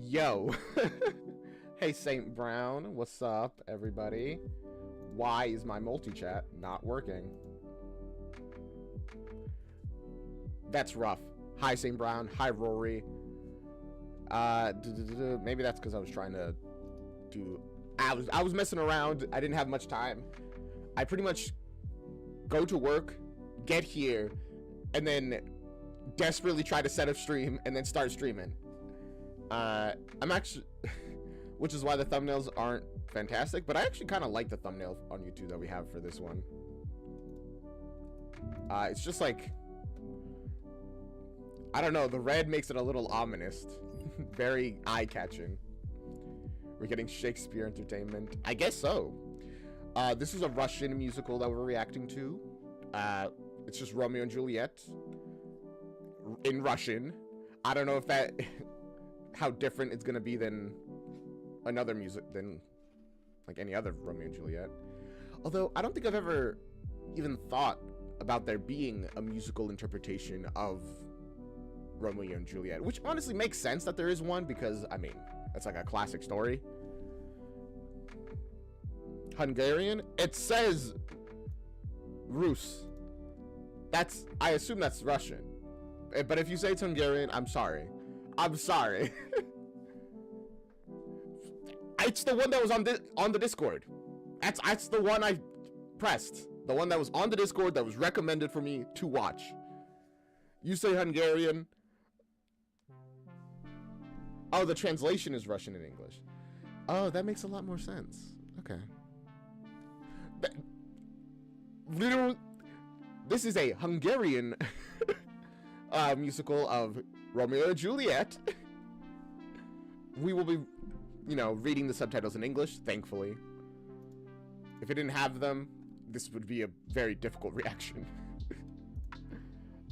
Yo. Hey, Saint Brown. What's up, everybody? Why is my multi-chat not working? That's rough. Hi, Saint Brown. Hi, Rory. Maybe that's because I was trying to do... I was messing around. I didn't have much time. I pretty much go to work, get here, and then desperately try to set up stream and then start streaming. I'm actually... which is why the thumbnails aren't fantastic, but I actually kind of like the thumbnail on YouTube that we have for this one. It's just like... I don't know, the red makes it a little ominous. Very eye-catching. We're getting Shakespeare entertainment. I guess so. This is a Russian musical that we're reacting to. It's just Romeo and Juliet in Russian. I don't know if that... how different it's gonna be than another music, than like any other Romeo and Juliet. Although, I don't think I've ever even thought about there being a musical interpretation of Romeo and Juliet, which honestly makes sense that there is one, because, I mean, that's like a classic story. Hungarian? It says Rus. That's, I assume that's Russian. But if you say it's Hungarian, I'm sorry. I'm sorry. It's the one that was on the Discord. That's the one I pressed. The one that was on the Discord that was recommended for me to watch. You say Hungarian. Oh, the translation is Russian and English. Oh, that makes a lot more sense. Okay. Literally, this is a Hungarian musical of Romeo and Juliet. We will be, you know, reading the subtitles in English, thankfully. If it didn't have them, this would be a very difficult reaction.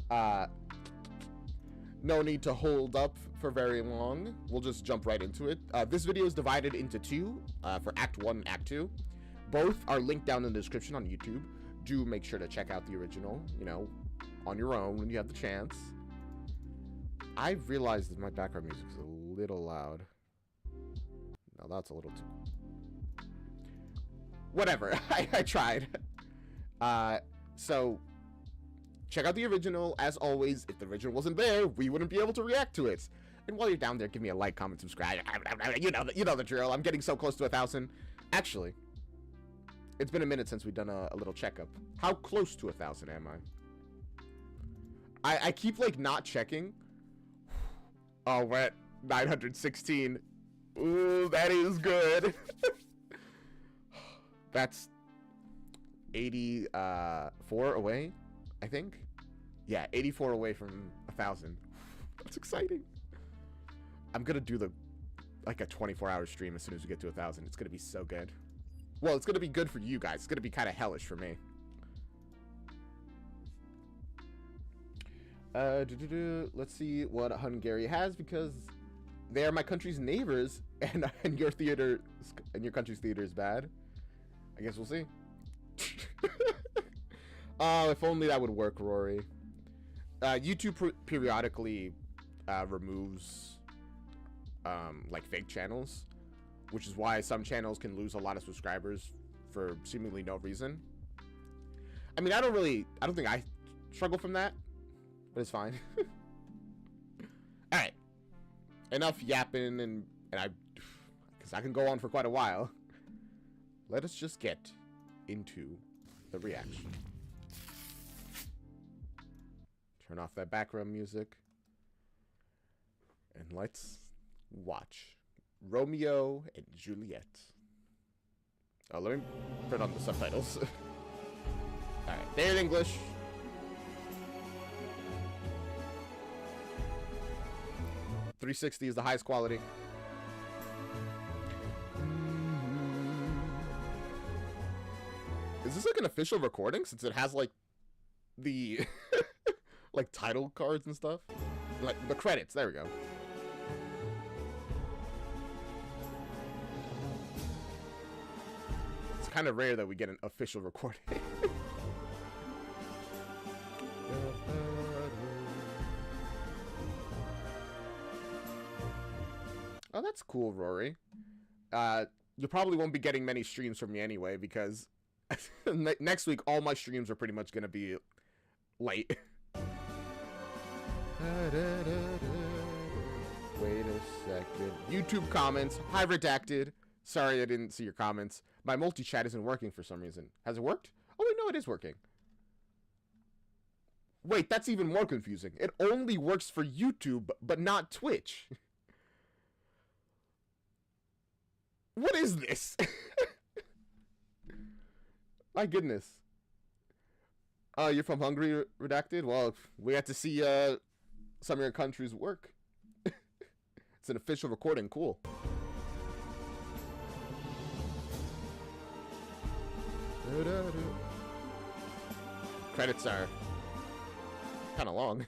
No need to hold up for very long. We'll just jump right into it. This video is divided into two, for Act 1 and Act 2. Both are linked down in the description on YouTube. Do make sure to check out the original, you know, on your own when you have the chance. I realized that my background music is a little loud. No, that's a little too... Whatever, I tried. So, check out the original. As always, if the original wasn't there, we wouldn't be able to react to it. And while you're down there, give me a like, comment, subscribe. You know the drill. I'm getting so close to 1,000. Actually, it's been a minute since we've done a little checkup. How close to 1,000 am I? I keep, like, not checking. Oh, we're at 916. Ooh, that is good. That's 84 away, I think. Yeah, 84 away from 1,000. That's exciting. I'm gonna do like a 24-hour stream as soon as we get to 1,000. It's gonna be so good. Well, it's gonna be good for you guys. It's gonna be kind of hellish for me. Let's see what Hungary has, because they are my country's neighbors, and your theater and your country's theater is bad. I guess we'll see. Oh, if only that would work, Rory. YouTube periodically removes like fake channels, which is why some channels can lose a lot of subscribers for seemingly no reason. I mean, I don't think I struggle from that, but it's fine. All right, enough yapping, and because I can go on for quite a while. Let us just get into the reaction. Turn off that background music, and let's watch Romeo and Juliet. Oh, let me put on the subtitles. All right, they're in English. .360 is the highest quality. Is this like an official recording, since it has like the like title cards and stuff? Like the credits, there we go. It's kind of rare that we get an official recording. Oh, that's cool, Rory. You probably won't be getting many streams from me anyway, because next week all my streams are pretty much gonna be late. Wait a second. YouTube comments. Hi, Redacted. Sorry I didn't see your comments. My multi-chat isn't working for some reason. Has it worked? Oh, wait, no, it is working. Wait, that's even more confusing. It only works for YouTube, but not Twitch. What is this? My goodness. You're from Hungary, Redacted? Well, we had to see some of your country's work. It's an official recording. Cool. Credits are kind of long.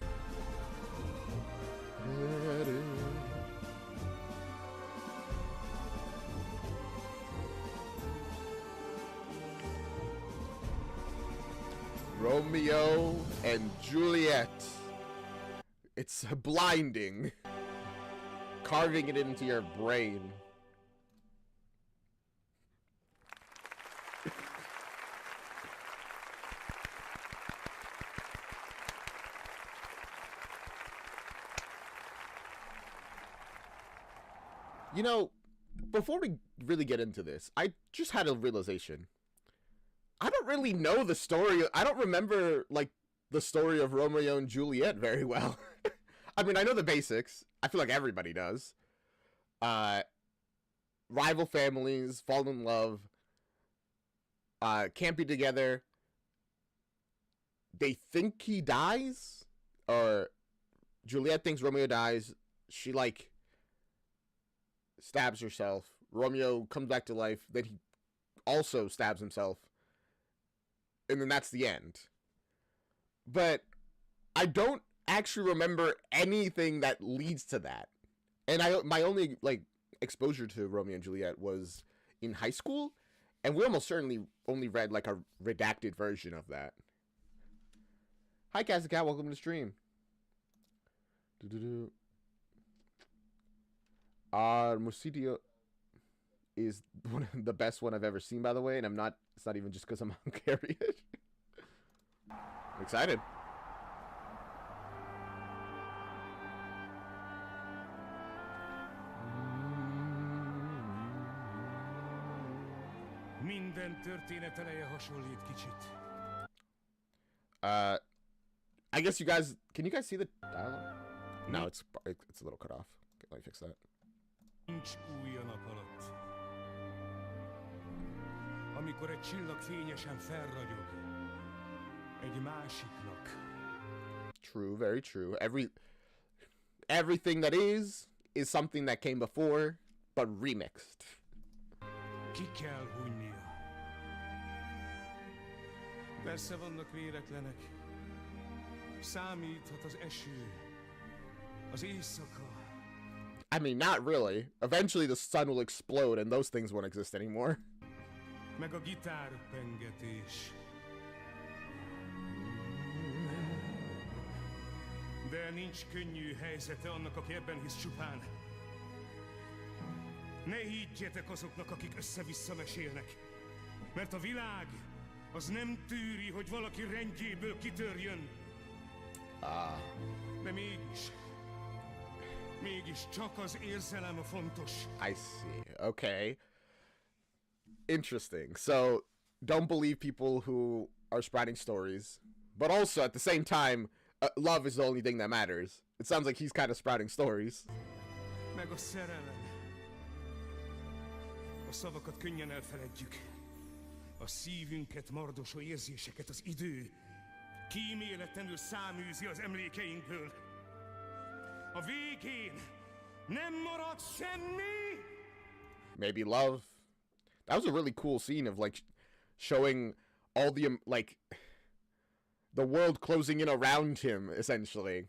Romeo and Juliette. It's blinding. Carving it into your brain. You know, before we really get into this, I just had a realization. I don't really know the story. I don't remember, like, the story of Romeo and Juliette very well. I mean, I know the basics. I feel like everybody does. Rival families, fall in love, can't be together. They think he dies, or Juliette thinks Romeo dies. She, like, stabs herself. Romeo comes back to life. Then he also stabs himself. And then that's the end. But I don't actually remember anything that leads to that. And my only, like, exposure to Romeo and Juliette was in high school, and we almost certainly only read, like, a redacted version of that. Hi, Cassicat, welcome to the stream. Musidio is one of the best one I've ever seen, by the way, and it's not even just because I'm Hungarian. I'm excited. Minden történet eleje hasonlít kicsit. I guess you guys, can you guys see the dialogue? No, it's a little cut off. Okay, let me fix that. Nincs új a nap alatt. Amikor egy csillag fényesen felragyog egy másiknak. True, very true. Everything that is something that came before, but remixed. Ki kell hunynia. Persze vannak véletlenek. Számíthat az eső, az éjszaka. I mean, not really. Eventually the sun will explode and those things won't exist anymore. Meg a gitárpengetés. De nincs könnyű helyzete annak, aki ebben hisz csupán. Ne higgyetek azoknak, akik össze-vissza mesélnek. Mert a világ az nem tűri, hogy valaki rendjéből kitörjön. De mégis csak az érzelem a fontos. I see. Okay. Interesting. So, don't believe people who are sprouting stories. But also, at the same time, love is the only thing that matters. It sounds like he's kind of sprouting stories. Meg a szerelem. A szavakat könnyen elfeledjük. A szívünket mardosó érzéseket az idő kíméletlenül száműzi az emlékeinkből. A végén nem marad semmi. Maybe love. That was a really cool scene of, like, showing all the, like, the world closing in around him, essentially,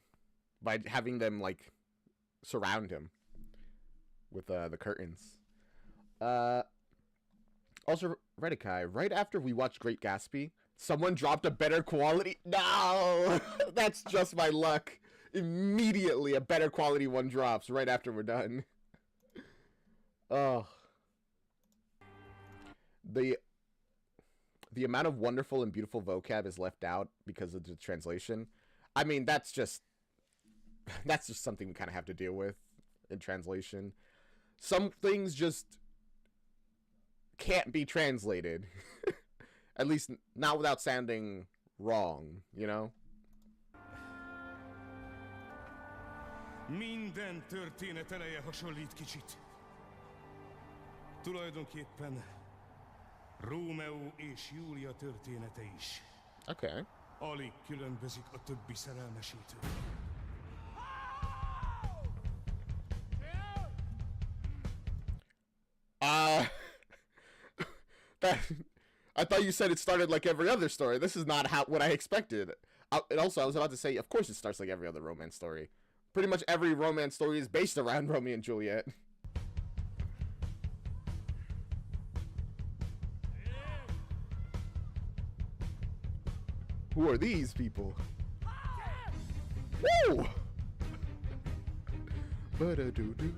by having them, like, surround him with the curtains. Also, Redikai, right after we watched Great Gatsby, someone dropped a better quality. No, that's just my luck. Immediately, a better quality one drops right after we're done. Oh, the the amount of wonderful and beautiful vocab is left out because of the translation. I mean, that's just something we kind of have to deal with in translation. Some things just can't be translated. At least not without sounding wrong, you know? Minden történet eleje hasonlít kicsit. Tulajdonképpen Romeo és Julia története is. Okay. Alig különbözik a többi szerelmesétől. That, I thought you said it started like every other story. This is not what I expected. And also, I was about to say, of course it starts like every other romance story. Pretty much every romance story is based around Romeo and Juliet. Who are these people? Woo! Ba-da-doo-doo.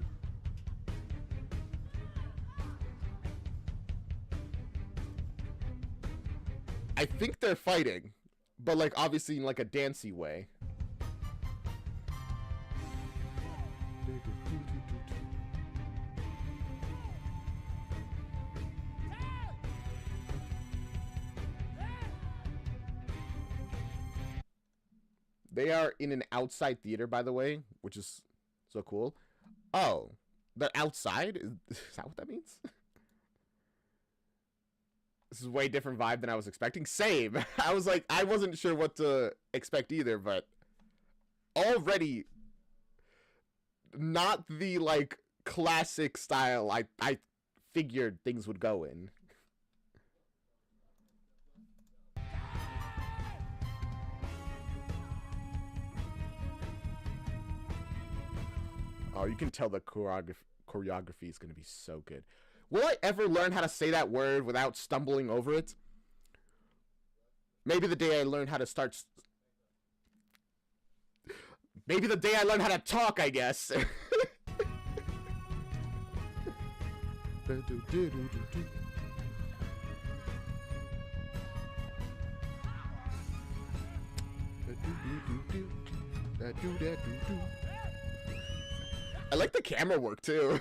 I think they're fighting, but like obviously in like a dancey way. They are in an outside theater, by the way, which is so cool. Oh, they're outside? Is that what that means? This is a way different vibe than I was expecting. Same. I was like, I wasn't sure what to expect either, but already not the like classic style I figured things would go in. Oh, you can tell the choreography is going to be so good. Will I ever learn how to say that word without stumbling over it? Maybe the day I learn how to start... Maybe the day I learn how to talk, I guess. I like the camera work, too.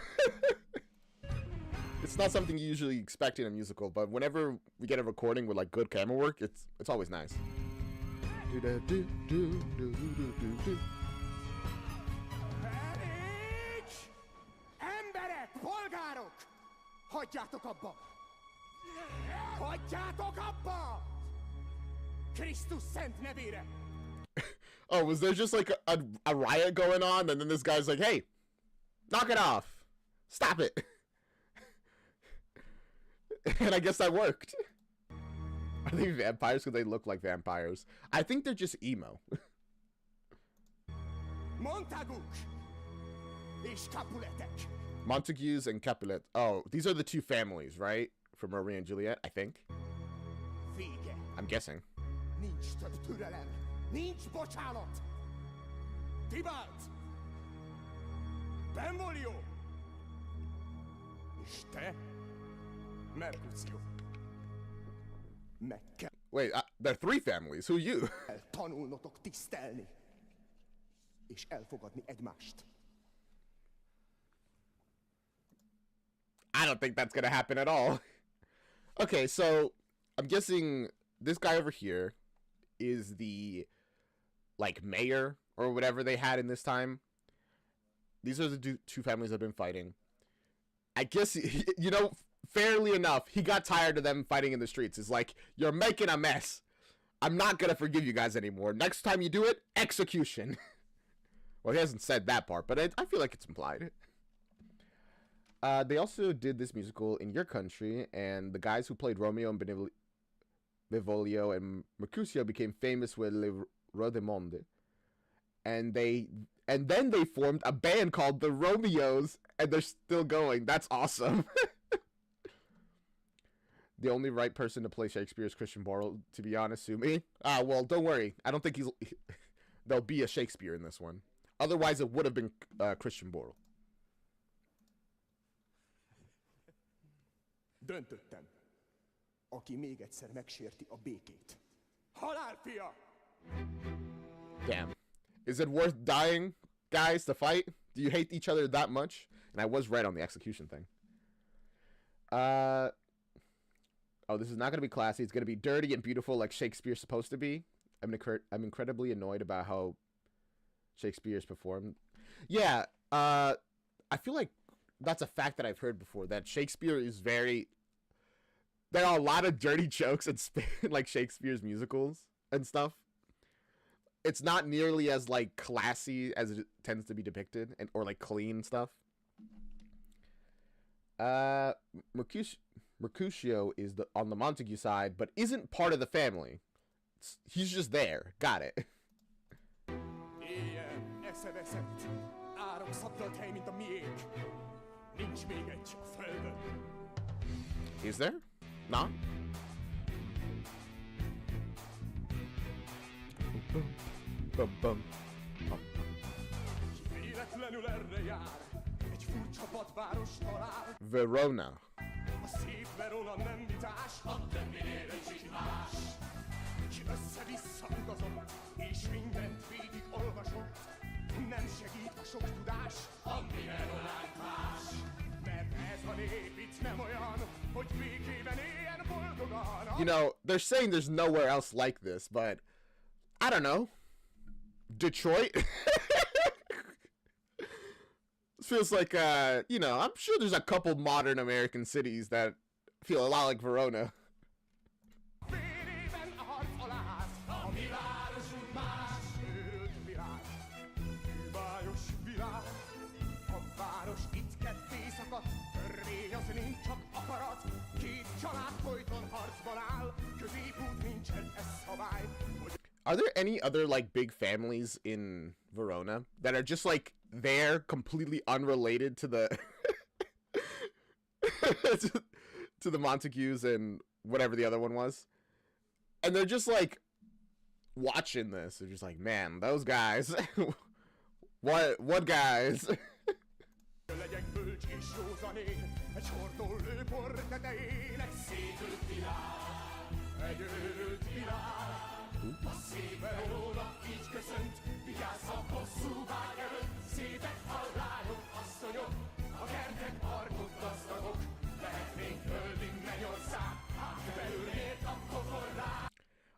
It's not something you usually expect in a musical, but whenever we get a recording with like good camera work, it's always nice. Emberek, polgárok! Hagyjátok abba! Hagyjátok abba! Krisztus szent nevére! Oh, was there just like a riot going on, and then this guy's like, "Hey, knock it off! Stop it!" And I guess that worked. Are they vampires? Because they look like vampires. I think they're just emo. Montagues and Capulet. Oh, these are the two families, right? From Romeo and Juliet, I think. I'm guessing. Nincs több türelem. Nincs bocsánat. Tibalt! Benvolio! És te? Mercutio. Meg kell Wait, there are three families. Who are you? tanulnotok tisztelni. És elfogadni egymást. I don't think that's gonna happen at all. Okay, so I'm guessing this guy over here is the like mayor or whatever they had in this time. These are the two families that have been fighting. I guess, you know, fairly enough, he got tired of them fighting in the streets. It's like, you're making a mess. I'm not gonna forgive you guys anymore. Next time you do it, execution. Well, he hasn't said that part, but I feel like it's implied. They also did this musical in your country, and the guys who played Romeo and Benvolio and Mercutio became famous with Le Rodemonde. And then they formed a band called the Romeos, and they're still going. That's awesome. The only right person to play Shakespeare is Christian Borle, to be honest, sue me. Well, don't worry. I don't think there'll be a Shakespeare in this one. Otherwise, it would have been Christian Borle. Döntöttem. Aki még egyszer megsérti a békét. Halál, fia! Damn. Is it worth dying, guys, to fight? Do you hate each other that much? And I was right on the execution thing. Oh, this is not going to be classy. It's going to be dirty and beautiful like Shakespeare's supposed to be. I'm incredibly annoyed about how Shakespeare's performed. Yeah, I feel like that's a fact that I've heard before, that Shakespeare is very... There are a lot of dirty jokes in like Shakespeare's musicals and stuff. It's not nearly as like classy as it tends to be depicted, and or like clean stuff. Mercutio is on the Montague side, but isn't part of the family. He's just there. Got it. Éjjel eszeveszett, áramszabdalt hely, mint a miénk. Nincs még egy a földön. Is there? Nah? Véletlenül erre jár, egy furcsa vadváros talál. Verona. A szép Verona nem vitás, hadd többére is más. Ki össze-vissza utazott, és mindent végig olvasott. Nem segít a sok tudás, ami Veronánk más. Mert ez a nép itt nem olyan, hogy békében éljen boldogan. You know, they're saying there's nowhere else like this, but I don't know. Detroit? This feels like, you know, I'm sure there's a couple modern American cities that feel a lot like Verona. Vérében a harc aláz, a mi városunk más. Őrült világ, bűvályos világ. A város itt ketté szakadt, törvény az nincs, csak akarat. Két család folyton harcban áll, középút nincsen, ez szabály. Are there any other like big families in Verona that are just like there, completely unrelated to the to the Montagues and whatever the other one was, and they're just like watching this? They're just like, man, those guys. what guys? Legyek bölcs és józanér, egy sortól lőpor tetején, egy szétült világ, egy őrült világ. A szép Verona így köszönt, vigyázzak hosszú bágy előtt, szépek hallányok, asszonyok, a kertek parkok gazdagok, lehetnénk földi mennyország, hát belülért a pokorrá.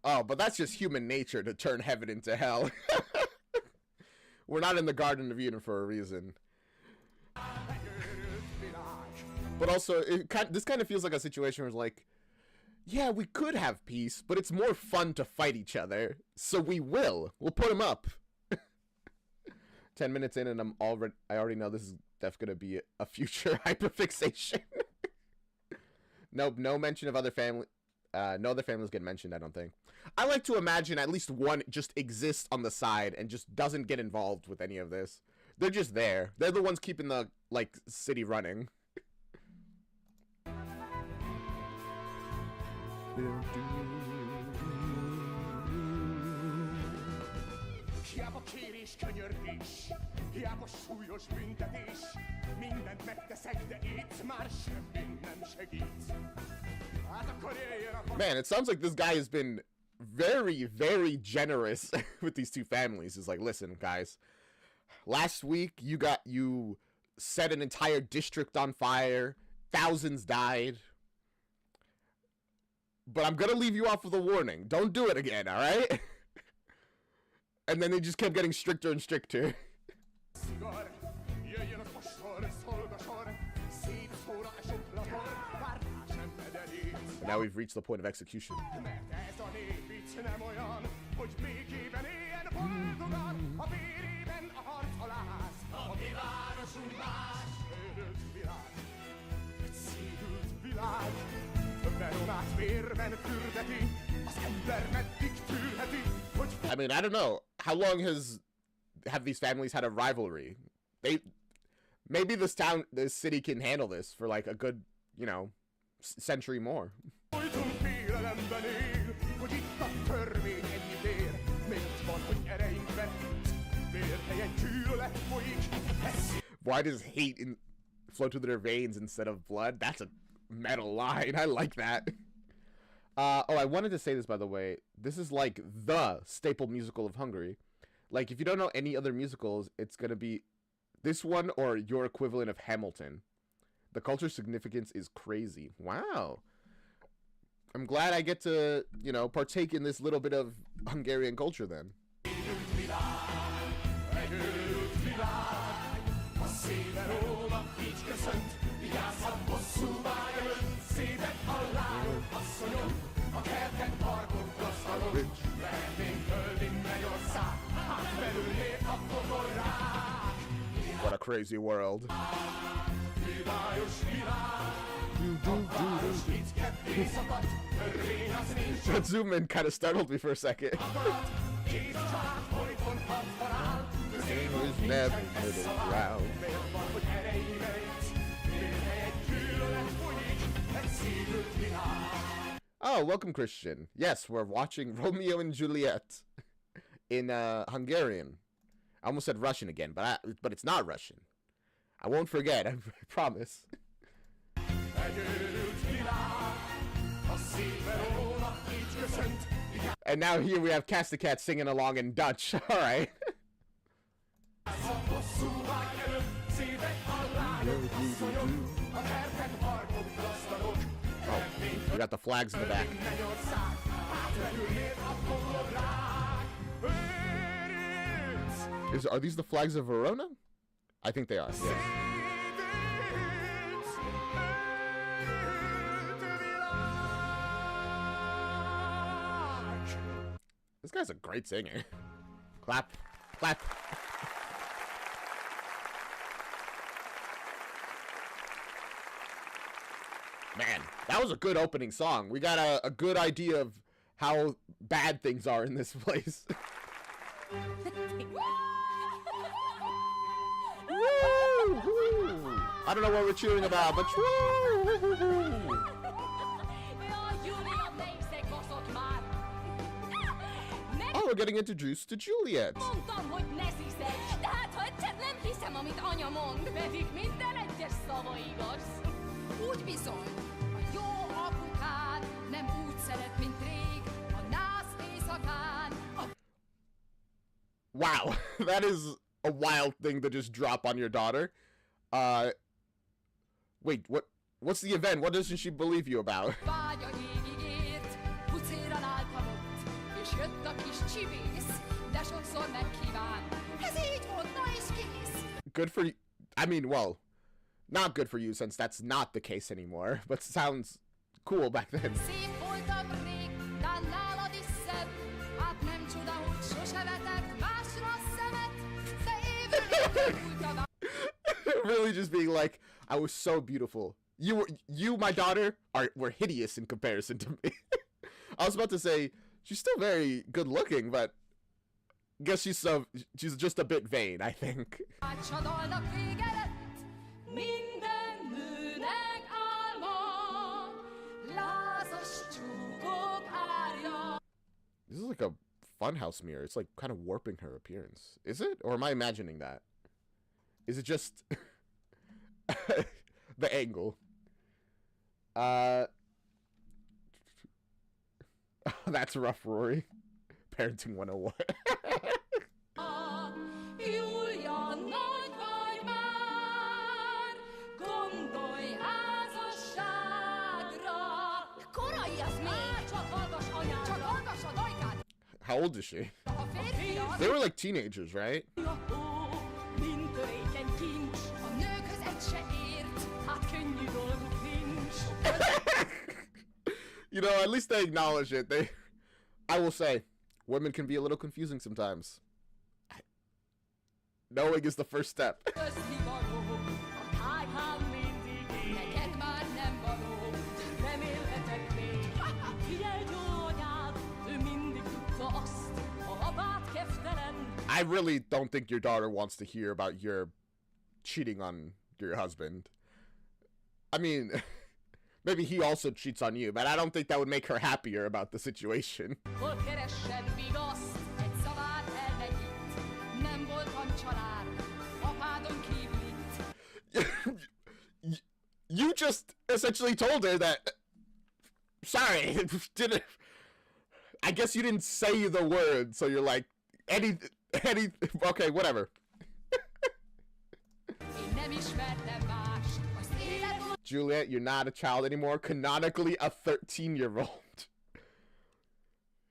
Oh, but that's just human nature to turn heaven into hell. We're not in the Garden of Eden for a reason. But also, this kind of feels like a situation where it's like, yeah, we could have peace, but it's more fun to fight each other. So we will. We'll put them up. 10 minutes in and I already know this is definitely going to be a future hyperfixation. Nope, no mention of other family. No other families get mentioned, I don't think. I like to imagine at least one just exists on the side and just doesn't get involved with any of this. They're just there. They're the ones keeping the, like, city running. Hiába kérés, könyörgés, hiába súlyos büntetés, mindent megteszek, de itt már semmi nem segít. Hát akkor jöjjön a... Man, it sounds like this guy has been very, very generous with these two families. He's like, listen, guys, last week you set an entire district on fire, thousands died. But I'm gonna leave you off with a warning. Don't do it again, alright? And then they just kept getting stricter and stricter. And now we've reached the point of execution. I mean, I don't know. How long have these families had a rivalry? Maybe this city can handle this for like a good, you know, century more. Why does hate flow through their veins instead of blood? That's a metal line. I like that. Oh, I wanted to say this, by the way. This is like the staple musical of Hungary. Like, if you don't know any other musicals, it's going to be this one or your equivalent of Hamilton. The culture significance is crazy. Wow. I'm glad I get to, you know, partake in this little bit of Hungarian culture then. What a crazy world. That zoom in kind of startled me for a second. Never around. Oh, welcome, Christian. Yes, we're watching Romeo and Juliette in Hungarian. I almost said Russian again, but it's not Russian. I won't forget, I promise. And now here we have Casticat singing along in Dutch. All right. Oh, we got the flags in the back. Are these the flags of Verona? I think they are. Yes. This guy's a great singer. Clap, clap. Man, that was a good opening song. We got a good idea of how bad things are in this place. Woo, woo. I don't know what we're cheering about, but woo. Oh, we're getting introduced to Juliette. Wow, that is a wild thing to just drop on your daughter. Wait, what's the event? What doesn't she believe you about? Good for you. I mean, well, not good for you since that's not the case anymore, but sounds cool back then. Really just being like, I was so beautiful. You, my daughter, were hideous in comparison to me. I was about to say, she's still very good looking, but I guess she's just a bit vain, I think. This is like a funhouse mirror. It's like kind of warping her appearance. Is it? Or am I imagining that? Is it just the angle? That's rough, Rory. Parenting 101. How old is she? They were like teenagers, right? You know, at least they acknowledge it. I will say, women can be a little confusing sometimes. Knowing is the first step. I really don't think your daughter wants to hear about your cheating on your husband. I mean, maybe he also cheats on you, but I don't think that would make her happier about the situation. You just essentially told her that, sorry, didn't. I guess you didn't say the word, so you're like, any, okay, whatever. Juliette, you're not a child anymore. Canonically, a 13-year-old.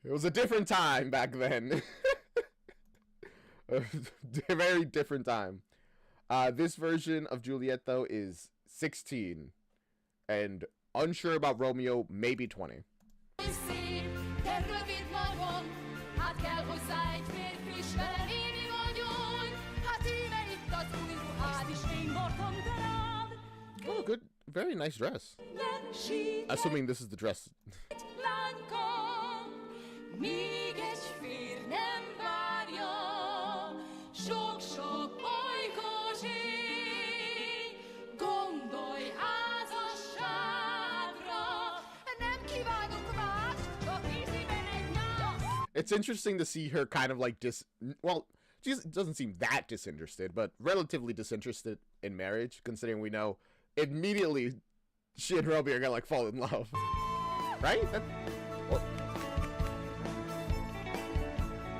It was a different time back then. A very different time. This version of Juliette, though, is 16. And unsure about Romeo, maybe 20. Oh, good. Very nice dress. Assuming this is the dress. It's interesting to see her kind of like well, she doesn't seem that disinterested, but relatively disinterested in marriage, considering we know immediately she and Romeo are gonna like fall in love. Right? Well,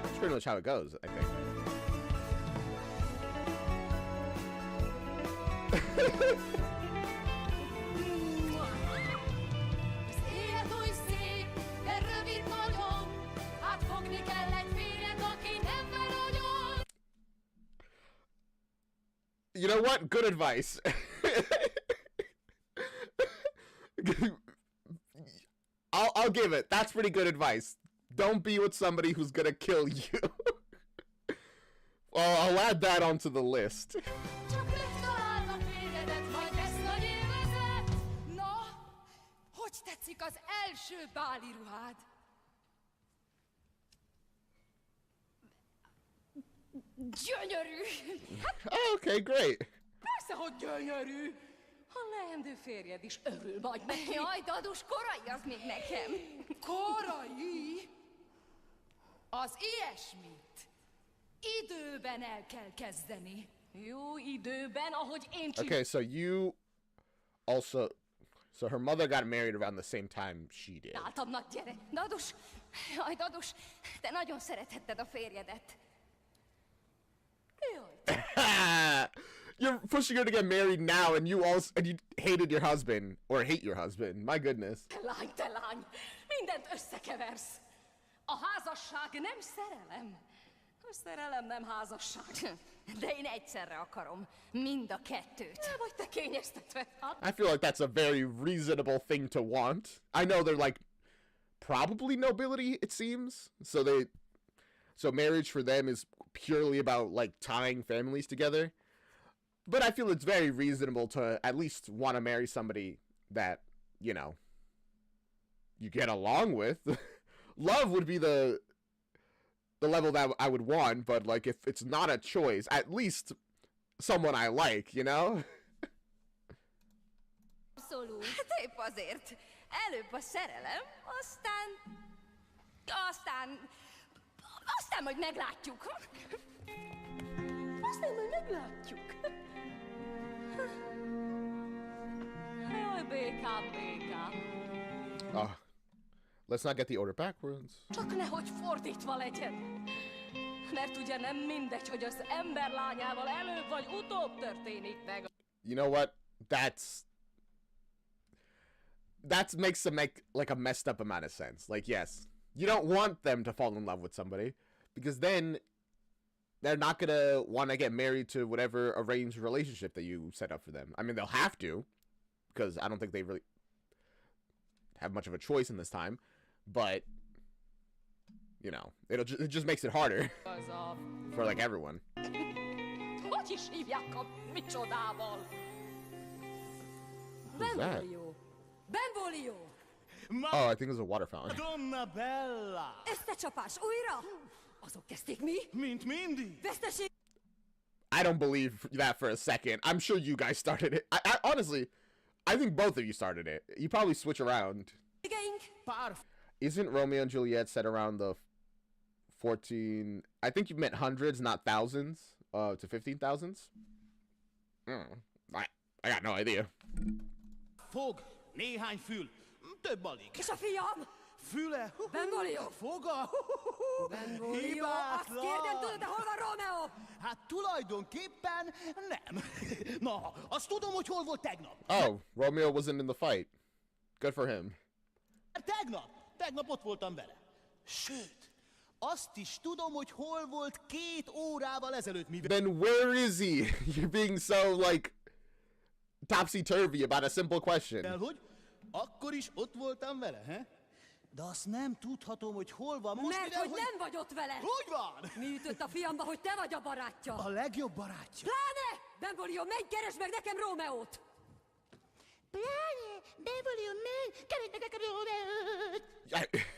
that's pretty much how it goes, I think. You know what? Good advice. I'll give it. That's pretty good advice. Don't be with somebody who's gonna kill you. Well, I'll add that onto the list. Gyönyörű! Oh, okay, great. Persze, hogy gyönyörű! A leendő férjed is örül majd neki. Jaj, dadus, korai az még nekem. Korai? Az ilyesmit időben el kell kezdeni. Jó időben, ahogy én csinálom. Okay, so you also... So her mother got married around the same time she did. Általnak gyere. Dadus, jaj, dadus, te nagyon szerethetted a férjedet. You're pushing her to get married now, and you hated your husband or hate your husband. My goodness. Te lány, mindent összekeversz. A házasság nem szerelem. A szerelem nem házasság. De én egyszerre akarom mind a kettőt. Vagy te kényeztetve. I feel like that's a very reasonable thing to want. I know they're like probably nobility, it seems. So marriage for them is purely about like tying families together. But I feel it's very reasonable to at least want to marry somebody that, you know, you get along with. Love would be the level that I would want, but like if it's not a choice, at least someone I like, you know? Abszolút. Hát épp azért. Előbb a szerelem, aztán majd meglátjuk. Aztán majd meglátjuk. Jaj, békám. Oh, let's not get the order backwards. Csak nehogy fordítva legyen. Mert ugye nem mindegy, hogy az ember lányával előbb vagy utóbb történik meg. You know what? That makes like a messed up amount of sense. Like, yes, you don't want them to fall in love with somebody because then they're not gonna want to get married to whatever arranged relationship that you set up for them. I mean, they'll have to because I don't think they really have much of a choice in this time, but you know, it just makes it harder for like everyone. Hogy is hívják a micsodával? Who's that? Benvolio! Oh, I think it was a water fountain. Donna Bella! Összecsapás újra? Azok kezdték mi? Mint mindig! Veszteség! I don't believe that for a second. I'm sure you guys started it. I honestly, I think both of you started it. You probably switch around. Isn't Romeo and Juliet set around the 14... I think you meant hundreds, not thousands, to 15,000s? I got no idea. fog, néhány fül, több alig. És a fiam? Füle, Benvolio? foga, Benvolio, azt kérdem, tudod-e, hol van Romeo? Hát tulajdonképpen nem. Na, azt tudom, hogy hol volt tegnap. Oh, Romeo wasn't in the fight. Good for him. Tegnap ott voltam vele. Sőt, azt is tudom, hogy hol volt 2 órával ezelőtt, mivel... Then where is he? You're being so, like, topsy-turvy about a simple question. Hogy akkor is ott voltam vele, he? De azt nem tudhatom, hogy hol van most, Mert mivel, hogy nem vagy ott vele. Úgy van! Mi ütött a fiamba, hogy te vagy a barátja? A legjobb barátja. Pláne! Benvolio, menj, keresd meg nekem Rómeót! Pláne, Benvolio, menj, keresd meg nekem Rómeót!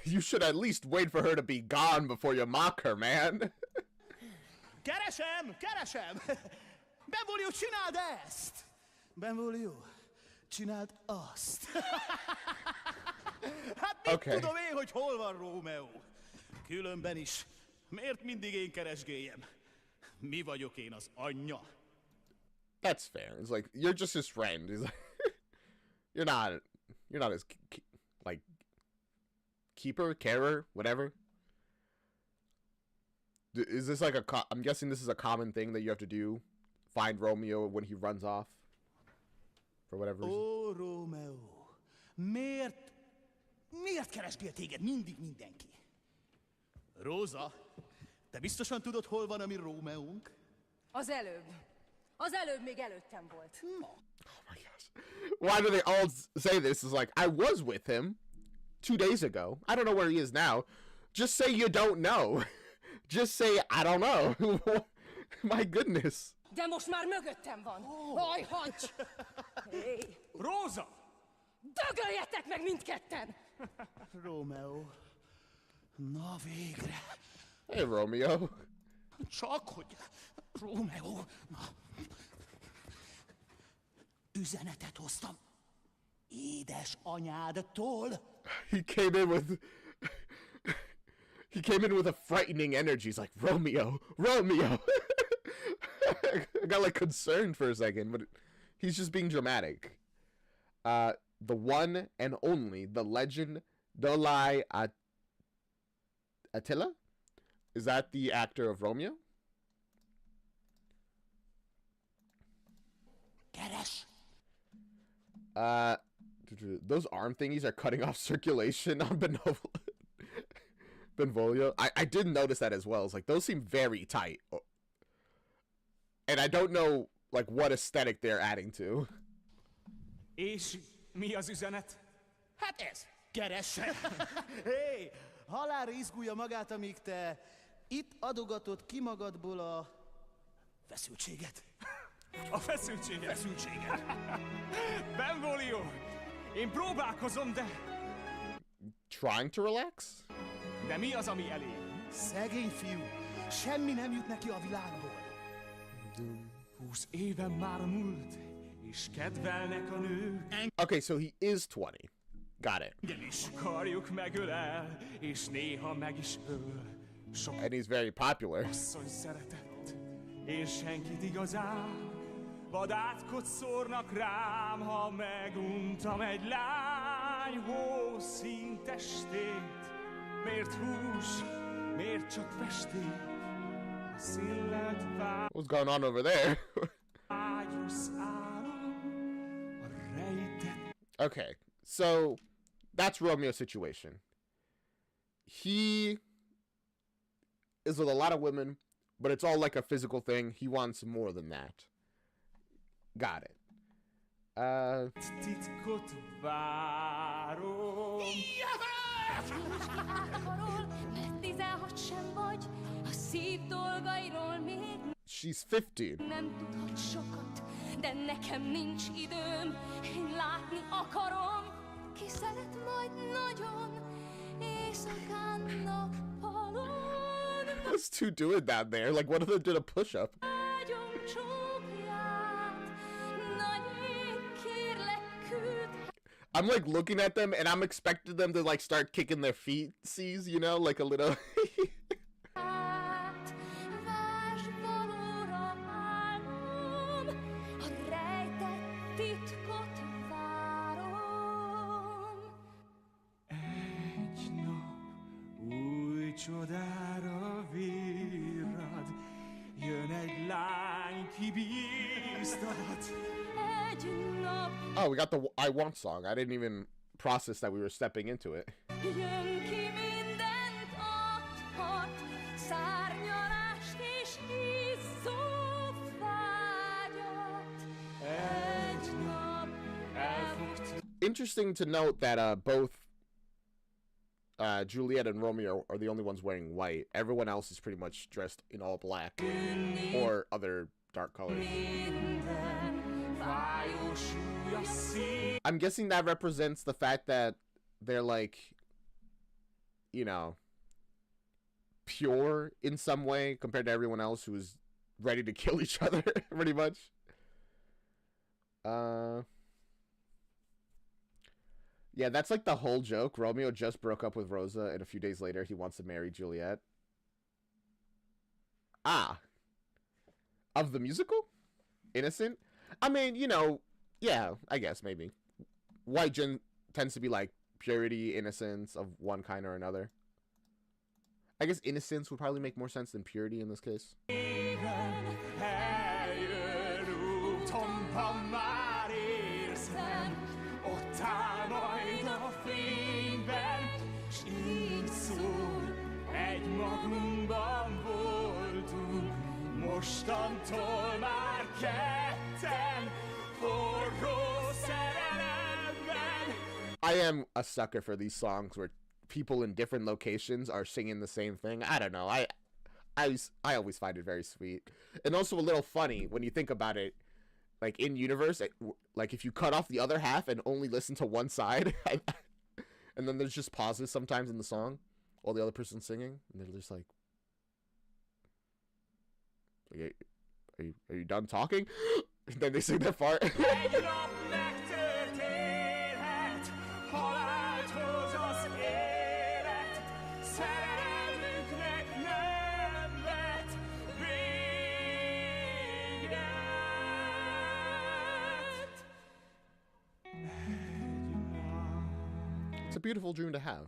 You should at least wait for her to be gone before you mock her, man. Keresem! Benvolio, csináld ezt! Benvolio, csináld azt! Hát mit tudom én, hogy hol van Rómeó? Különben is, miért mindig én keresgéljem? Mi vagyok én az anyja? That's fair. It's like, you're just his friend. He's like, you're not his, like, keeper, carer, whatever. Is this like I'm guessing this is a common thing that you have to do? Find Romeo when he runs off? For whatever reason. Ó, Rómeó, miért keresgél téged mindig mindenki? Róza, te biztosan tudod, hol van a mi Rómeónk? Az előbb még előttem volt. Oh my gosh. Why do they all say this? Is like, I was with him 2 days ago. I don't know where he is now. Just say you don't know. Just say, I don't know. My goodness. De most már mögöttem van. Hajhancs! Hey. Róza! Dögöljetek meg mindketten! Rómeó, na végre. Hey, Romeo. Csak hogy, Rómeó, üzenetet hoztam édes anyádtól. He came in with a frightening energy. He's like, Romeo. I got like concerned for a second, but he's just being dramatic. The one and only, the legend, Dolai Attila? Is that the actor of Romeo? Keres. Those arm thingies are cutting off circulation on Benvolio. I did notice that as well. It's like, those seem very tight. And I don't know, like, what aesthetic they're adding to. És mi az üzenet? Hát ez, keresse. Hé, halálra izgulja magát, amíg te itt adogatod ki magadból a feszültséget. A feszültséget. Feszültséget. Benvolio, én próbálkozom, de Trying to relax? mi az, ami elég? Szegény fiú, semmi nem jut neki a világból. 20 éven már múlt, és kedvelnek a nők. Okay, so he is 20. Got it. És akarjuk megölel, és néha meg is öl. Sok And he's very popular. asszony szeretett, én senkit igazán. Vadátkodt szórnak rám, ha meguntam egy lány hószín testét. Miért hús, miért csak festék? A színlelt What's going on over there? vágyos álom, a rejtett. Okay, so that's Romeo's situation. He is with a lot of women, but it's all like a physical thing. He wants more than that. Got it. Titkot várom. Akarol, mert 16 sem vagy, a szív dolgairól még She's 15. nem tudhat sokat, de nekem nincs időm, én látni akarom, ki szeret majd nagyon, éjszakán nappalon. Those two doing down there? Like, one of them did a push-up. Vágyom csókját, nagy ég, kérlek küld. I'm like looking at them and I'm expecting them to like start kicking their feet, you know, like a little. Hát, várj valóra álmom, a rejtett titkot várom. Egy nap Oh, we got the I Want song. I didn't even process that we were stepping into it. jön ki mindent adhat, szárnyalást és izzó vágyat. Egy nap Interesting to note that both Juliette and Romeo are the only ones wearing white. Everyone else is pretty much dressed in all black or other dark colors. I'm guessing that represents the fact that they're like, you know, pure in some way compared to everyone else who's ready to kill each other, pretty much. Yeah, that's like the whole joke. Romeo just broke up with Rosa, and a few days later, he wants to marry Juliette. Ah. Of the musical? Innocent? I mean, you know, yeah, I guess, maybe. White Gen tends to be like purity, innocence of one kind or another. I guess innocence would probably make more sense than purity in this case. Mostantól már ketten forró szerelemben. I am a sucker for these songs where people in different locations are singing the same thing. I don't know. I always find it very sweet. And also a little funny when you think about it. Like in universe, like if you cut off the other half and only listen to one side, and then there's just pauses sometimes in the song while the other person's singing, and they're just like, are you done talking? And then they sing that part. It's a beautiful dream to have.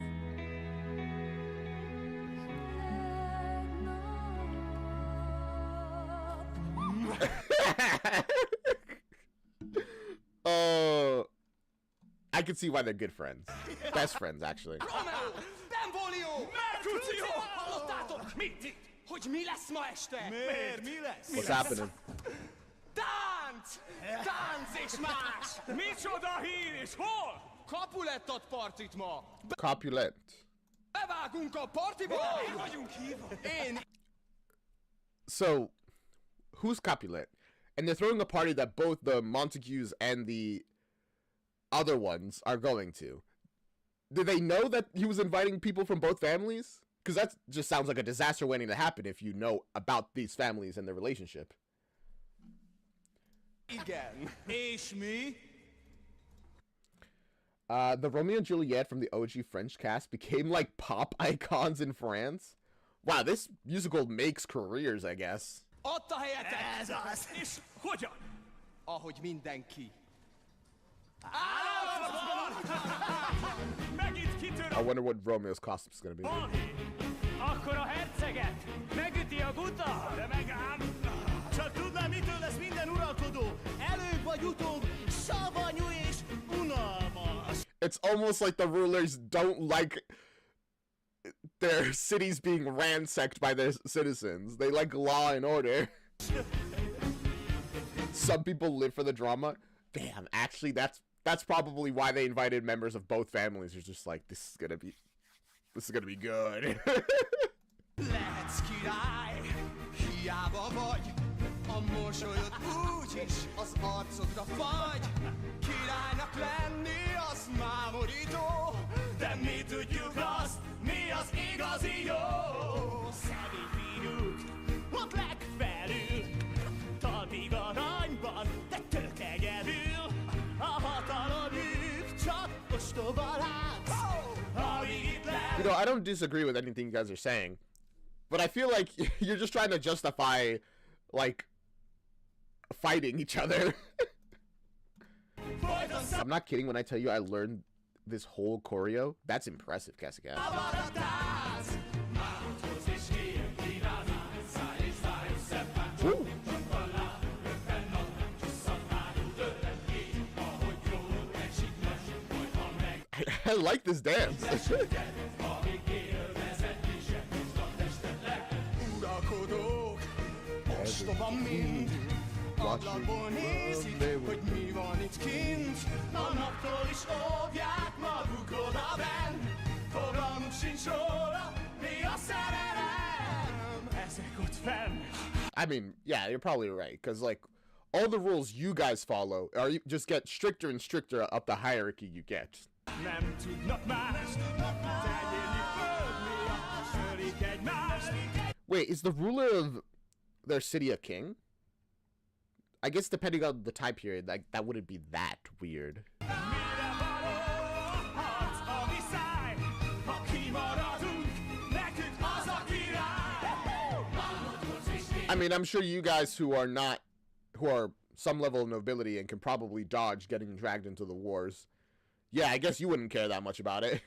Oh, I can see why they're good friends. Best friends, actually. Romeo! Benvolio! Mercutio! Hallottátok? Mit itt? Hogy mi lesz ma este? Miért? Mi lesz? What's happening? Tánc! Tánc és más! Micsoda hír és hol? Capulet ad partit ma! Capulet. Bevágunk a partiba! Mi vagyunk hívva! Én... So, who's Capulet? And they're throwing a party that both the Montagues and the other ones are going to. Do they know that he was inviting people from both families? Because that just sounds like a disaster waiting to happen if you know about these families and their relationship. Igen. És mi? The Romeo and Juliette from the OG French cast became like pop icons in France. Wow, this musical makes careers, I guess. Ott a helyetek! Ez az! És hogyan? Ahogy mindenki. Megint kitör I wonder what Romeo's costume is gonna be. Akkor a herceget megüti a guta! De megám! Csak tudnám, mitől lesz minden uralkodó. Előbb vagy utóbb, savanyú és unalmas. It's almost like the rulers don't like their cities being ransacked by their citizens. They like law and order. Some people live for the drama. Damn, actually, that's probably why they invited members of both families. They're just like, this is gonna be good. Lehetsz király, hiába vagy. A mosolyod úgyis az arcodra fagy. Királynak lenni az mámorító, de mi tudjuk azt, mi az igazi jó. Személy fiúk, ott legfelül, talpig aranyban, de tök egyedül. A hatalomük csak ostoba lánc, amíg itt lesz. You know, I don't disagree with anything you guys are saying, but I feel like you're just trying to justify, like, fighting each other. I'm not kidding when I tell you I learned this whole choreo. That's impressive, Cassicat. I like this dance. Uralkodók, ostoba mind, ablakból nézik, hogy mi van itt kint. A naptól is óvják maguk odabenn, fogalmuk sincs róla, mi a szerelem. Ezek ott fenn. I mean, yeah, you're probably right, because like all the rules you guys follow are you just get stricter and stricter up the hierarchy you get. Nem tudnak mást, tegyéli föld miatt, sörik egymást. Wait, is the ruler of their city a king? I guess depending on the time period, like that wouldn't be that weird. Mire való a harc, a viszály, ha kimaradunk, nekünk az a király. I mean, I'm sure you guys who are some level of nobility and can probably dodge getting dragged into the wars. Yeah, I guess you wouldn't care that much about it.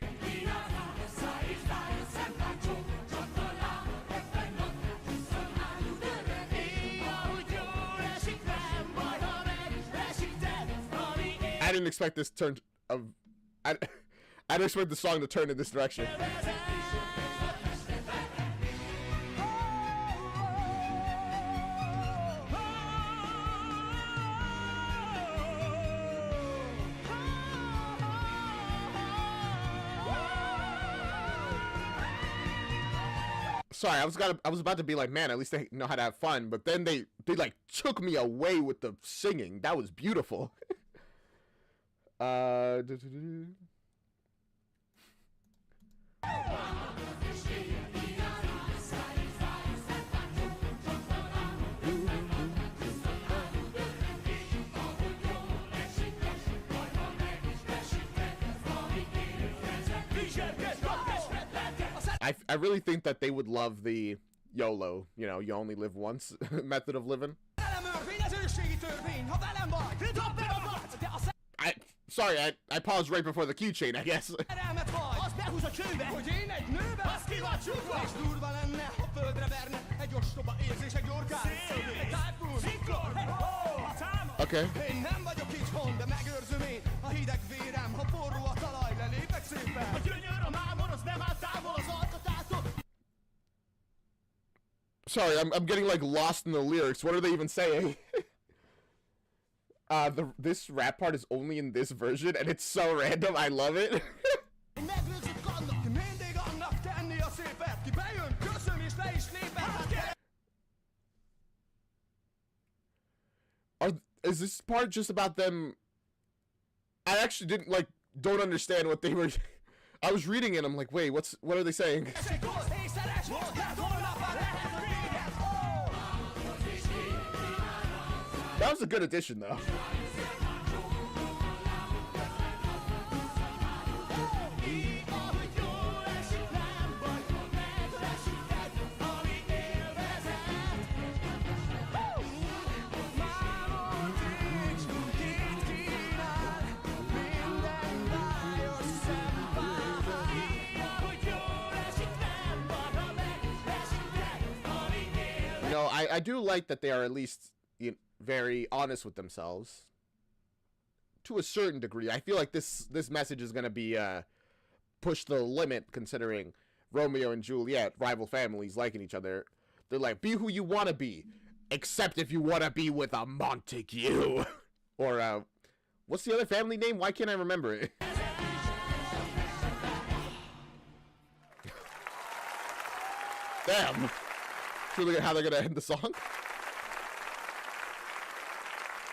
I didn't expect this turn of I didn't expect the song to turn in this direction. Sorry, I was about to be like, man, at least they know how to have fun, but then they like took me away with the singing. That was beautiful. I really think that they would love the YOLO, you know, you only live once method of living. I paused right before the cue chain, I guess. Okay. Sorry, I'm getting like lost in the lyrics. What are they even saying? This rap part is only in this version, and it's so random. I love it. Is this part just about them? I actually don't understand what they were. I was reading it. I'm like, wait, what are they saying? That was a good addition, though. You know, I do like that they are at least very honest with themselves to a certain degree. I feel like this message is going to be pushed to the limit, considering Romeo and Juliette, rival families liking each other. They're like, be who you want to be, except if you want to be with a Montague. Or what's the other family name? Why can't I remember it? Damn. Truly, how they're gonna end the song?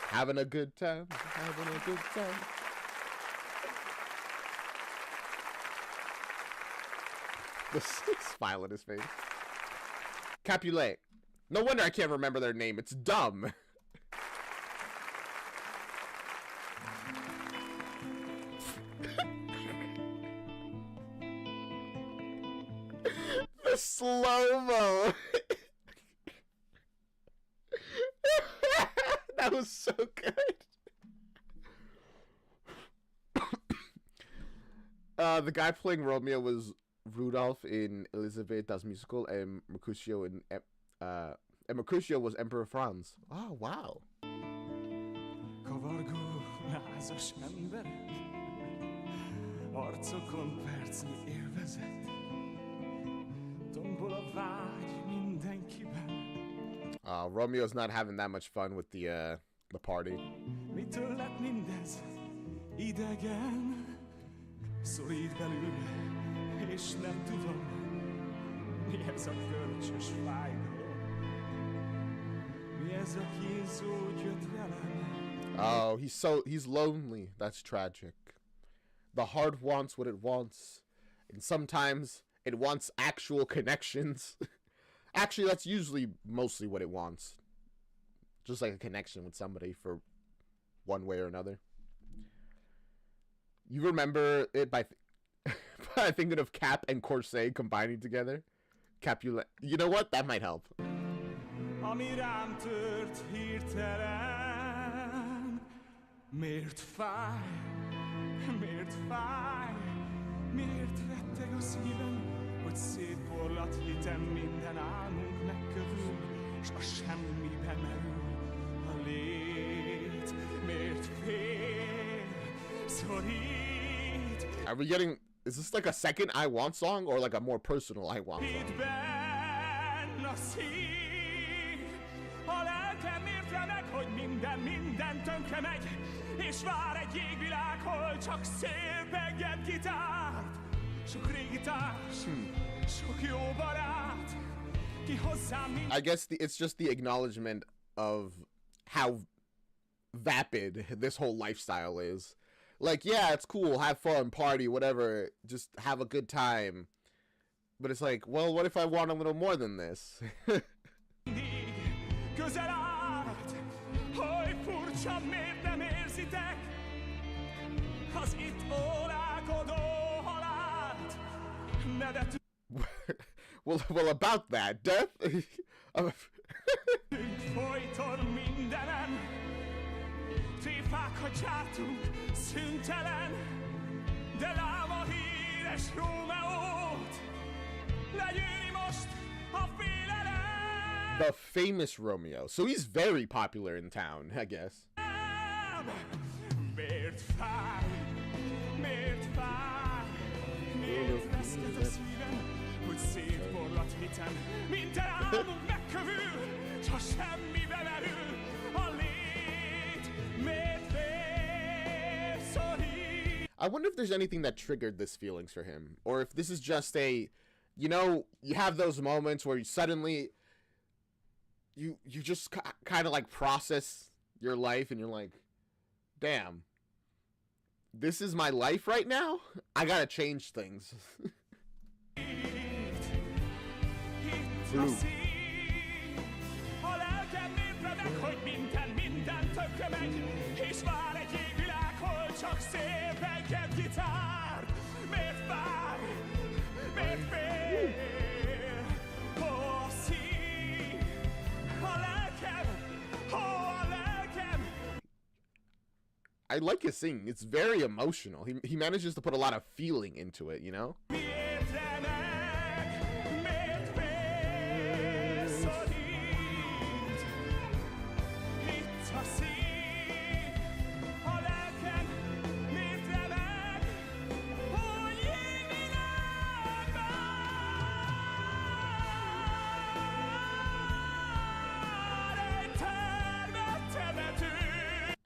Having a good time, having a good time. The smile on his face. Capulet. No wonder I can't remember their name. It's dumb. The slow-mo. That was so good. The guy playing Romeo was Rudolph in Elisabeth's musical, and Mercutio was Emperor Franz. Oh, wow. Kavargó, lázas emberek, a arcokon percnyi élvezet, tombol a vágy mindenkiben. Romeo's not having that much fun with the party. Mitől lett mindez idegen? Szorít belül, és nem tudom, mi ez a kölcsös fájdalom. Mi ez a kínzó gyötrelem? Oh, he's lonely. That's tragic. The heart wants what it wants, and sometimes it wants actual connections. Actually, that's usually mostly what it wants. Just like a connection with somebody for one way or another. You remember it by by thinking of Cap and Corset combining together? Capulet. You know what? That might help. Ami rám tört hirtelen, miért fáj, miért fáj, miért retteg a szívem, hogy szétporlat hitem minden álmunk megkövül, s a semmibe merül a lét, miért fél, szorít. Are we getting... Is this like a second I Want song or like a more personal I Want song? Hitben a szív, a lelkem miért remeg, hogy minden tönkre megy, és vár egy jégvilág, hol csak szél penged gitárt, sok régi társ, sok jó barát, ki hozzám mind. I guess it's just the acknowledgement of how vapid this whole lifestyle is. Like, yeah, it's cool, have fun, party, whatever, just have a good time. But it's like, well, what if I want a little more than this? Közel állt, hogy furcsa, miért nem érzitek az itt órálkodó halált, nevetünk well, about that, death? folyton mindenem, tréfákat gyártunk szüntelen, de lám a híres Romeót, legyőri most a félelem. The famous Romeo. So he's very popular in town, I guess. Miért fáj, miért fáj, miért veszket a szívem, hogy szétforlat hitem, minden álmunk megkövül, s ha semmibe merül a lét, miért fél szorít. I wonder if there's anything that triggered this feelings for him, or if this is just a, you know, you have those moments where you suddenly, you just kind of like process your life and you're like, damn, this is my life right now? I gotta change things. Blue. I like his singing. It's very emotional. He manages to put a lot of feeling into it, you know?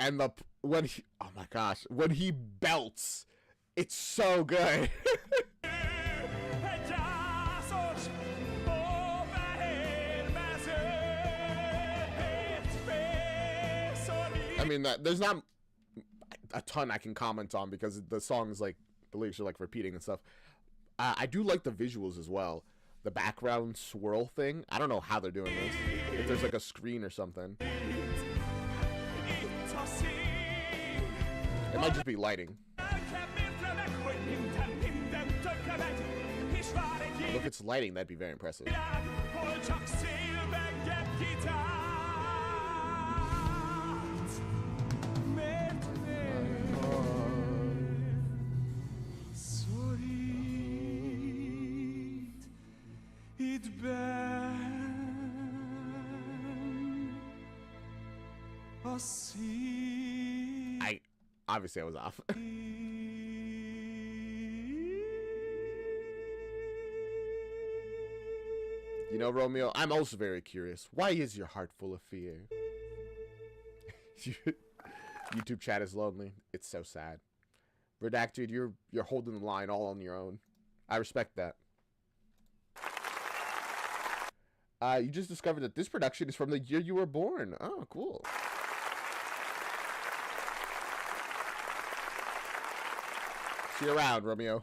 And when he, oh my gosh, when he belts, it's so good. I mean, there's not a ton I can comment on because the songs, like, the lyrics are like repeating and stuff. I do like the visuals as well. The background swirl thing. I don't know how they're doing this. If there's like a screen or something. It might just be lighting. Look, it's lighting. That'd be very impressive. Obviously I was off. You know, Romeo, I'm also very curious. Why is your heart full of fear? YouTube chat is lonely. It's so sad. Redacted, you're holding the line all on your own. I respect that. You just discovered that this production is from the year you were born. Oh, cool. See you around, Romeo.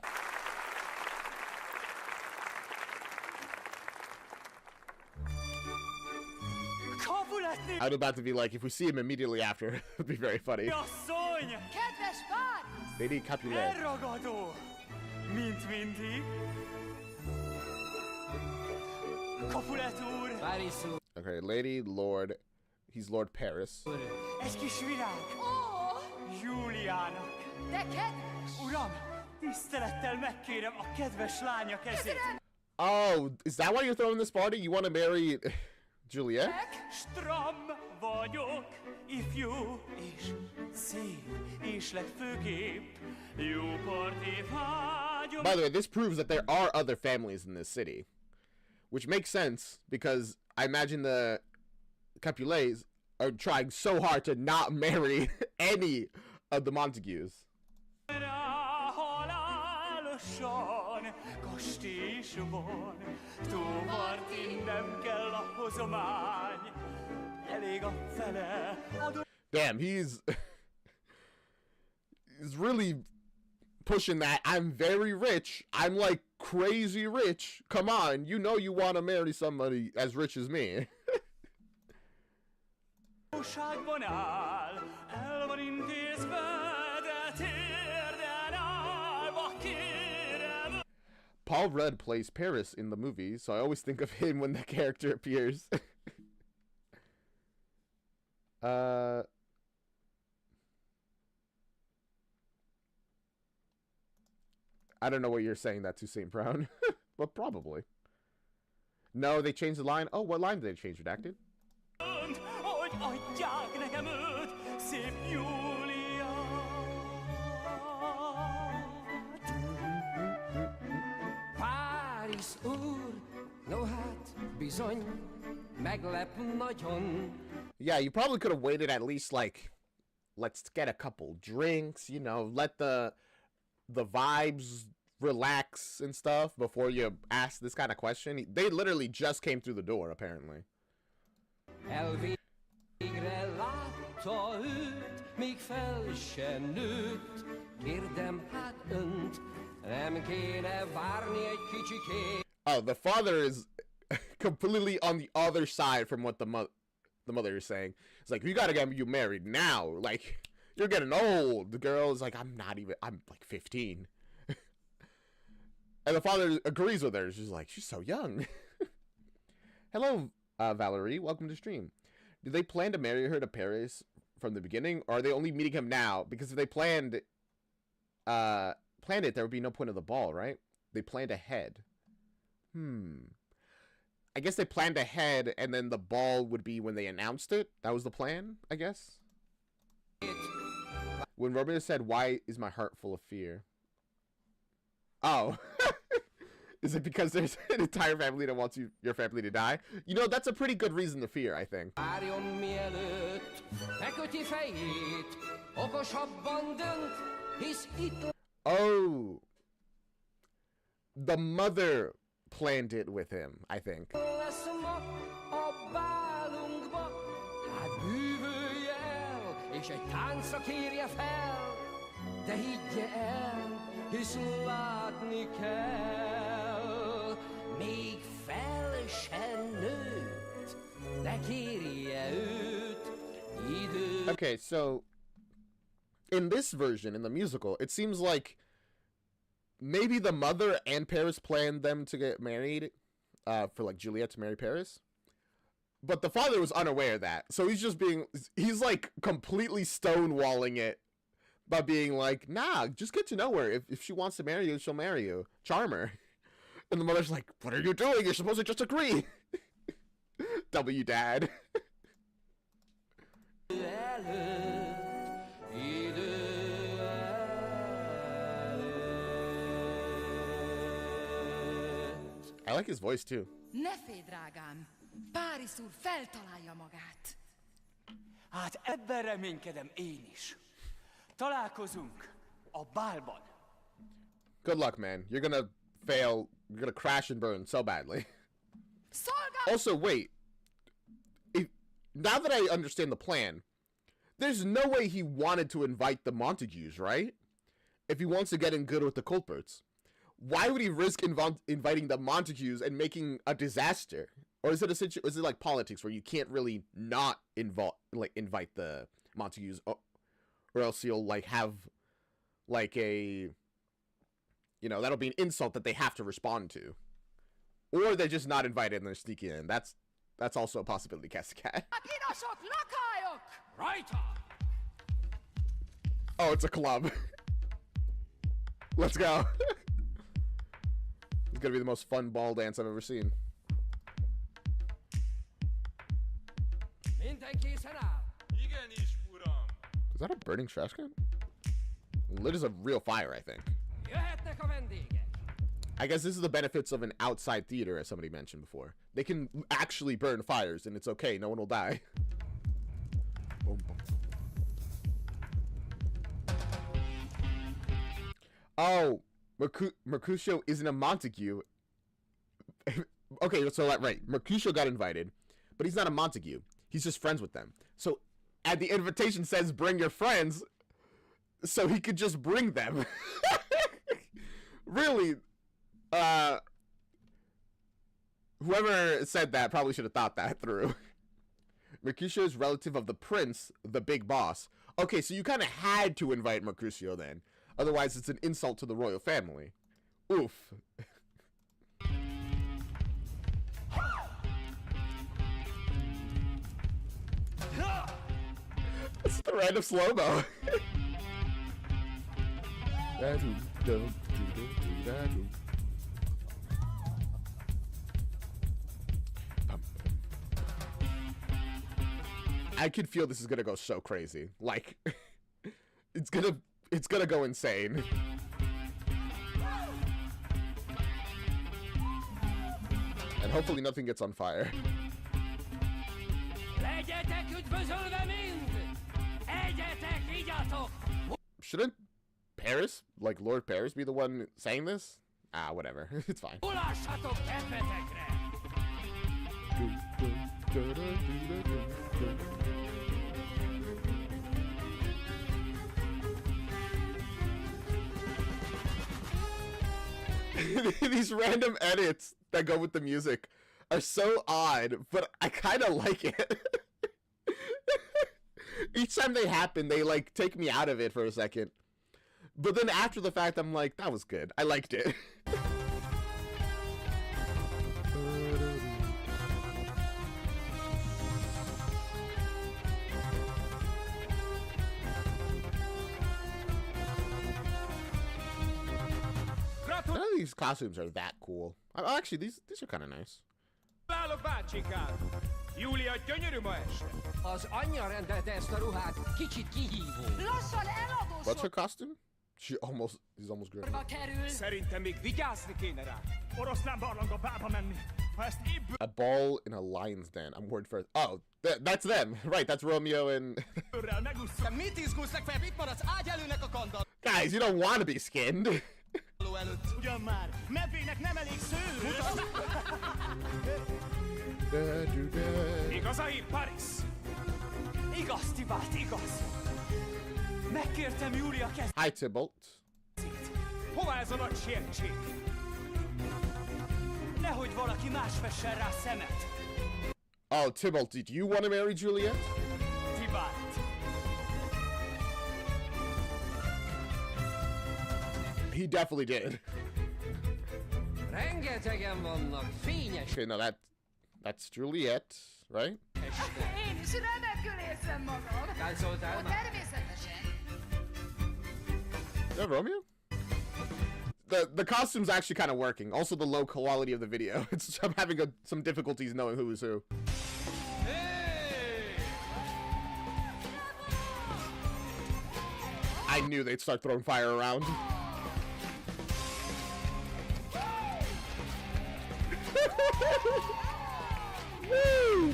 I'm about to be like, if we see him immediately after, it'd be very funny. Kedves Párizs! Lady Capulet. Elragadó, mint mindig. Capulet úr. Okay, Lady, Lord. He's Lord Paris. Egy kis virág. Ó, Júliának. de kedves! Uram, tisztelettel megkérem a kedves lánya kezét. Oh, is that why you're throwing this party? You want to marry Juliette? Stram vagyok, ifjú és szép, és legfőképp jó parti vágyom. By the way, this proves that there are other families in this city. Which makes sense, because I imagine the Capulets are trying so hard to not marry any of the Montagues. Halálosan kastélyos van, túlpartin nem kell a hozomány, elég a fele. Damn, he's really pushing that. I'm very rich. I'm like crazy rich. Come on, you know you want to marry somebody as rich as me. Jóságban áll, el van intézve, de térden állva kérem. Paul Rudd plays Paris in the movie, so I always think of him when the character appears. I don't know what you're saying that to, St. Brown, but probably. No, they changed the line. Oh, what line did they change, Redacted? Hogy adják nekem őt, szép Júliát. Párizs úr, no hát, bizony, meglep nagyon. Yeah, you probably could have waited at least, like, let's get a couple drinks, you know, let the vibes relax and stuff before you ask this kind of question. They literally just came through the door, apparently. Elvégre látta őt, míg fel se nőtt. Kérdem hát önt, nem kéne várni egy kicsikét. Oh, the father is completely on the other side from what the mother is saying. It's like, you gotta get you married now. Like, you're getting old. The girl is like, I'm like 15. And the father agrees with her. She's like, she's so young. Hello, Valerie. Welcome to stream. Did they plan to marry her to Paris from the beginning, or are they only meeting him now? Because if they planned it, there would be no point of the ball, right? They planned ahead. I guess they planned ahead, and then the ball would be when they announced it. That was the plan, I guess. When Romeo said, "Why is my heart full of fear?" Oh. Is it because there's an entire family that wants your family to die? You know, that's a pretty good reason to fear, I think. Várjon mielőtt, beköti fejét, okosabban dönt, hisz itt Oh. The mother planned it with him, I think. lesz ma a bálunkba. Hát bűvölje el, és egy táncra kérje fel, de higgye el, hisz látni kell, még fel se nőtt, de kérje őt idő. Okay, so in this version, in the musical, it seems like maybe the mother and Paris planned them to get married, for like Juliette to marry Paris. But the father was unaware of that. So he's like completely stonewalling it by being like, nah, just get to know her. If she wants to marry you, she'll marry you. Charm her. And the mother's like, what are you doing? You're supposed to just agree. W dad. I like his voice too. Ne félj, drágám! Párizs úr feltalálja magát. Hát ebben reménykedem én is. Találkozunk a bálban. Good luck, man. You're gonna fail. You're gonna crash and burn so badly. Szolgál! Also, wait. Now that I understand the plan, there's no way he wanted to invite the Montagues, right? If he wants to get in good with the Culperts. Why would he risk inviting the Montagues and making a disaster? Or is it is it like politics where you can't really not invite the Montagues, or else you'll like have like a, you know, that'll be an insult that they have to respond to, or they're just not invited and they're sneaking in. That's also a possibility, Cat. Right. Oh, it's a club. Let's go. It's gonna be the most fun ball dance I've ever seen. Igenis, uram. Is that a burning trash can? Lit is a real fire, I think. Jöhetnek a vendégek. I guess this is the benefits of an outside theater, as somebody mentioned before. They can actually burn fires, and it's okay. No one will die. Boom, boom. Oh, Mercutio isn't a Montague. Okay, so right. Mercutio got invited, but he's not a Montague. He's just friends with them. So, and the invitation says bring your friends, so he could just bring them. Really, whoever said that probably should have thought that through. Mercutio is relative of the prince, the big boss. Okay, so you kind of had to invite Mercutio then. Otherwise, it's an insult to the royal family. Oof. It's the random slow-mo. I can feel this is gonna go so crazy. Like, it's gonna go insane. And hopefully nothing gets on fire. Legyetek üdvözölve mind! Egyetek, igyatok! Shouldn't Paris, like Lord Paris, be the one saying this? Ah, whatever. It's fine. Ulassatok kedvetekre! These random edits that go with the music are so odd, but I kind of like it. Each time they happen, they like take me out of it for a second. But then after the fact, I'm like, that was good. I liked it. None of these costumes are that cool. Actually, these are kind of nice. Válok, bácsikám! Júlia gyönyörű ma este. Az anyja rendelte ezt a ruhát, kicsit kihívó. Lassan eladósod! What's her costume? He's almost great. Kerül. Szerintem még vigyázni kéne rá. Oroszlán barlangba bába menni. Ha ezt ébből A ball in a lion's den. I'm word first. Oh, that's them. Right, that's Romeo and... megusszak. Mit izgulsz legfeljebb? Itt maradsz ágyelőnek a kandalló Guys, you don't want to be skinned. előtt. Ugyan már, medvének nem elég szőrös. Igaz a hír, Paris? Igaz, Tibát, igaz. Megkértem Júlia kezét. Hi, Tybalt. Hova ez a nagy sietség? Nehogy valaki más fessen rá szemet. Oh, Tybalt, did you want to marry Juliette? Tibát. He definitely did. Rengetegen vannak, fényes Okay, no, that's Juliette, right? Én is remekül érzem magam. Táncoltál már? Természetesen. Is that Romeo? The costume's actually kind of working. Also, the low quality of the video. I'm having some difficulties knowing who is who. I knew they'd start throwing fire around. Woo!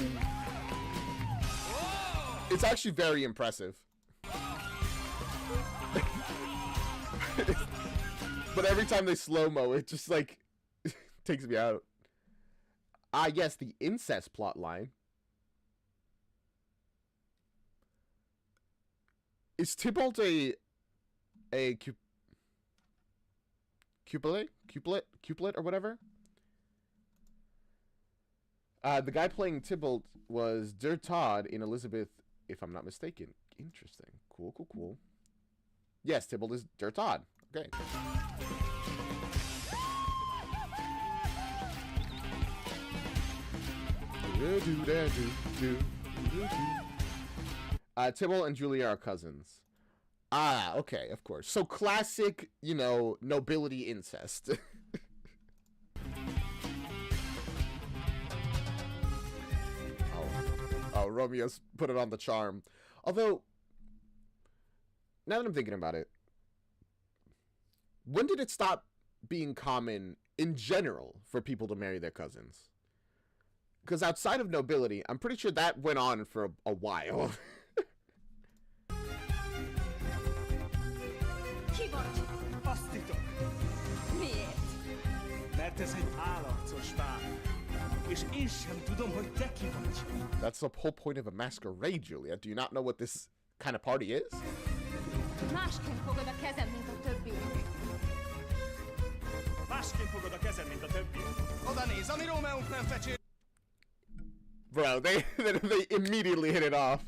It's actually very impressive. But every time they slow-mo, it just, like, takes me out. Ah, yes, the incest plot line. Is Tybalt a cuplet or whatever? The guy playing Tybalt was Der Todd in Elizabeth, if I'm not mistaken. Interesting. Cool, cool, cool. Yes, Tybalt is Der Todd. Okay. Tybalt and Julia are cousins. Ah, okay, of course. So classic, you know, nobility incest. Oh, Romeo's put it on the charm. Although, now that I'm thinking about it, when did it stop being common in general for people to marry their cousins? Because outside of nobility, I'm pretty sure that went on for a while. Ki vagy? Azt titok, Miért? mert ez egy állarcos pár. És én sem tudom, hogy te ki vagy. That's the whole point of a masquerade, Juliette. Do you not know what this kind of party is? Másként fogod a kezem, mint a többi. Másként fogod a kezem, mint a többi. Oda néz, ami Rómeónk nem fecsé. Bro, they immediately hit it off.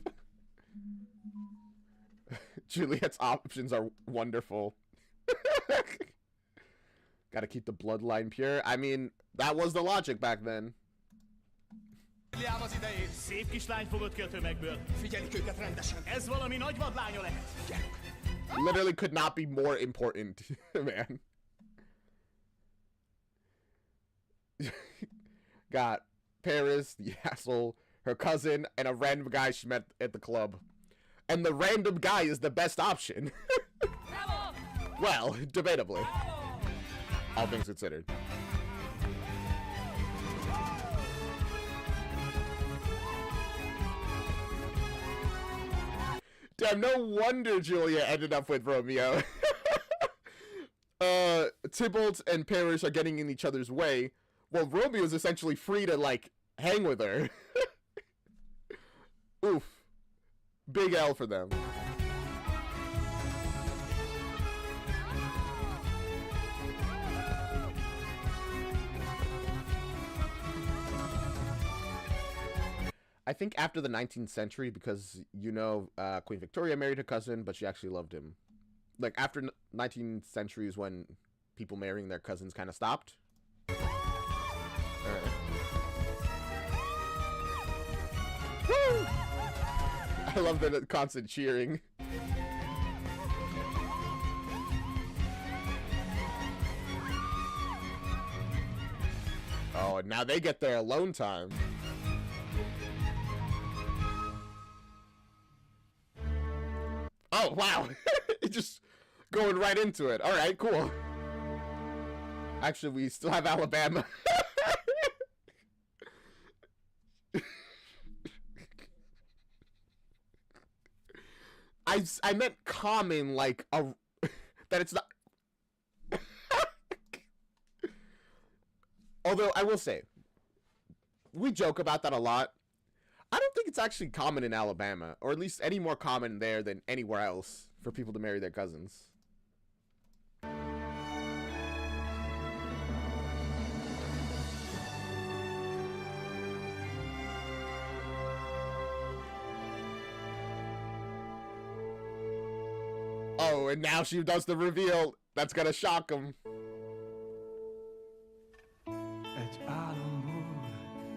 Juliette's options are wonderful. Gotta keep the bloodline pure. I mean, that was the logic back then. Szép kislány fogod ki a tömegből. Figyelik őket rendesen. Ez valami nagy vadlánya lehet. Literally could not be more important, man. Got Paris, the asshole, her cousin, and a random guy she met at the club. And the random guy is the best option. Well, debatably. All things considered. Damn, no wonder Julia ended up with Romeo. Tybalt and Paris are getting in each other's way. Well, Romeo is essentially free to, like, hang with her. Oof. Big L for them. I think after the 19th century, because, you know, Queen Victoria married her cousin, but she actually loved him. Like, after 19th century is when people marrying their cousins kind of stopped. Woo! I love the constant cheering. Oh, and now they get their alone time. Oh, wow. Just going right into it. All right, cool. Actually, we still have Alabama. I meant common, like, that it's not... Although, I will say, we joke about that a lot. I don't think it's actually common in Alabama, or at least any more common there than anywhere else for people to marry their cousins. Oh, and now she does the reveal. That's gonna shock him. Egy álomból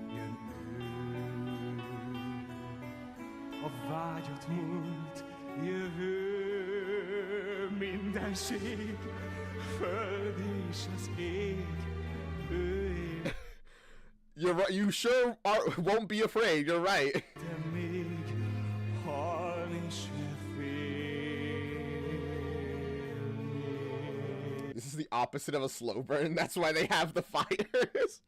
jön ő, a vágyott múlt, jövő, mindenség, föld és az ég, ő You're right. You sure won't be afraid. You're right. érte még, halni se félni. This is the opposite of a slow burn. That's why they have the fires.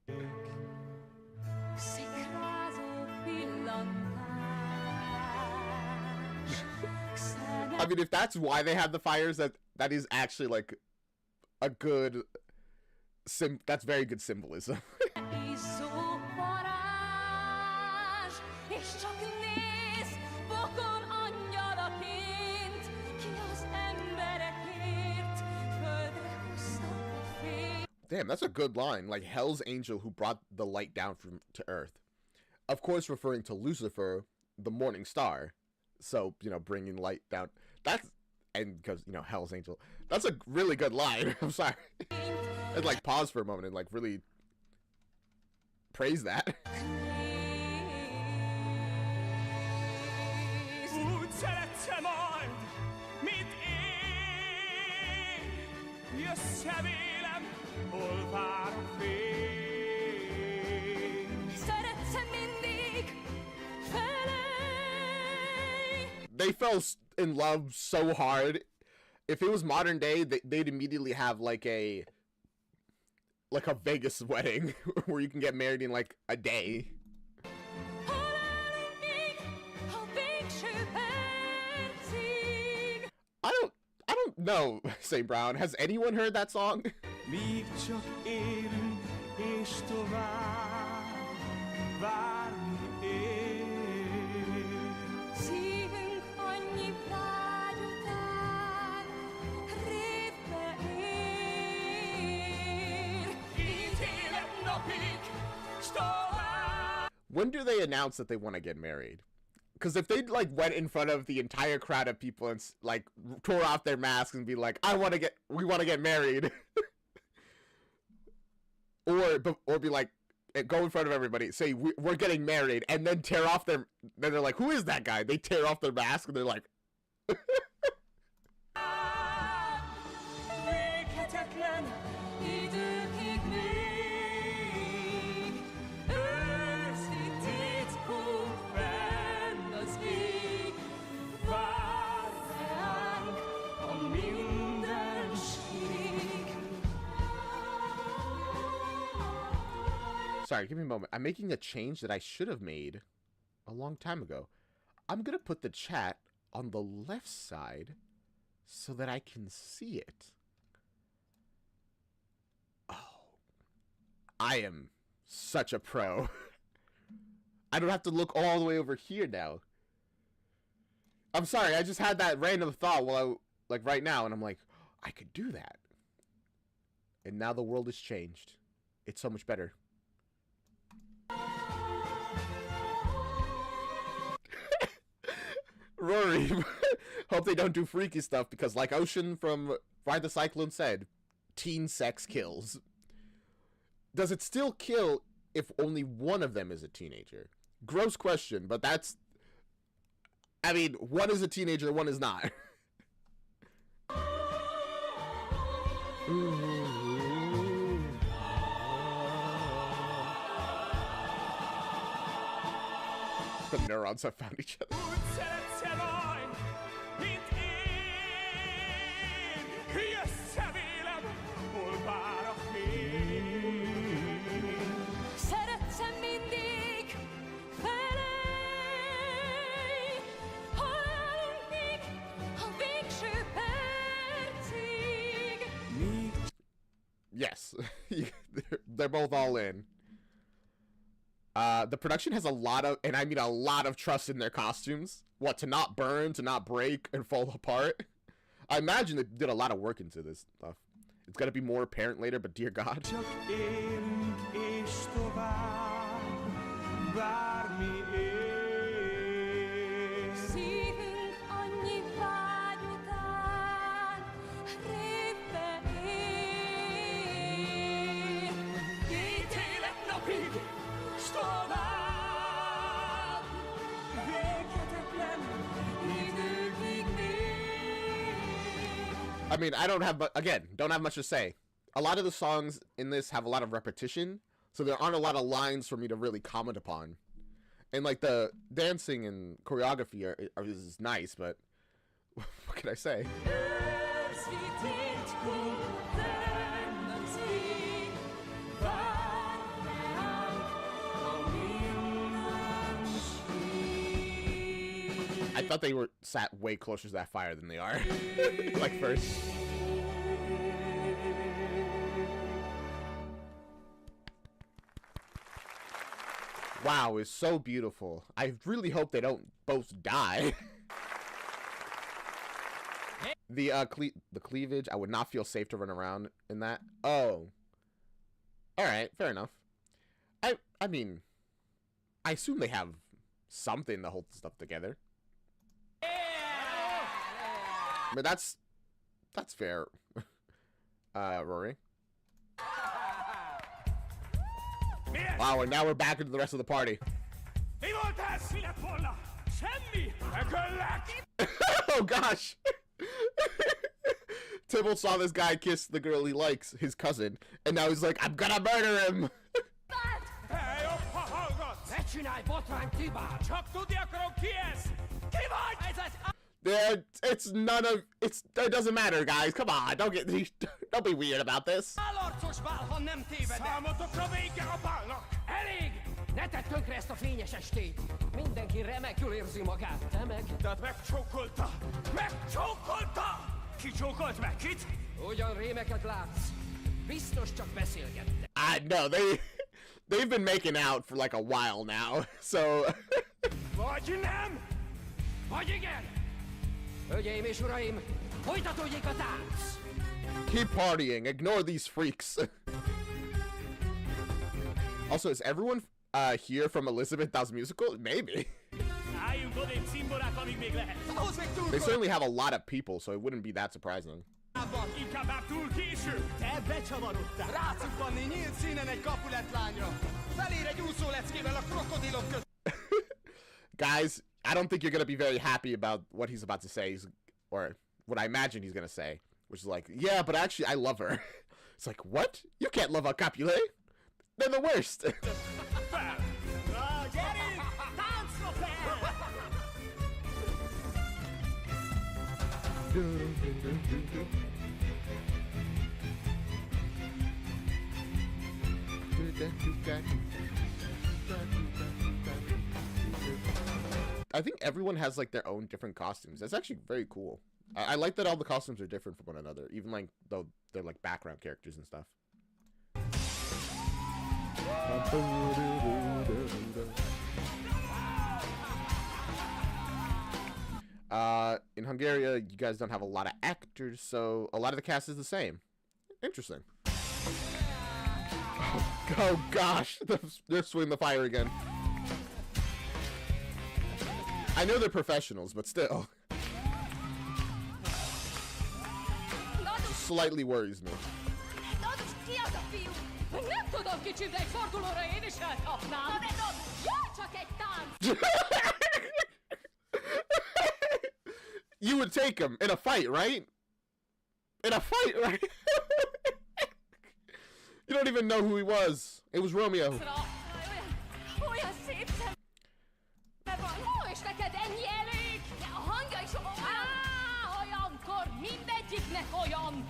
I mean, if that's why they have the fires, that is actually like a good that's very good symbolism. Damn, that's a good line. Like, Hell's angel who brought the light down to earth. Of course, referring to Lucifer, the morning star. So, you know, bringing light down. That's, and because, you know, Hell's angel. That's a really good line. I'm sorry. I'd like pause for a moment and like really praise that. Úgy szeretsz-e majd, mint én? Jössz-e vélem, hol várok fény? Szeretsz-e mindig felej? They fell in love so hard. If it was modern day, they'd immediately have like a Vegas wedding where you can get married in like a day. I don't know, St. Brown. Has anyone heard that song? Míg csak élünk és tovább várni él. Szívünk annyi vágy után révbe ér. Ítélet napig, s tovább. When do they announce that they want to get married? Because if they like went in front of the entire crowd of people and like tore off their masks and be like, we want to get married, or be like, go in front of everybody, say we're getting married, and then tear off then they're like, who is that guy? They tear off their mask and they're like, Véghetetlen időkig még őrzi titkunk fenn az ég. Vár ránk a mindenség. sorry, give me a moment. I'm making a change that I should have made a long time ago. I'm gonna put the chat on the left side so that I can see it. Oh, I am such a pro. I don't have to look all the way over here now. I'm sorry, I just had that random thought while like right now, and I'm like, I could do that. And now the world has changed. It's so much better. Rory, hope they don't do freaky stuff because, like Ocean from Ride the Cyclone said, teen sex kills. Does it still kill if only one of them is a teenager? Gross question, but that's... I mean, one is a teenager, one is not. The neurons have found each other. Úgy szeretsz-e majd, mint én? Jössz-e vélem, hol vár a fény? Szeretsz-e mindig felej? Halálunk még a végső percig. Yes. They're both all in. The production has a lot of, and I mean a lot of trust in their costumes. What, to not burn, to not break, and fall apart? I imagine they did a lot of work into this stuff. It's gonna be more apparent later, but dear God. Csak élünk és tovább bármi él. Szívünk annyi vágy után révbe ér. Ítélet napig, s tovább véghetetlen időkig még. I mean, I don't have, don't have much to say. A lot of the songs in this have a lot of repetition, so there aren't a lot of lines for me to really comment upon. And like the dancing and choreography is nice, but what can I say? Őrzi titkunk fenn az ég. Vár ránk a mindenség. I thought they were sat way closer to that fire than they are. Like first. Wow, it's so beautiful. I really hope they don't both die. The cleavage, I would not feel safe to run around in that. Oh. Alright, fair enough. I mean, I assume they have something to hold stuff together. But that's fair. Rory. Wow, and now we're back into the rest of the party. Oh gosh. Tibble saw this guy kiss the girl he likes, his cousin, and now he's like, I'm gonna murder him. It doesn't matter, guys. Come on, don't be weird about this. Ne tedd tönkre ezt a fényes estét! Mindenki remekül érzi magát, te meg? Tehát megcsókolta! Megcsókolta! Ki csókolt meg? Kit? Ugyan rémeket látsz. Biztos csak beszélgettek. No, they've been making out for like a while now, so... Vagy nem! Vagy igen! Hölgyeim és uraim, folytatódjék a tánc! Keep partying, ignore these freaks. Also, is everyone here from Elizabeth Does Musical? Maybe. They certainly have a lot of people, so it wouldn't be that surprising. Guys, I don't think you're gonna be very happy about what he's about to say, or what I imagine he's gonna say, which is like, yeah, but actually I love her. It's like, what? You can't love a Capulet? They're the worst. I think everyone has like their own different costumes. That's actually very cool. I like that all the costumes are different from one another, even like though they're like background characters and stuff. In Hungary, you guys don't have a lot of actors, so a lot of the cast is the same. Interesting. Oh gosh, they're swinging the fire again. I know they're professionals, but still. Slightly worries me. Nem tudom, kicsim, de egy fordulóra én is elkapnám. Na de dob, jaj, csak egy tánc! You would take him in a fight, right? In a fight, right? You don't even know who he was. It was Romeo. Olyan szép szeme van. Ó, és neked ennyi elég? A hangja is olyan. Olyankor mindegyiknek olyan.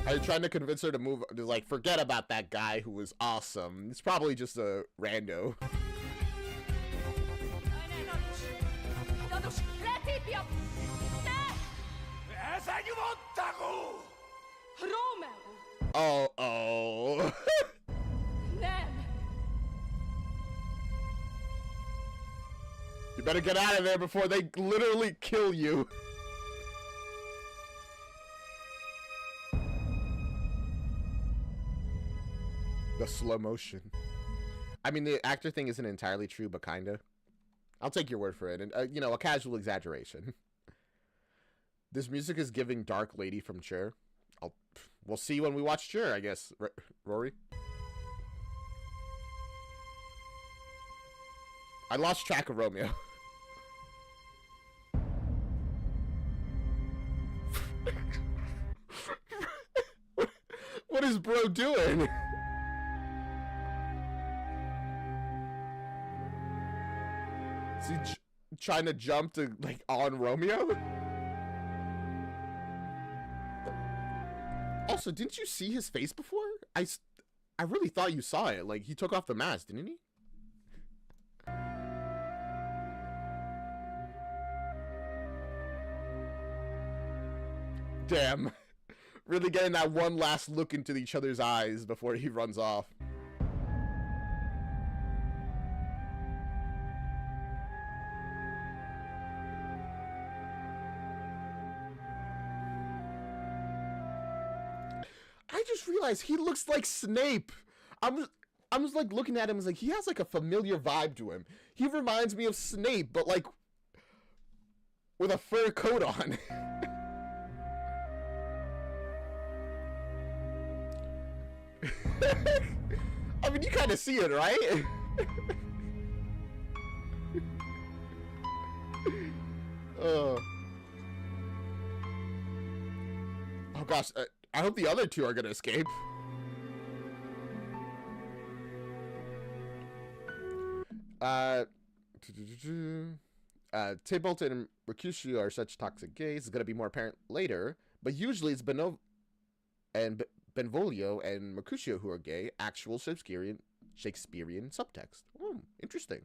Are you trying to convince her to move? Just like, forget about that guy who was awesome. It's probably just a rando. Romeo! Oh. Nem! You better get out of there before they literally kill you. The slow motion. I mean, the actor thing isn't entirely true, but kinda. I'll take your word for it. And, you know, a casual exaggeration. This music is giving Dark Lady from Cher. We'll see when we watch Cher, I guess. Rory? I lost track of Romeo. What is bro doing? Is he trying to jump to, like, on Romeo? Also, didn't you see his face before? I really thought you saw it. Like, he took off the mask, didn't he? Damn. Really getting that one last look into each other's eyes before he runs off. I just realized he looks like Snape. I was like looking at him, I was like, he has like a familiar vibe to him. He reminds me of Snape, but like with a fur coat on. I mean, you kind of see it, right? Oh gosh, I hope the other two are gonna escape. Tybalt and Mercutio are such toxic gays. It's gonna be more apparent later, but usually it's Benvolio and Mercutio who are gay. Actual Shakespearean subtext. Interesting.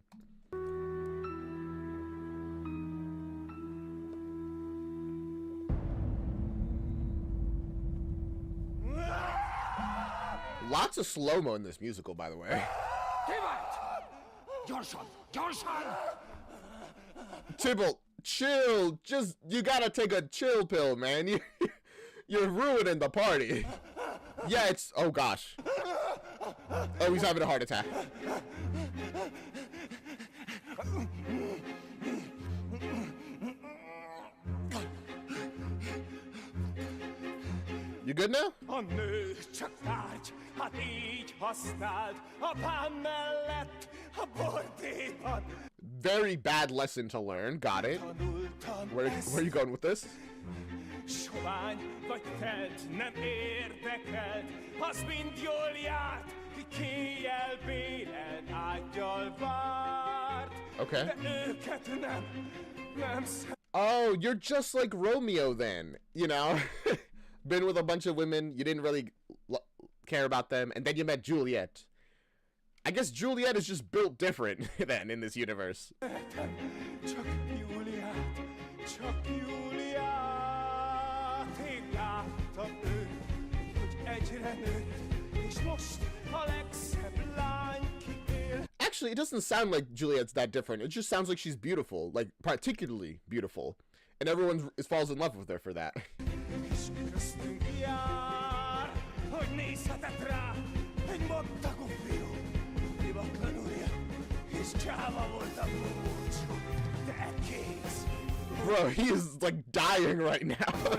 Lots of slow-mo in this musical, by the way. Tybalt, chill. Just, you gotta take a chill pill, man. You're ruining the party. Yeah, it's, oh gosh. Oh, he's having a heart attack. You good now? A nő csak tárgy, hát így használd a pán mellett, a bordéban. Very bad lesson to learn. Got it. Where are you going with this? Sovány vagy telt, nem érdekelt, az mind jól járt, kikéjjel béled ágyal várt. Okay. De őket nem Oh, you're just like Romeo then, you know? Been with a bunch of women, you didn't really care about them, and then you met Juliette. I guess Juliette is just built different then in this universe. Csak Juliette, csak Juliette. Én láttam őt, hogy egyre nőtt, és most a legszebb lány kiél. Actually, it doesn't sound like Juliette's that different. It just sounds like she's beautiful, like particularly beautiful. And everyone falls in love with her for that. És köztünk jár, hogy nézhetett rá egy mattagú fiú. Divatlanul jött, és csáva volt a búcsú, de kész. Bro, he is like dying right now.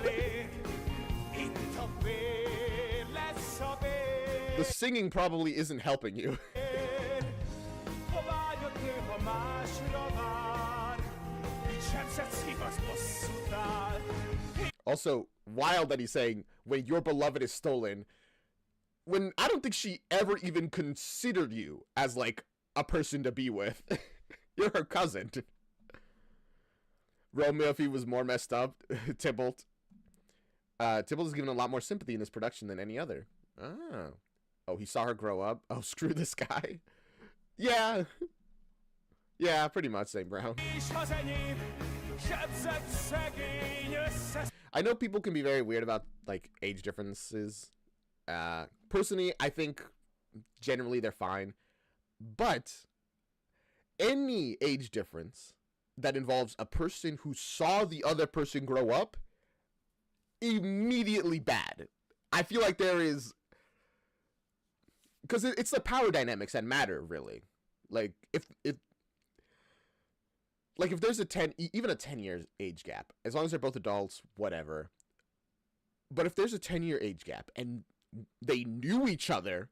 Itt a vér lesz a vér. The singing probably isn't helping you. Ha vágyott nő, ha másra vár, így sebzett szív az bosszút áll. Also, wild that he's saying, when your beloved is stolen, when I don't think she ever even considered you as, like, a person to be with. You're her cousin. Romeo, if he was more messed up, Tybalt. Tybalt is given a lot more sympathy in this production than any other. Oh. Oh, he saw her grow up? Oh, screw this guy. Yeah. Yeah, pretty much, St. Brown. I know people can be very weird about, like, age differences. Personally, I think generally they're fine. But any age difference that involves a person who saw the other person grow up, immediately bad. I feel like there is... Because it's the power dynamics that matter, really. Like, if there's even a 10-year age gap, as long as they're both adults, whatever. But if there's a 10-year age gap and they knew each other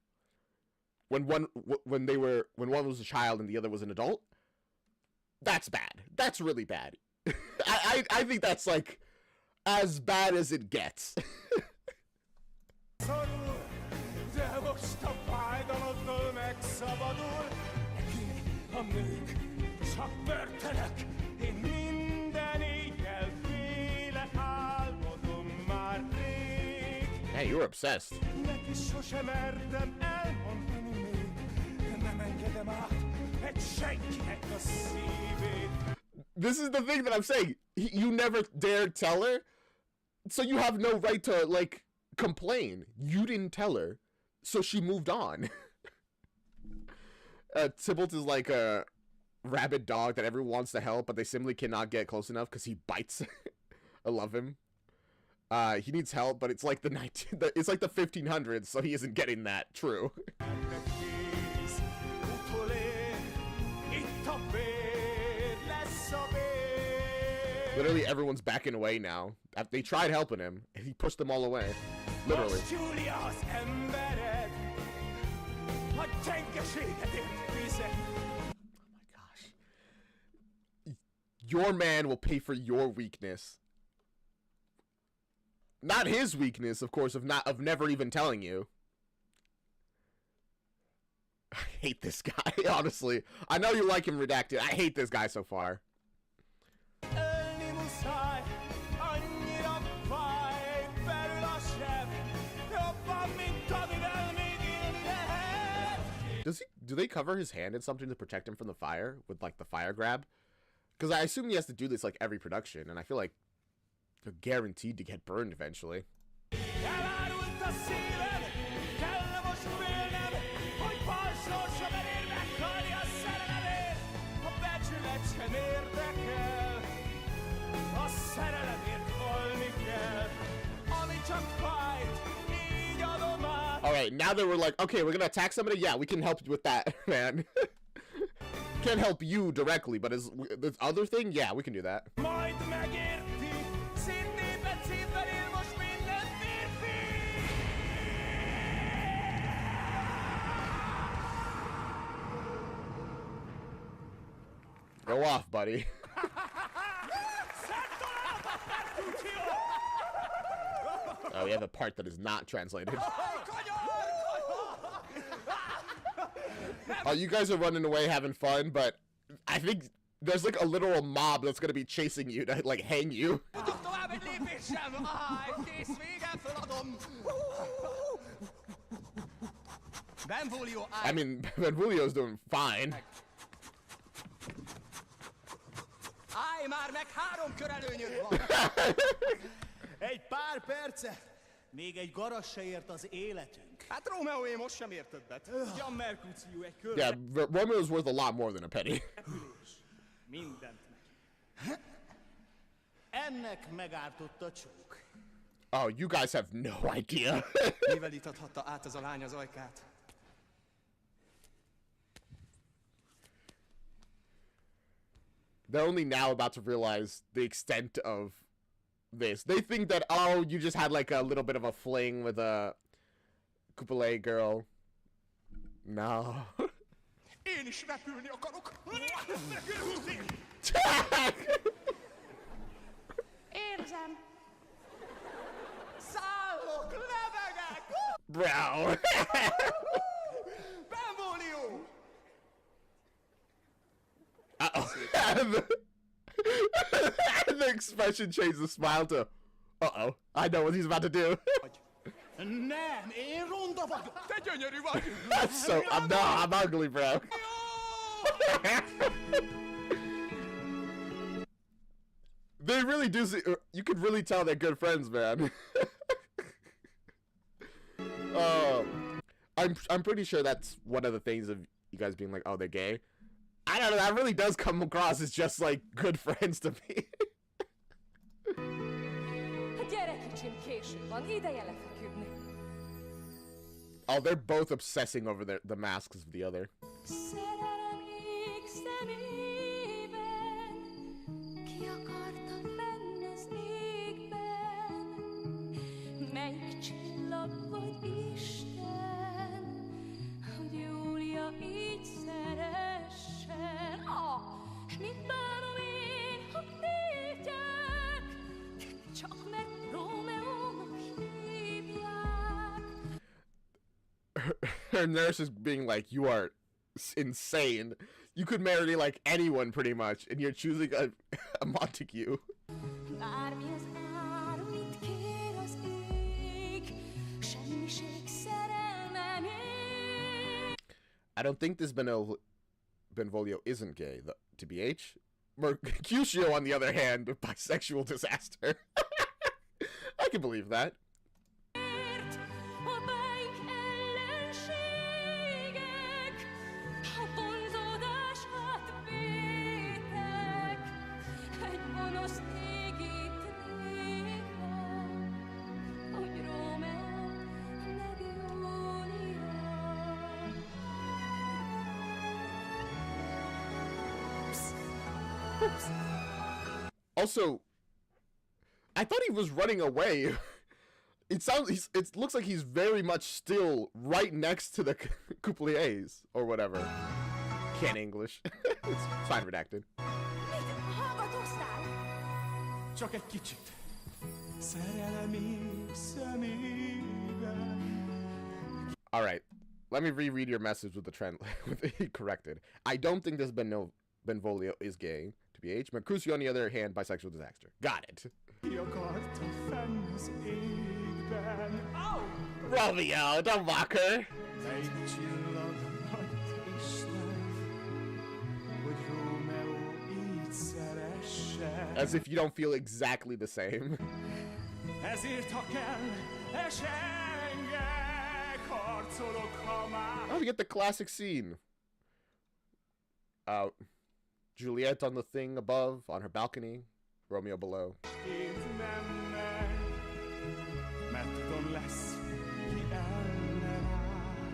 when one was a child and the other was an adult, that's bad. That's really bad. I think that's like as bad as it gets. Hey, you were obsessed. This is the thing that I'm saying. You never dared tell her? So you have no right to, like, complain. You didn't tell her, so she moved on. Tybalt is like a rabid dog that everyone wants to help, but they simply cannot get close enough because he bites. I love him. He needs help, but it's like the 1500s, so he isn't getting that. True. Literally everyone's backing away now. They tried helping him, and he pushed them all away. Literally. Oh my gosh. Your man will pay for your weakness. Not his weakness, of course, of never even telling you. I hate this guy, honestly. I know you like him redacted. I hate this guy so far. Do they cover his hand in something to protect him from the fire with like the fire grab? Because I assume he has to do this like every production, and I feel like they're guaranteed to get burned eventually. Alright, now that we're like, okay, we're gonna attack somebody, yeah, we can help you with that, man. Can't help you directly, but this other thing, yeah, we can do that. Go off, buddy. Oh, we have a part that is not translated. Oh, you guys are running away having fun, but I think there's like a literal mob that's gonna be chasing you to like hang you. I mean, Benvolio's doing fine. Egy pár perce, még egy garas se ért az életünk. Hát Romeo most sem ért többet. Ugyan Mercutio egy kör. Yeah, Romeo's worth a lot more than a penny. Mindent meg. Ennek megártott a csók. Oh, you guys have no idea. Mivel itathatta át ez a lány az ajkát? They're only now about to realize the extent of this. They think that, oh, you just had like a little bit of a fling with a Couple girl. No. Én is repülni akarok. Érzem. Szállok, lebegek. Bro. Benvolio. Uh-oh. The expression changed the smile to, uh-oh, I know what he's about to do. Nem, én ronda vagyok. Te gyönyörű vagy. I'm ugly, bro. They really do see, you could really tell they're good friends, man. I'm pretty sure that's one of the things of you guys being like, oh, they're gay. I don't know, that really does come across as just like good friends to me. Gyere kicsim, késő van, ideje lefeküdni. Oh, they're both obsessing over the masks of the other. Szerelem ég szemében, ki akarta fenn az égben, melyik csillag vagy Isten, hogy Júlia így szeressen. Mit bánom én, ha tiltják, csak mert Rómeónak hívják. Her nurse is being like, you are insane. You could marry like anyone pretty much, and you're choosing a Montague. Bármi az ár, mit kér az ég, semmiség szerelmemé. I don't think this Benvolio isn't gay, TBH. Mercutio, on the other hand, bisexual disaster. I can believe that. A báink ellenségek, a vonzódását vétek, egy gonosz égít régen, hogy Romeo meg Juliette. Also, I thought he was running away. It looks like he's very much still right next to the couplets or whatever. Can't English. It's fine redacted. Mit hallgatóztál? Csak egy kicsit. Szerelem szemében. All right, let me reread your message with the trend with it corrected. I don't think this Benvolio is gay. To be H. Mercutio, on the other hand, bisexual disaster. Got it. Ki akarta fenn az égben. Romeo, don't mock her. Egy csillag nagy Isten, hogy Rómeó így szeresse. As if you don't feel exactly the same. Ezért, ha kell, esengek, harcolok, ha már. Oh, we get the classic scene. Juliette on the thing above, on her balcony. Romeo below. Itt nem megy, mert tudom lesz, ki ellenáll,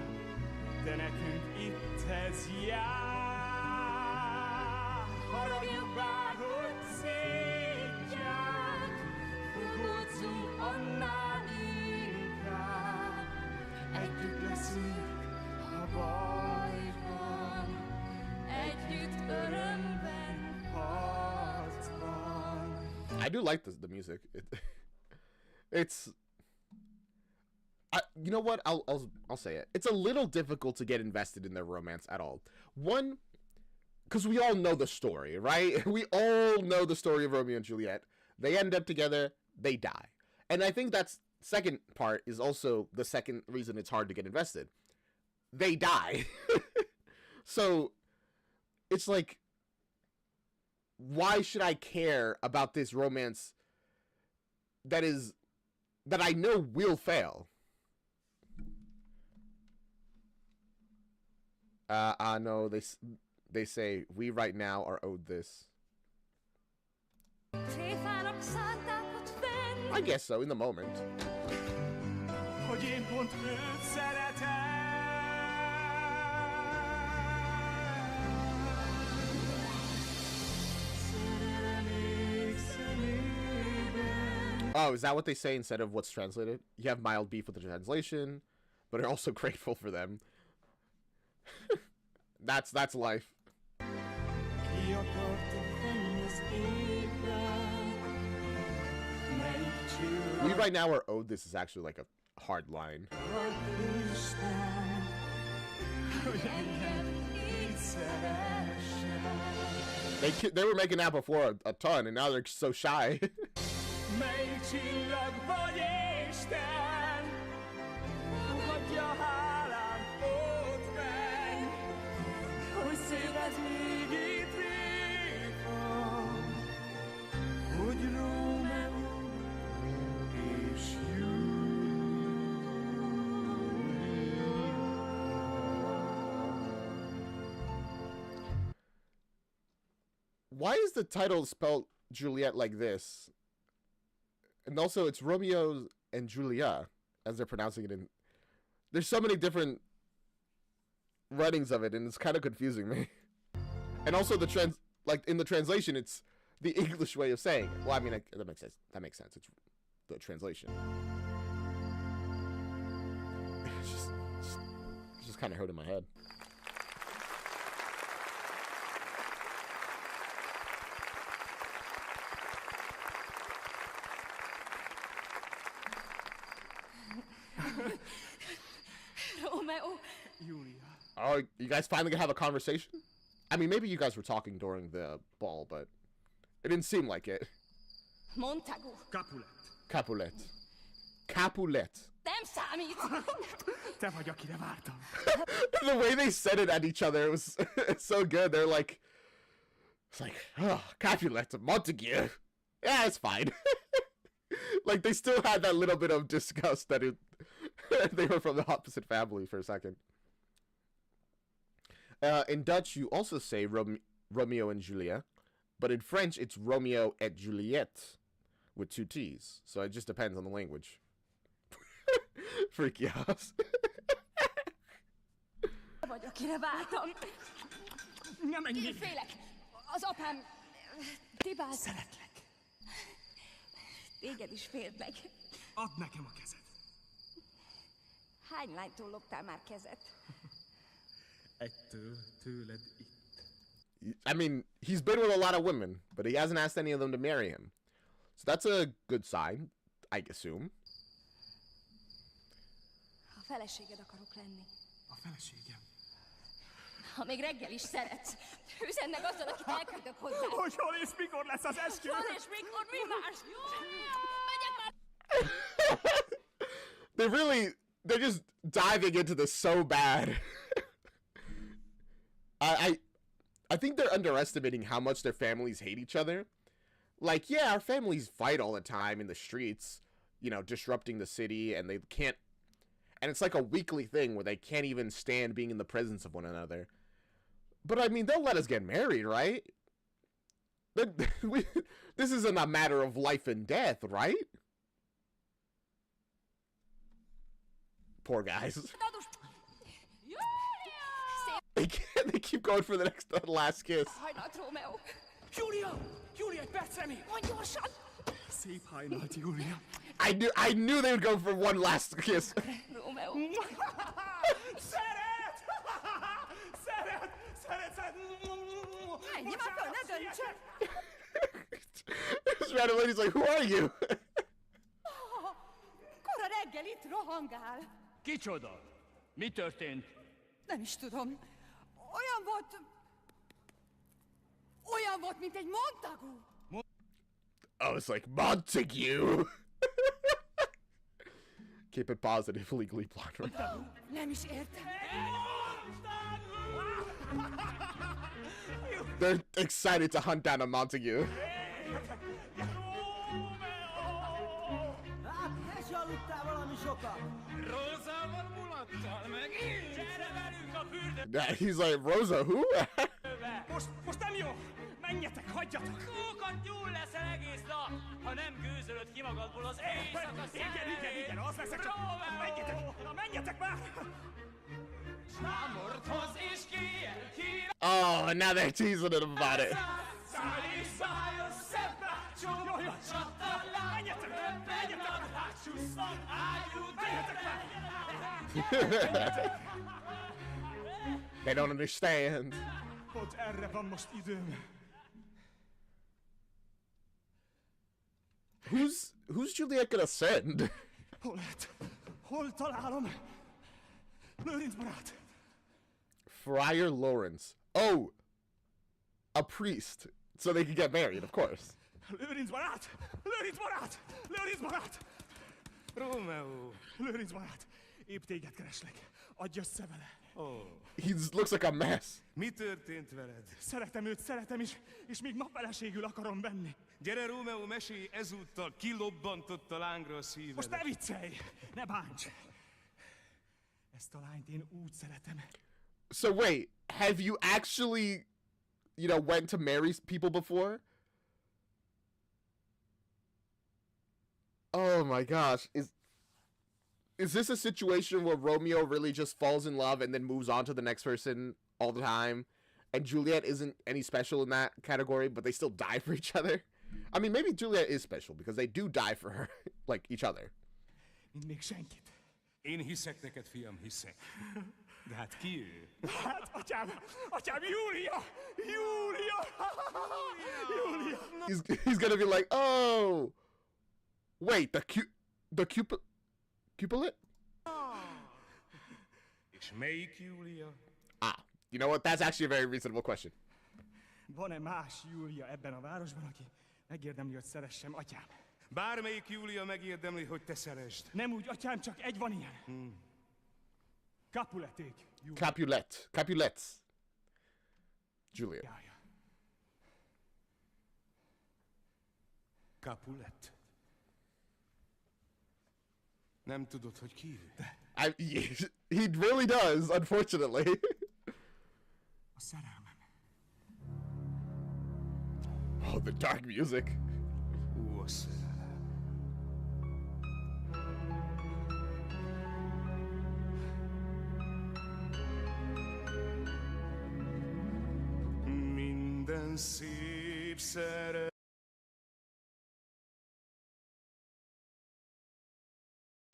de nekünk itt ez jár. Haragjuk bárhogy szétjár, fogódzunk annál inkább. Együtt leszünk, ha baj van, Együtt örömben, harcban. I do like the music. You know what? I'll say it. It's a little difficult to get invested in their romance at all. One, because we all know the story, right? We all know the story of Romeo and Juliet. They end up together, they die. And I think that's second part is also the second reason it's hard to get invested. They die. So it's like, why should I care about this romance that I know will fail? I know they say we right now are owed this. tréfának szánták ott fenn. I guess so, in the moment. Hogy én pont őt szeretem. Szerelem szemében. Oh, is that what they say instead of what's translated? You have mild beef with the translation, but are also grateful for them. That's life. Ki akarta fenn az égben, melyik csillag We right now are owed this is actually like a hard line. Isten, hogy engem így szeressen. They were making that before a ton, and now they're so shy. Melyik csillag vagy Isten, fogadja hálán ott menj, hogy szíved még itt tréfa, hogy Rómeó és Why is the title spelled Juliette like this? And also, it's Romeo and Julia, as they're pronouncing it in... There's so many different writings of it, and it's kind of confusing me. And also, in the translation, it's the English way of saying it. Well, I mean, that makes sense. That makes sense. It's the translation. It's just kind of hurting my head. Romeo, Julia. Oh, you guys finally gonna have a conversation? I mean, maybe you guys were talking during the ball, but it didn't seem like it. Montagu, Capulet. Capulet. nem számít. Te vagy, akire vártam. The way they said it at each other, it was so good. They're like, it's like, oh, Capulet, Montague. Yeah, it's fine. Like, they still had that little bit of disgust that they were from the opposite family for a second. In Dutch, you also say Romeo and Juliette, but in French, it's Romeo et Juliette with 2 T's. So it just depends on the language. Freaky house. Vagy akire váltam. Nem menjél! Félek. Az apám... Tibált. Szeretlek. Téged is féltlek. Add nekem a kezed. Hány lánytól loptál már kezet? Egytől tőled itt. I mean, he's been with a lot of women, but he hasn't asked any of them to marry him. So that's a good sign, I assume. A feleséged akarok lenni. A feleségem. Ha még reggel is szeretsz, üzend meg azzal, akit elkötök hozzá. Hogy hol és mikor lesz az eskü? Hol és mikor, mi más? Megyek már! They're just diving into this so bad. I think they're underestimating how much their families hate each other. Like, yeah, our families fight all the time in the streets, you know, disrupting the city, and they can't, and it's like a weekly thing where they can't even stand being in the presence of one another. But I mean, they'll let us get married, right? This isn't a matter of life and death, right? Poor guys. They keep going for the last kiss. Hajnalt, Romeo! Júlia! Júlia, egy percre még! Mondj gyorsan! Szép hajnalt, Júlia! I knew they would go for one last kiss. Romeo! Szeret! Szeret! Szeret! Szeret! Menj már föl, ne döntsön! This random lady's like, who are you? Kora reggel itt rohangál. Kicsoda? Mi történt? Nem is tudom. Olyan volt, mint egy Montagu. I was like, Montague. Keep it positive, legally blonde. Nem is értem. They're excited to hunt down a Montague. Hát, ne se aludtál valami sokat! Rózával mulattal meg én! Gyere velünk a fürdőbe! Yeah, he's like, Rosa, who? Most nem jó! Menjetek, hagyjatok! Kókat nyúl leszel egész nap, ha nem gőzölöd ki magadból az éjszaka szellemét! Igen, az leszek csak! Menjetek! Na, menjetek már! Sámorthoz és kiel ki... Oh, and now they're teasing him about it. Száll és szálljon szebb rácsóba, csatallán, röppen nap, átsusszon, ágyút, They don't understand. Pont erre van most időm. Who's Juliette gonna send? Hol lehet? Hol találom? Lőrinc barát! Friar Lawrence. Oh, a priest. So they could get married, of course. Lőrinc barát! Lőrinc barát! Lőrinc barát! Romeo. Lőrinc barát! Épp téged kereslek. Adj össze vele. He looks like a mess. Mi történt veled? Szeretem és még ma feleségül akarom venni. Gyere, Romeo, mesélj ezúttal, kilobbantott a lángra a szíved. Most ne viccelj! Ne bánts! Ezt a lányt én úgy szeretem. So wait, have you actually, you know, went to marry people before? Oh my gosh, is this a situation where Romeo really just falls in love and then moves on to the next person all the time, and Juliette isn't any special in that category, but they still die for each other? I mean, maybe Juliette is special because they do die for her, like each other. Mint még senkit. Én hiszek neked, fiam, hiszek. De hát ki ő? Hát, atyám, Júlia! He's gonna be like, oh, wait, the Cupid? És melyik Júlia? Ah, you know what? That's actually a very reasonable question. Van-e más Júlia ebben a városban, aki megérdemli, hogy szeressem, atyám? Bármelyik Júlia megérdemli, hogy te szeresd. Nem úgy, atyám, csak egy van ilyen. Capuleték, Júlia. Capulettes. Julia. Capulet. Nem tudod, hogy ki ő? He really does, unfortunately. A szerelmem. Oh, the dark music. Ó, a szerelem. Minden szép szerelem.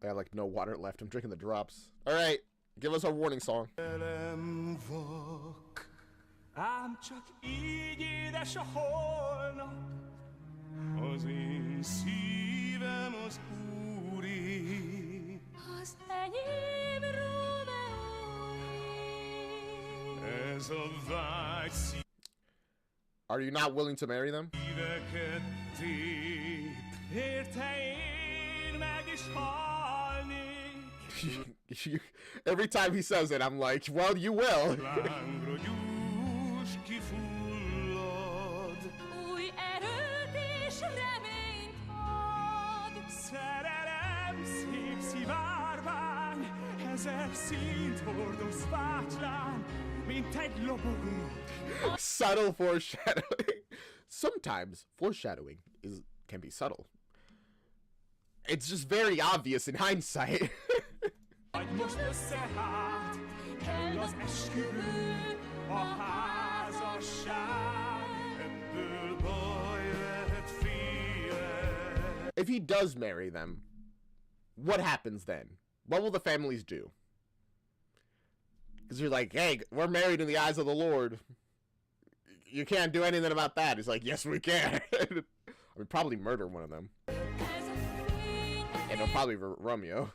I have like no water left. I'm drinking the drops. All right, give us our warning song. Vak, ám csak így édes a holnap, az én szívem az Úré. Az enyém Romeóé. Ez a vágy Are you not willing to marry them? szíveket tép, érte én meg is halnék. Every time he says it, I'm like, well, you will. Lángra gyújts kifullad, Új erőt és reményt ad. szerelem szép szivárvány, ezer színt hordoz vágylán, mint egy lobogó. Subtle foreshadowing. Sometimes foreshadowing can be subtle. It's just very obvious in hindsight. Vagy most összeállt, kell az esküvő, a házasság, ebből baj lehet féle. If he does marry them, what happens then? What will the families do? Because you're like, hey, we're married in the eyes of the Lord. You can't do anything about that. He's like, yes, we can. I mean, probably murder one of them. And it'll probably be Romeo.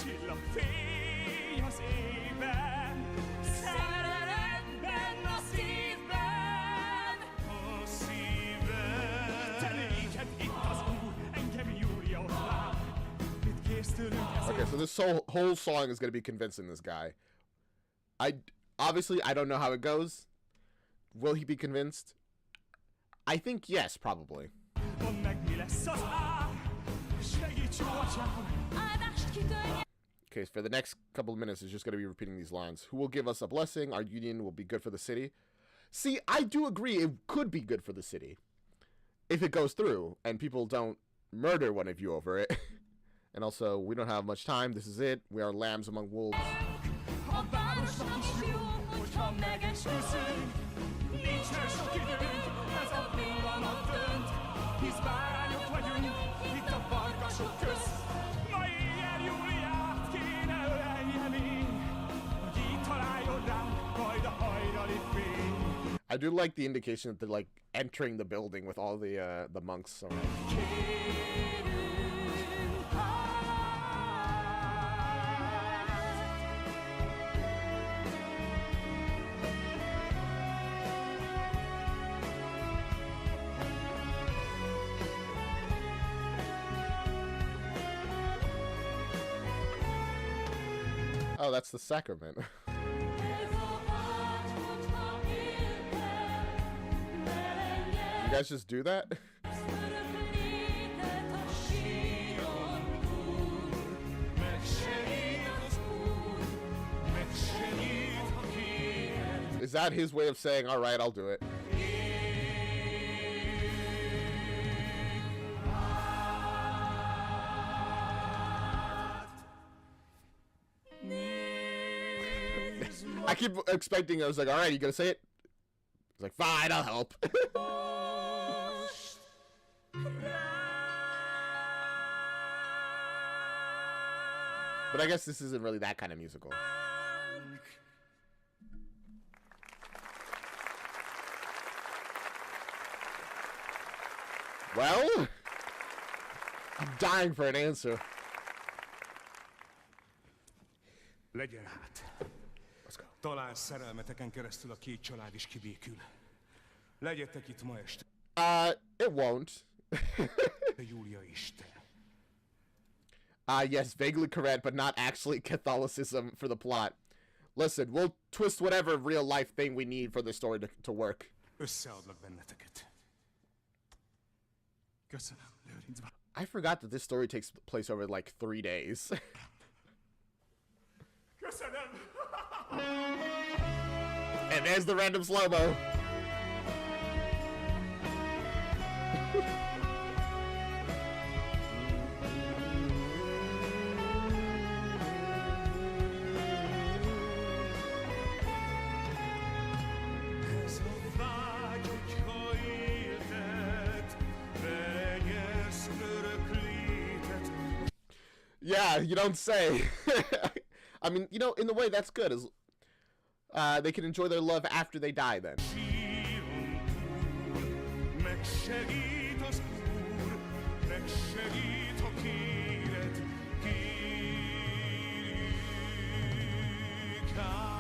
Csillagfény az égben, szerelemben a szívben, a szívben. Te néked itt az Úr, engem Júlia ott vár. Mit kérsz tőlünk ezért? Okay, so this whole song is going to be convincing this guy. Obviously, I don't know how it goes. Will he be convinced? I think yes, probably. Mondd meg, mi lesz az ár, segíts, jó atyám. Áldást kitölje. Okay, for the next couple of minutes, it's just going to be repeating these lines. Who will give us a blessing? Our union will be good for the city. See, I do agree it could be good for the city. If it goes through and people don't murder one of you over it. And also, we don't have much time. This is it. We are lambs among wolves. A városnak is jó, hogyha megesküszünk. Nincsen sok időnk, ez a pillanat dönt. Hisz bárányok vagyunk, itt a farkasok közt. Ma éjjel Júliát kéne öleljem én, hogy így találjon ránk majd a hajnali fény. I do like the indication that they're like entering the building with all the monks around. Oh, that's the sacrament. You guys just do that? Is that his way of saying, all right, I'll do it? I keep expecting, I was like, all right, you gonna say it? He's like, fine, I'll help. But I guess this isn't really that kind of musical. Well, I'm dying for an answer. Legyen hát. Talán szerelmeteken keresztül a két család is kibékül. Legyetek itt ma este. It won't. Júlia Isten. Yes, vaguely correct, but not actually Catholicism for the plot. Listen, we'll twist whatever real life thing we need for the story to work. Összeadlak benneteket. Köszönöm, Lőrinc. I forgot that this story takes place over like 3 days. Köszönöm! And there's the random slow-mo. Ez a vágy, hogyha éltet, benyesz örök létet. Yeah, you don't say. I mean, you know, in the way that's good. Is they can enjoy their love after they die then. Síron túl, megsegít az Úr, megsegít, ha kéred, kérjük át.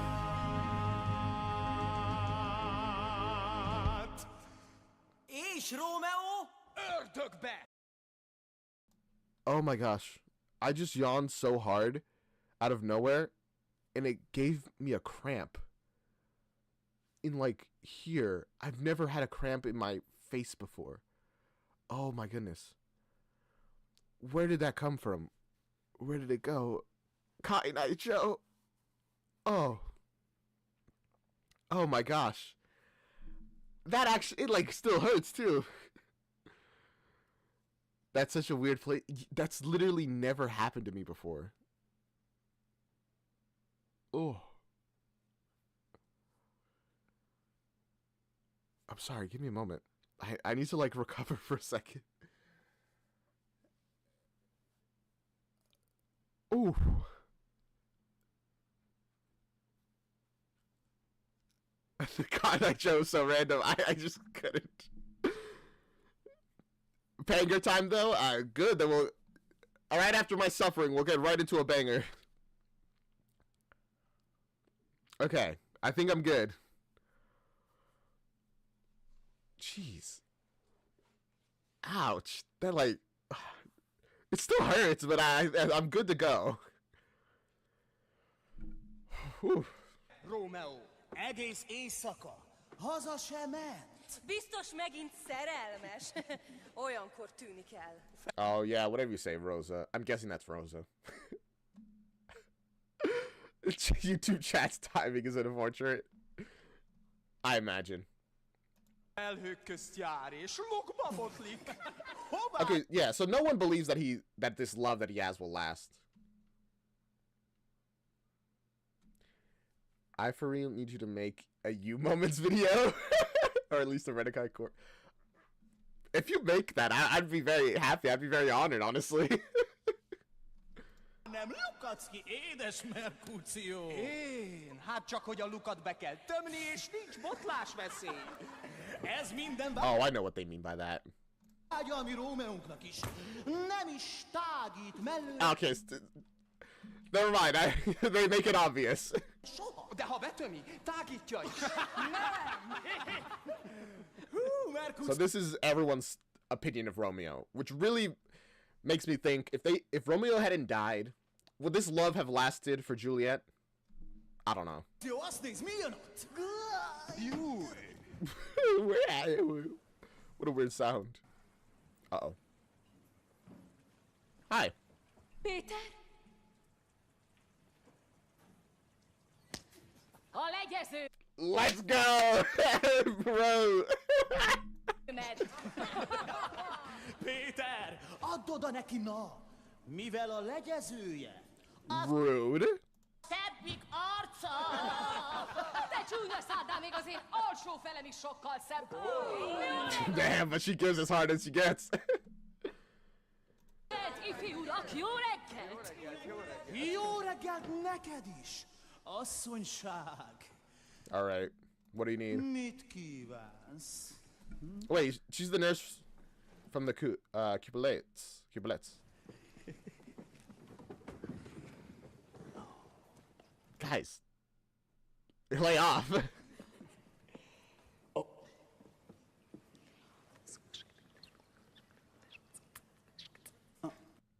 És Romeo ördögbe! Oh my gosh. I just yawned so hard out of nowhere and it gave me a cramp. In like here. I've never had a cramp in my face before. Oh my goodness. Where did that come from? Where did it go? Kai Night Joe. Oh. Oh my gosh. That actually, it like still hurts too. That's such a weird place. That's literally never happened to me before. Oh. I'm sorry, give me a moment. I need to like recover for a second. Ooh. God, I chose so random. I just couldn't. Banger time though? Good. Then we'll. Alright, after my suffering, we'll get right into a banger. Okay, I think I'm good. Jeez. Ouch. That like. It still hurts, but I'm good to go. Whew. Romeo, egész éjszaka haza sem ment. Biztos megint szerelmes. Olyankor tűnik el. Oh yeah, whatever you say, Rosa. I'm guessing that's Rosa. YouTube chat's timing is unfortunate. I imagine. Elhők közt jár és lukba botlik. Hová? Okay, yeah, so no one believes that this love that he has will last. I for real need you to make a you moments video. Or at least a Renekai Core. If you make that, I'd be very happy. I'd be very honored, honestly. Nem lukadsz ki, édes Merkúció! Én? Hát csak, hogy a lukat be kell tömni, és nincs botlás veszély. Ez minden Oh, I know what they mean by that. vágy, ami Rómeónknak is. Nem is tágít mellő. Okay, never mind. They make it obvious. Soha. De ha betömi, tágítja is. Hú, Merkúció! So this is everyone's opinion of Romeo, which really makes me think if Romeo hadn't died, would this love have lasted for Juliette? I don't know. Jó, azt nézd, mi jön ott? Jó. What a weird sound. Uh-oh. Hi. Péter? A legyező! Let's go! Bro! Péter, add oda neki, na! Mivel a legyezője Rude. Szebbik arca! Te csúnya száddál, még az én alsó felem is sokkal szebb. Damn, but she gives as hard as she gets. Ifi urak, jó reggelt! Jó reggelt neked is, asszonyság! Alright, what do you need? Mit kívánsz? Wait, she's the nurse from the Cupilettes. Guys, lay off.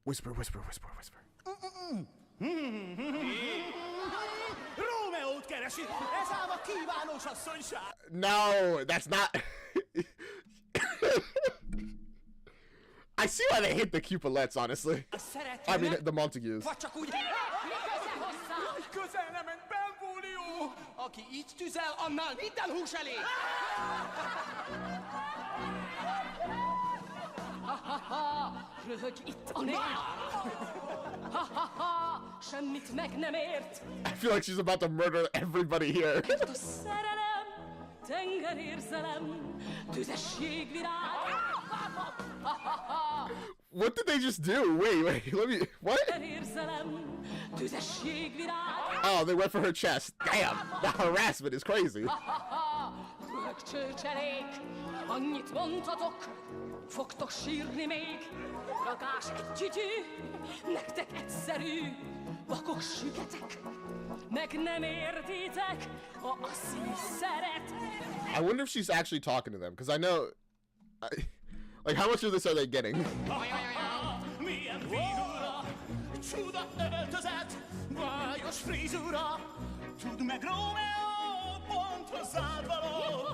Whisper. Rómeót keresi! Ez ám a kívános asszonyság! No, that's not. I see why they hate the Cupelettes, honestly. I mean, the Montagues. Vagy csak úgy... Nagy közel nem ment Benvolio! Aki így tüzel, annál minden hús elég! Röhög itt a nép! Ha-ha-ha! Semmit meg nem ért! I feel like she's about to murder everybody here. Mert a szerelem, tengerérzelem, tüzesség virág! Ha-ha-ha! What did they just do? Wait, let me... What? Tengerérzelem, tüzesség virág! Oh, they went for her chest. Damn, the harassment is crazy. Ha-ha-ha! Röhög csőcserék! Annyit mondhatok, fogtok sírni még! Rakás egy gyügyű, nektek egyszerű, vakok süketek, meg nem értitek, a szív szeret. I wonder if she's actually talking to them, because I know... like, how much of this are they getting? Milyen figura, csuda öltözet, bájos frizura, tudd meg Romeo, pont hozzád való,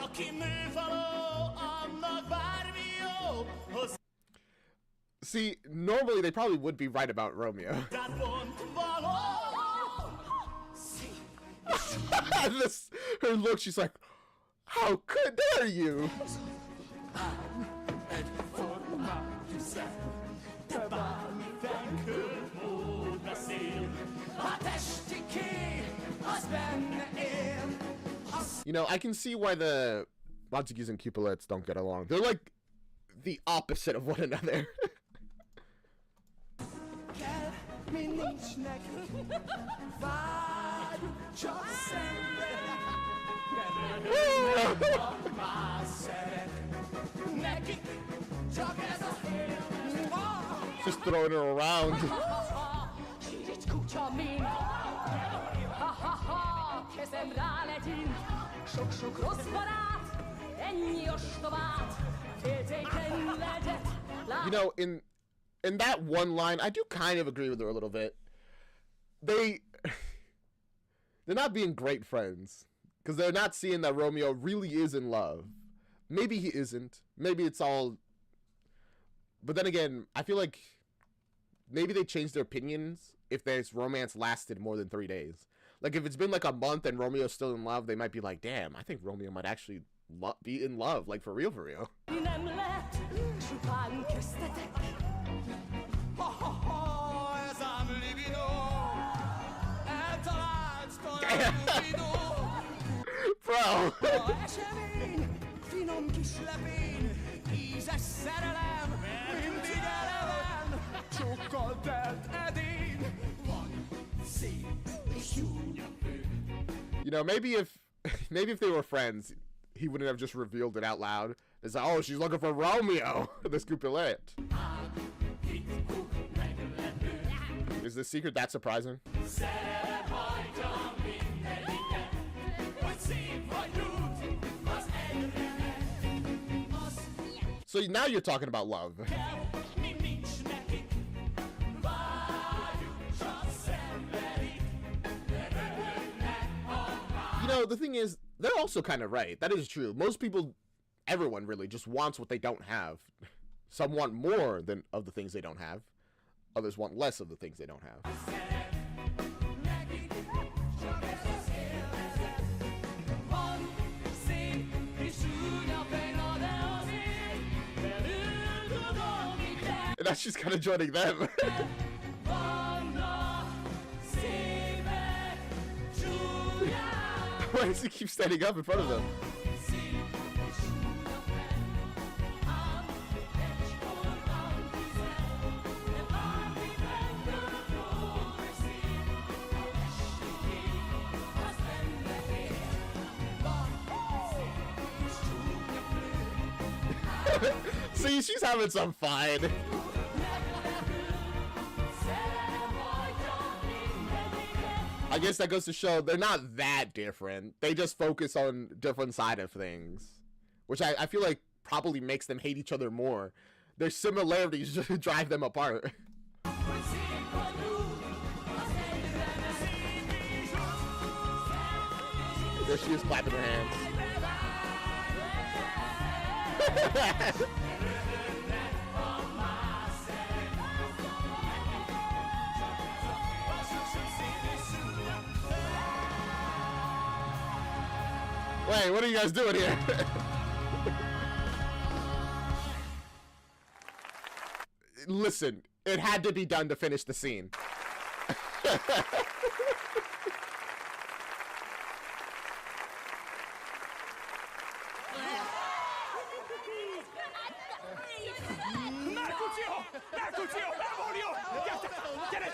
aki nővaló, annak bármi jó, See, normally they probably would be right about Romeo. hozzád pont való. This, her look, she's like, how could dare you? Egyformát üzen, de bármi fenkő mód beszél, a testi kép, az benne él. You know, I can see why the Montagues and Cupelettes don't get along. They're like the opposite of one another. Kell, mi nincs nekünk, vágy, csak szenvedek, mert öröm más szeret. Nekik csak ez a fél. Just throwing her around. Sírt kutya mind, ha-ha-ha, kezem rá legyint, sok-sok rossz barát, ennyi ostobát, féltékeny legyek. You know, in that one line, I do kind of agree with her a little bit. They're not being great friends because they're not seeing that Romeo really is in love. Maybe he isn't. Maybe it's all. But then again, I feel like maybe they changed their opinions if this romance lasted more than 3 days. Like if it's been like a month and Romeo's still in love, they might be like, damn, I think Romeo might actually be in love, like for real, for real. Nem lett csupán köztetek. Ha-ha-ha, ez ám libido, eltalált talán libido. Bro! A esemény, finom kis lepény, ízes szerelem, mindig eleven, sokkal telt edény, van szép és csúnya fő. You know, maybe if they were friends, he wouldn't have just revealed it out loud. It's like, oh, she's looking for Romeo, this Cupelette. Is this secret that surprising? So now you're talking about love. You know, the thing is, they're also kind of right. That is true. Most people, everyone really, just wants what they don't have. Some want more of the things they don't have. Others want less of the things they don't have. And now she's kind of joining them. Why does he keep standing up in front of them? See, she's having some fun. I guess that goes to show they're not that different. They just focus on different side of things, which I feel like probably makes them hate each other more. Their similarities just drive them apart. There she is clapping her hands. Wait, what are you guys doing here? Listen, it had to be done to finish the scene. Mercutio! Romeo! Gyere!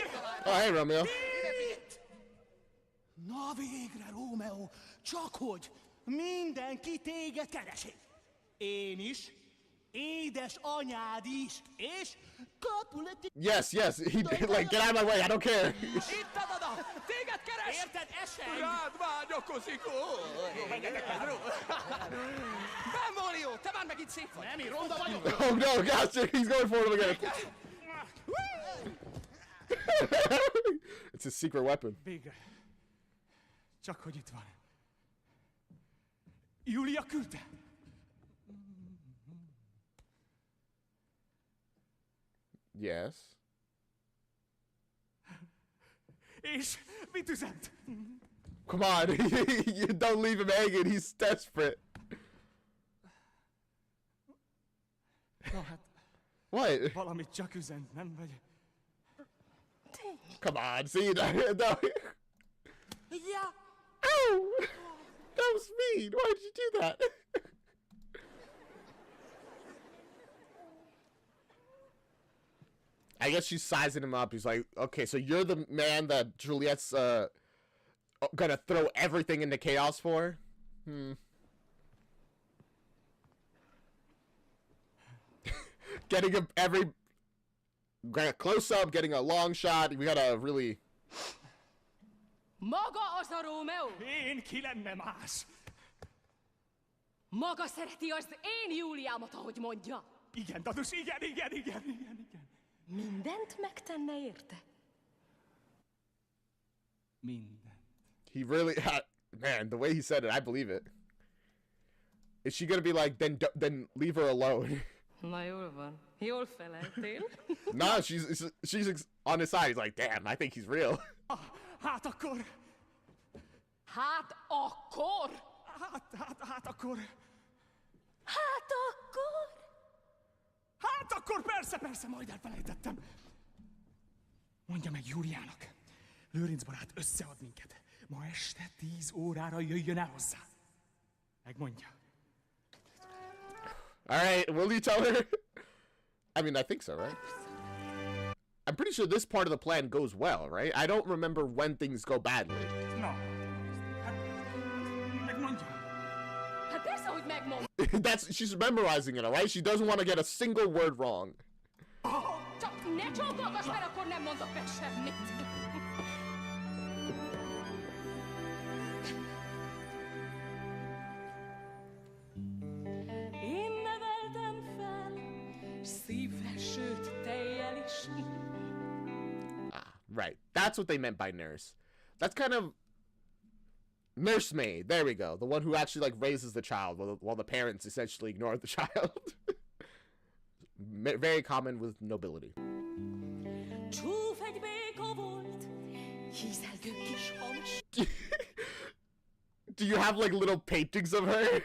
Oh, hey, Romeo. Na végre, Rómeó, csak hogy mindenki téged keresi. Én is, édes anyád is, és Capuletti... Yes, like, get out of my way, I don't care. Itt adod a... Téged keres! Érted, eseng? Rád vágyakozik! Romeo, te már megint szép vagy! Nem, én ronda vagyok. Oh no, gosh, he's going for him again. It's his secret weapon. Végre. Csak hogy itt van. Júlia küldte. Yes. És mit üzent? Come on, you don't leave him hanging, he's desperate. Na hát, What? valamit csak üzent, nem vagy? Come on, see, no. Ja, Ow! That was mean, why did you do that? I guess she's sizing him up. He's like, okay, so you're the man that Juliette's gonna throw everything into chaos for? Getting a close up, getting a long shot. We gotta really. Maga az a Rómeó? Én ki lenne más? Maga szereti az én Júliámat, ahogy mondja. Igen, Dadus, igen. Mindent megtenne érte? Minden. He really, man, the way he said it, I believe it. Is she gonna be like, then leave her alone? Na jól van. Jól feleltél. No, she's on his side. He's like, damn, I think he's real. Hát akkor... Hát akkor? Hát akkor... Hát akkor? Hát akkor persze, majd elfelejtettem. Mondja meg Júliának. Lőrinc barát összead minket. Ma este 10 órára jöjjön el hozzá. Megmondja. All right, will you tell her? I mean, I think so, right? I'm pretty sure this part of the plan goes well, right? I don't remember when things go badly. No. Hát, megmondja. Hát persze, hogy megmond. She's memorizing it, all right? She doesn't want to get a single word wrong. Csak ne csókolgass, mert akkor nem mondok meg semmit. Én neveltem fel, szívvel, sőt, tejjel is. Right. That's what they meant by nurse. That's kind of nursemaid. There we go. The one who actually like raises the child while the parents essentially ignore the child. Very common with nobility. Csúf egy béka volt, hízelgő kis hamis. Do you have like little paintings of her?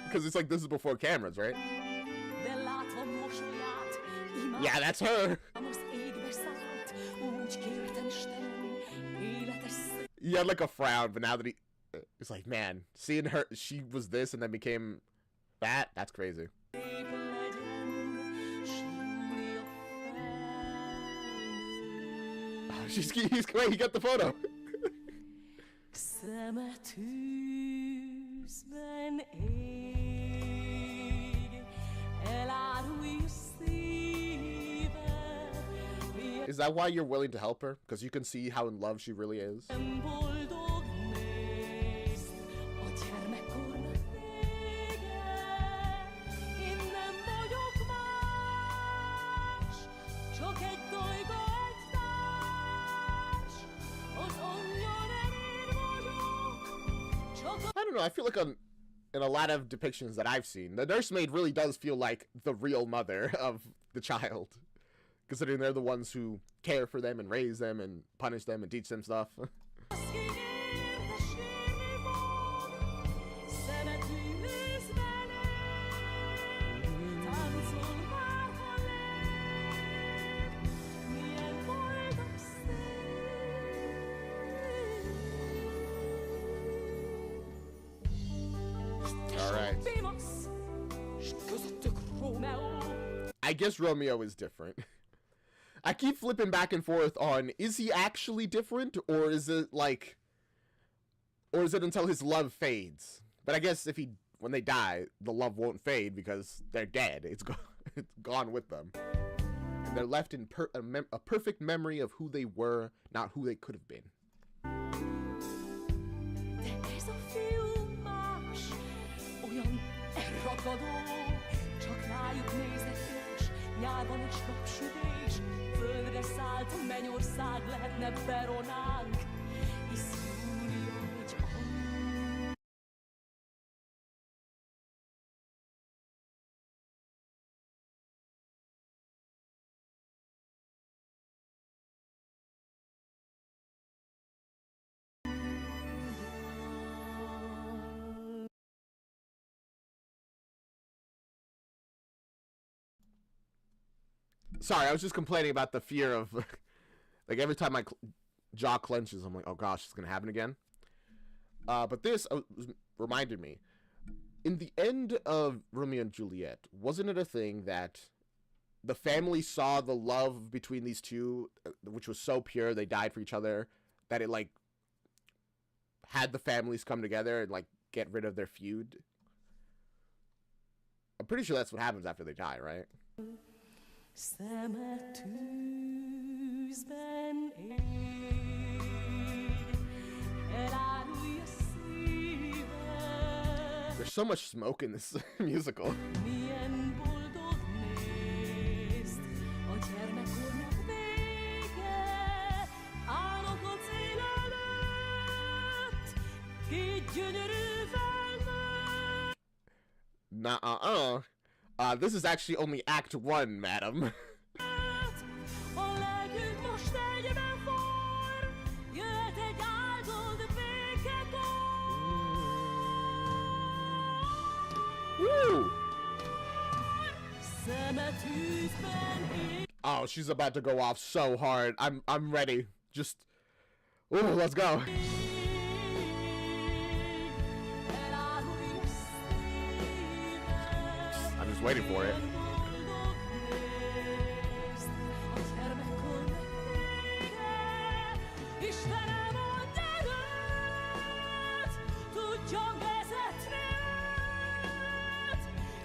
Because it's like this is before cameras, right? De látva mosolyát, Yeah, that's her. az égbe szállt, úgy kértem Istenem, életes He had like a frown, but now that it's like, man, seeing her, she was this and then became that. That's crazy. szép legyen, s Júlia Wait, he got the photo. szeme tűzben ég, elárulj szíve, Is that why you're willing to help her? Because you can see how in love she really is. milyen boldog néz a gyermekkornak vége. Én nem vagyok más, csak egy dajga, egy társ, az anyja nem én vagyok, csak a I don't know. I feel like in a lot of depictions that I've seen, the nursemaid really does feel like the real mother of the child. Considering they're the ones who care for them and raise them and punish them and teach them stuff. érte sírni van, I guess Romeo is different. I keep flipping back and forth on, is he actually different, or is it like, or is it until his love fades? But I guess when they die, the love won't fade because they're dead. It's gone with them. And they're left in a perfect memory of who they were, not who they could have been. De ez a fiú más, olyan elragadó, csak rájuk nézek és nyárban és napsütés, földre szállt a mennyország lehetne Veronánk, hisz Júlia egy Sorry, I was just complaining about the fear of, like, every time my jaw clenches, I'm like, oh gosh, it's gonna happen again. But this reminded me, in the end of Romeo and Juliet, wasn't it a thing that the family saw the love between these two, which was so pure, they died for each other, that it, like, had the families come together and, like, get rid of their feud? I'm pretty sure that's what happens after they die, right? Szemed tűzben ég, elárulja szíved. There's so much smoke in this musical. Milyen boldog nézd, a gyermekkornak vége, állok a cél előtt, két gyönyörű felnőtt. Nuh-uh. This is actually only Act 1, madam. A lelkünk most egyben forr, jöhet egy áldott békekor. Woo! Szemed tűzben ég. Oh, she's about to go off so hard. I'm ready. Just, ooh, let's go. I'm just waiting for it.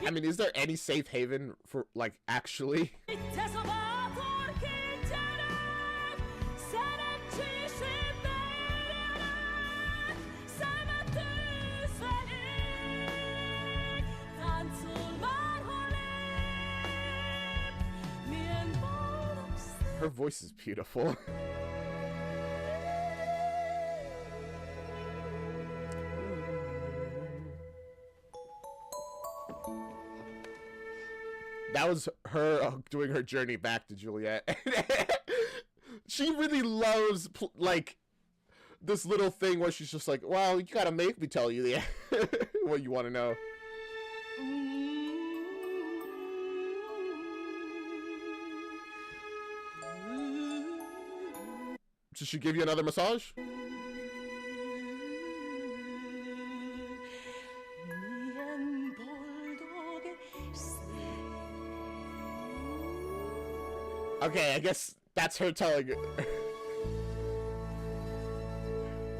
I mean, is there any safe haven for, like, actually? Her voice is beautiful. That was her doing her journey back to Juliette. She really loves, like, this little thing where she's just like, well, you gotta make me tell you what you want to know. Should she give you another massage? Okay, I guess that's her telling her.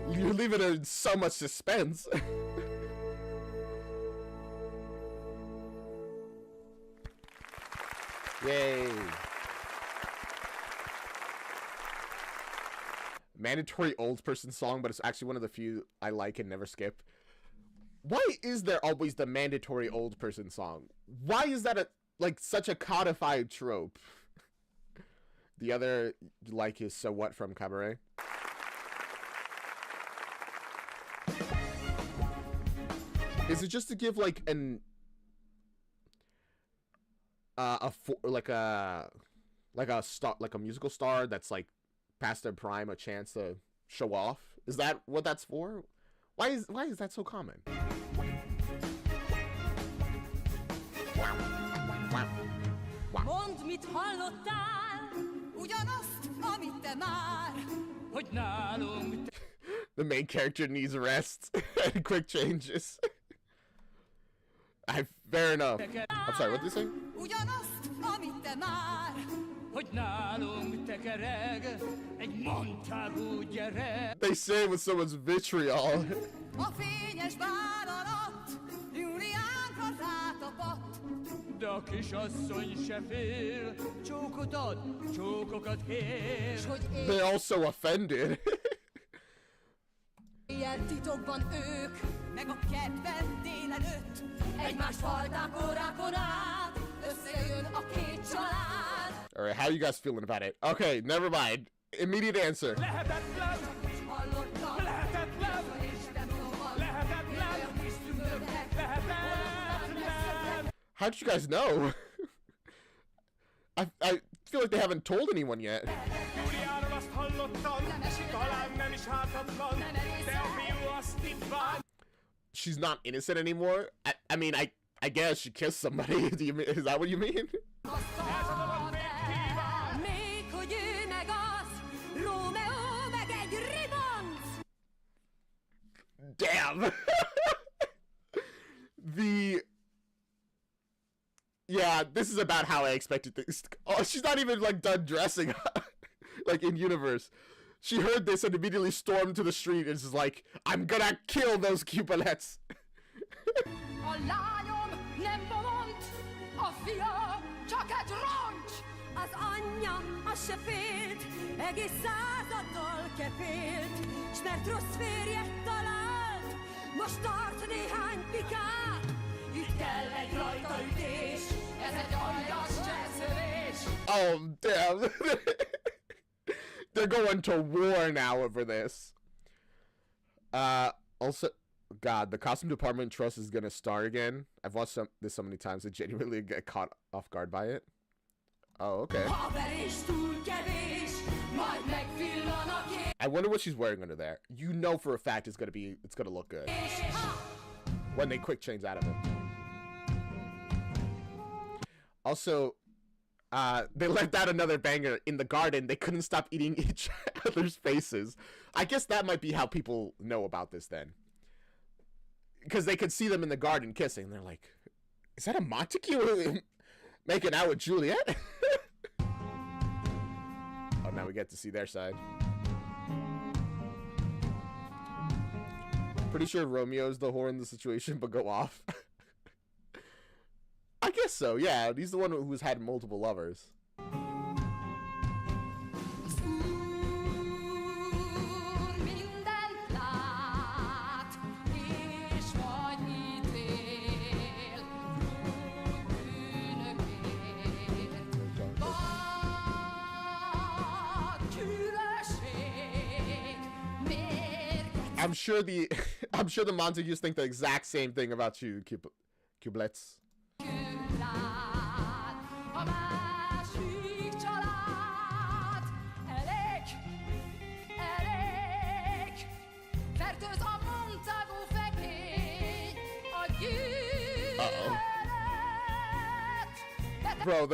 You're leaving her in so much suspense. Yay. Mandatory old person song, but it's actually one of the few I like and never skip. Why is there always the mandatory old person song? Why is that such a codified trope? The other like is So What from Cabaret. Is it just to give like an a musical star that's like past their prime a chance to show off? Is that what that's for? Why is that so common? Mondd, mit hallottál, ugyanazt, amit te már, hogy nálunk. The main character needs rest and quick changes. Fair enough. I'm sorry, what did you say? Ugyanazt, amit te már. Hogy nálunk tekereg egy Montagu gyerek. They say it with so much vitriol. A fényes bál alatt Juliánka rátapadt. De a kisasszony se fél, csókot ad, csókokat kér. S hogy They're all so offended. ilyen titokban ők, meg a kedven délelőtt, egymást falták órákon át, összejön a két család. Alright, how you guys feeling about it? Okay, never mind. Immediate answer. Lehetetlen, Hallottam, lehetetlen, Isten szóval, lehetetlen, olyan kis tündöknek, lehetetlen. How did you guys know? I feel like they haven't told anyone yet. Júliáról azt hallottam, talán nem is hártatlan, de a fiú azt itt vár. She's not innocent anymore. I mean, I guess she kissed somebody. Is that what you mean? Ez a dolog még kíván. Még hogy ő meg az, Romeo meg egy ribanc. Damn. Yeah, this is about how I expected things to go. Oh, she's not even like done dressing like in universe. She heard this and immediately stormed to the street and is like, I'm gonna kill those Cupelettes. A lányom nem bolond, a fia csak egy roncs. Az anyja, az se félt, egész századdal kefélt, s mert rossz férjet talált, most tart néhány pikát. Itt kell egy rajtaütés, ez egy aljas cselszövés. Oh, damn. They're going to war now over this. Also, God, the costume department trust is gonna start again. I've watched this so many times, I genuinely get caught off guard by it. Oh, okay. Ha verés túl kevés, majd megvillan a kés. I wonder what she's wearing under there. You know for a fact it's gonna look good when they quick change out of it. Also, they left out another banger in the garden. They couldn't stop eating each other's faces. I guess that might be how people know about this then. Because they could see them in the garden kissing. And they're like, is that a Montague making out with Juliette? Oh, now we get to see their side. Pretty sure Romeo's the whore in the situation, but go off. I guess so, yeah. He's the one who's had multiple lovers. Mindent lát, és majd ítél, bűnökért. Vad különbség, mérget. I'm sure the Montagues think the exact same thing about you, Cubelettes. A másik család elég, fertőz a Montagu fekély, a gyűlölet. Bro,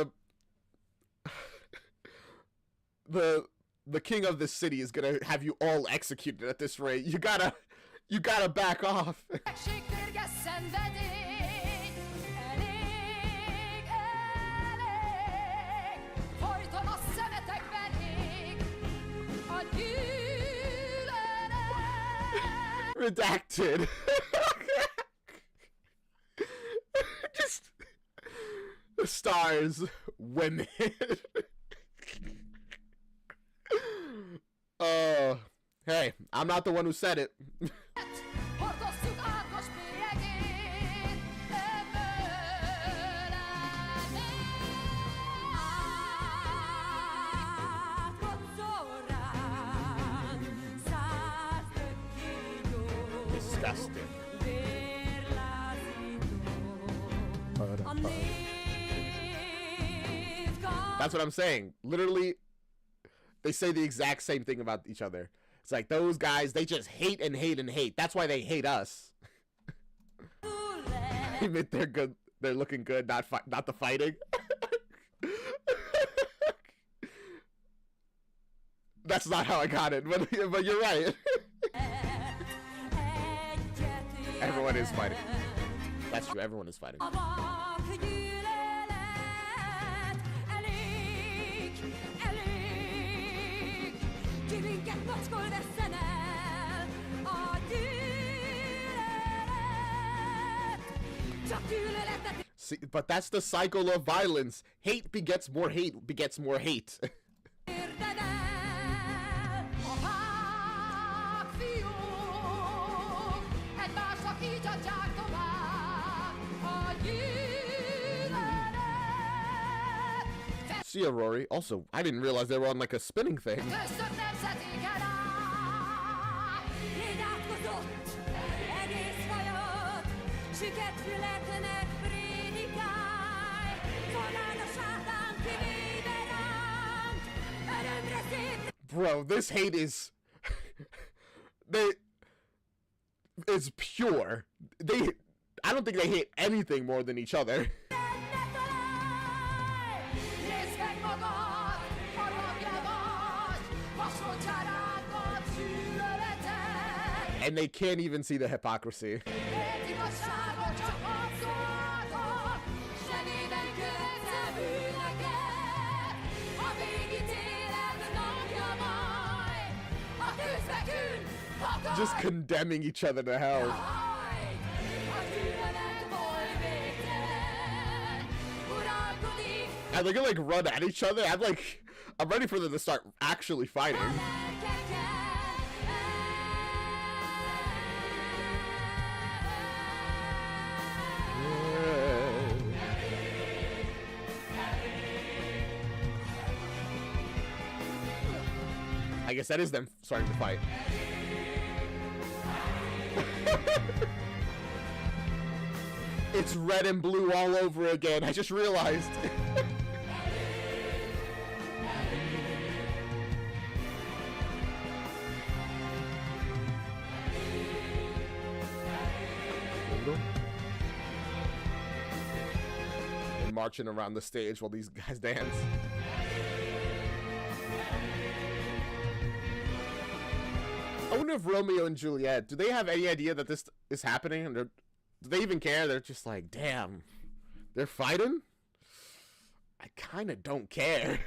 the king of this city is gonna have you all executed at this rate. You gotta back off. Betegség, mérges szenvedély, elég, folyton a szemetekben ég, a gyűlölet. Redacted. Just the stars, women. Hey, I'm not the one who said it. Hordozzuk átkos bélyegét, ebből lennék. Átkozzol rám, 105 kígyó, Disgusting. vérlázító. A név That's what I'm saying. Literally, they say the exact same thing about each other. It's like those guys, they just hate and hate and hate. That's why they hate us. I admit they're good. They're looking good, not the fighting. That's not how I got it, but you're right. Everyone is fighting. That's true. Everyone is fighting. A vak gyűlölet, Minket macskol veszen el a gyűlölet. Csak gyűlöletet See, but that's the cycle of violence. Hate begets more hate, begets more hate. érted el. A vágfiúk egymásnak így adják tovább a gyűlölet. See ya, Rory. Also, I didn't realize they were on like a spinning thing. Köztök nemzeték el át. Légy átkozott egész fajod, süketfületnek prédikálj. Fogáld a sátán kivéve ránk, örömre szép. Bro, this hate is it's pure. I don't think they hate anything more than each other. Nézd meg magad, haragja vagy, vasfogcsárákat gyűlöleted. And they can't even see the hypocrisy. Élt igazságot csak abszolvátok, zsebében követsz bűnöket. A végítélet napja majd, a tűzbe küld, a Just condemning each other to hell. hajt, a gyűlölet oly végtelen, uralkodik. And they're gonna like run at each other. I'm ready for them to start actually fighting. I guess that is them starting to fight. It's red and blue all over again. I just realized. And marching around the stage while these guys dance. I wonder if Romeo and Juliette, do they have any idea that this is happening? Do they even care? They're just like, damn, they're fighting? I kind of don't care.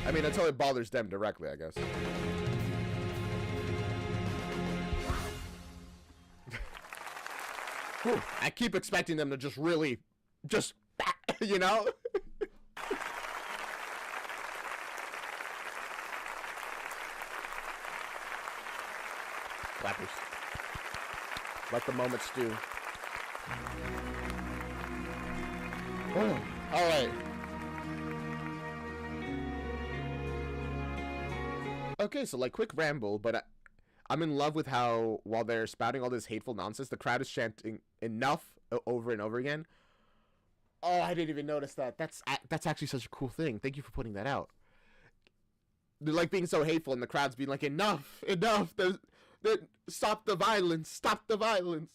I mean, until it bothers them directly, I guess. Whew, I keep expecting them to just really, you know? Clappers. Let the moment stew. Oh, all right. Okay, so like quick ramble, but I'm in love with how while they're spouting all this hateful nonsense, the crowd is chanting enough over and over again. Oh, I didn't even notice that. That's actually such a cool thing. Thank you for pointing that out. They're like being so hateful, and the crowd's being like, enough, enough. Stop the violence. Stop the violence.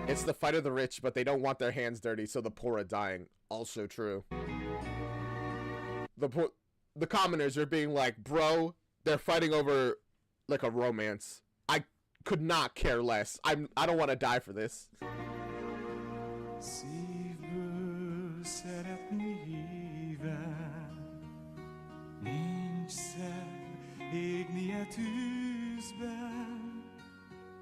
It's the fight of the rich, but they don't want their hands dirty, so the poor are dying. Also true. The commoners are being like, bro, they're fighting over like a romance. I could not care less. I don't want to die for this. Szívből szeretni híven, nincs szer égnie tűzben,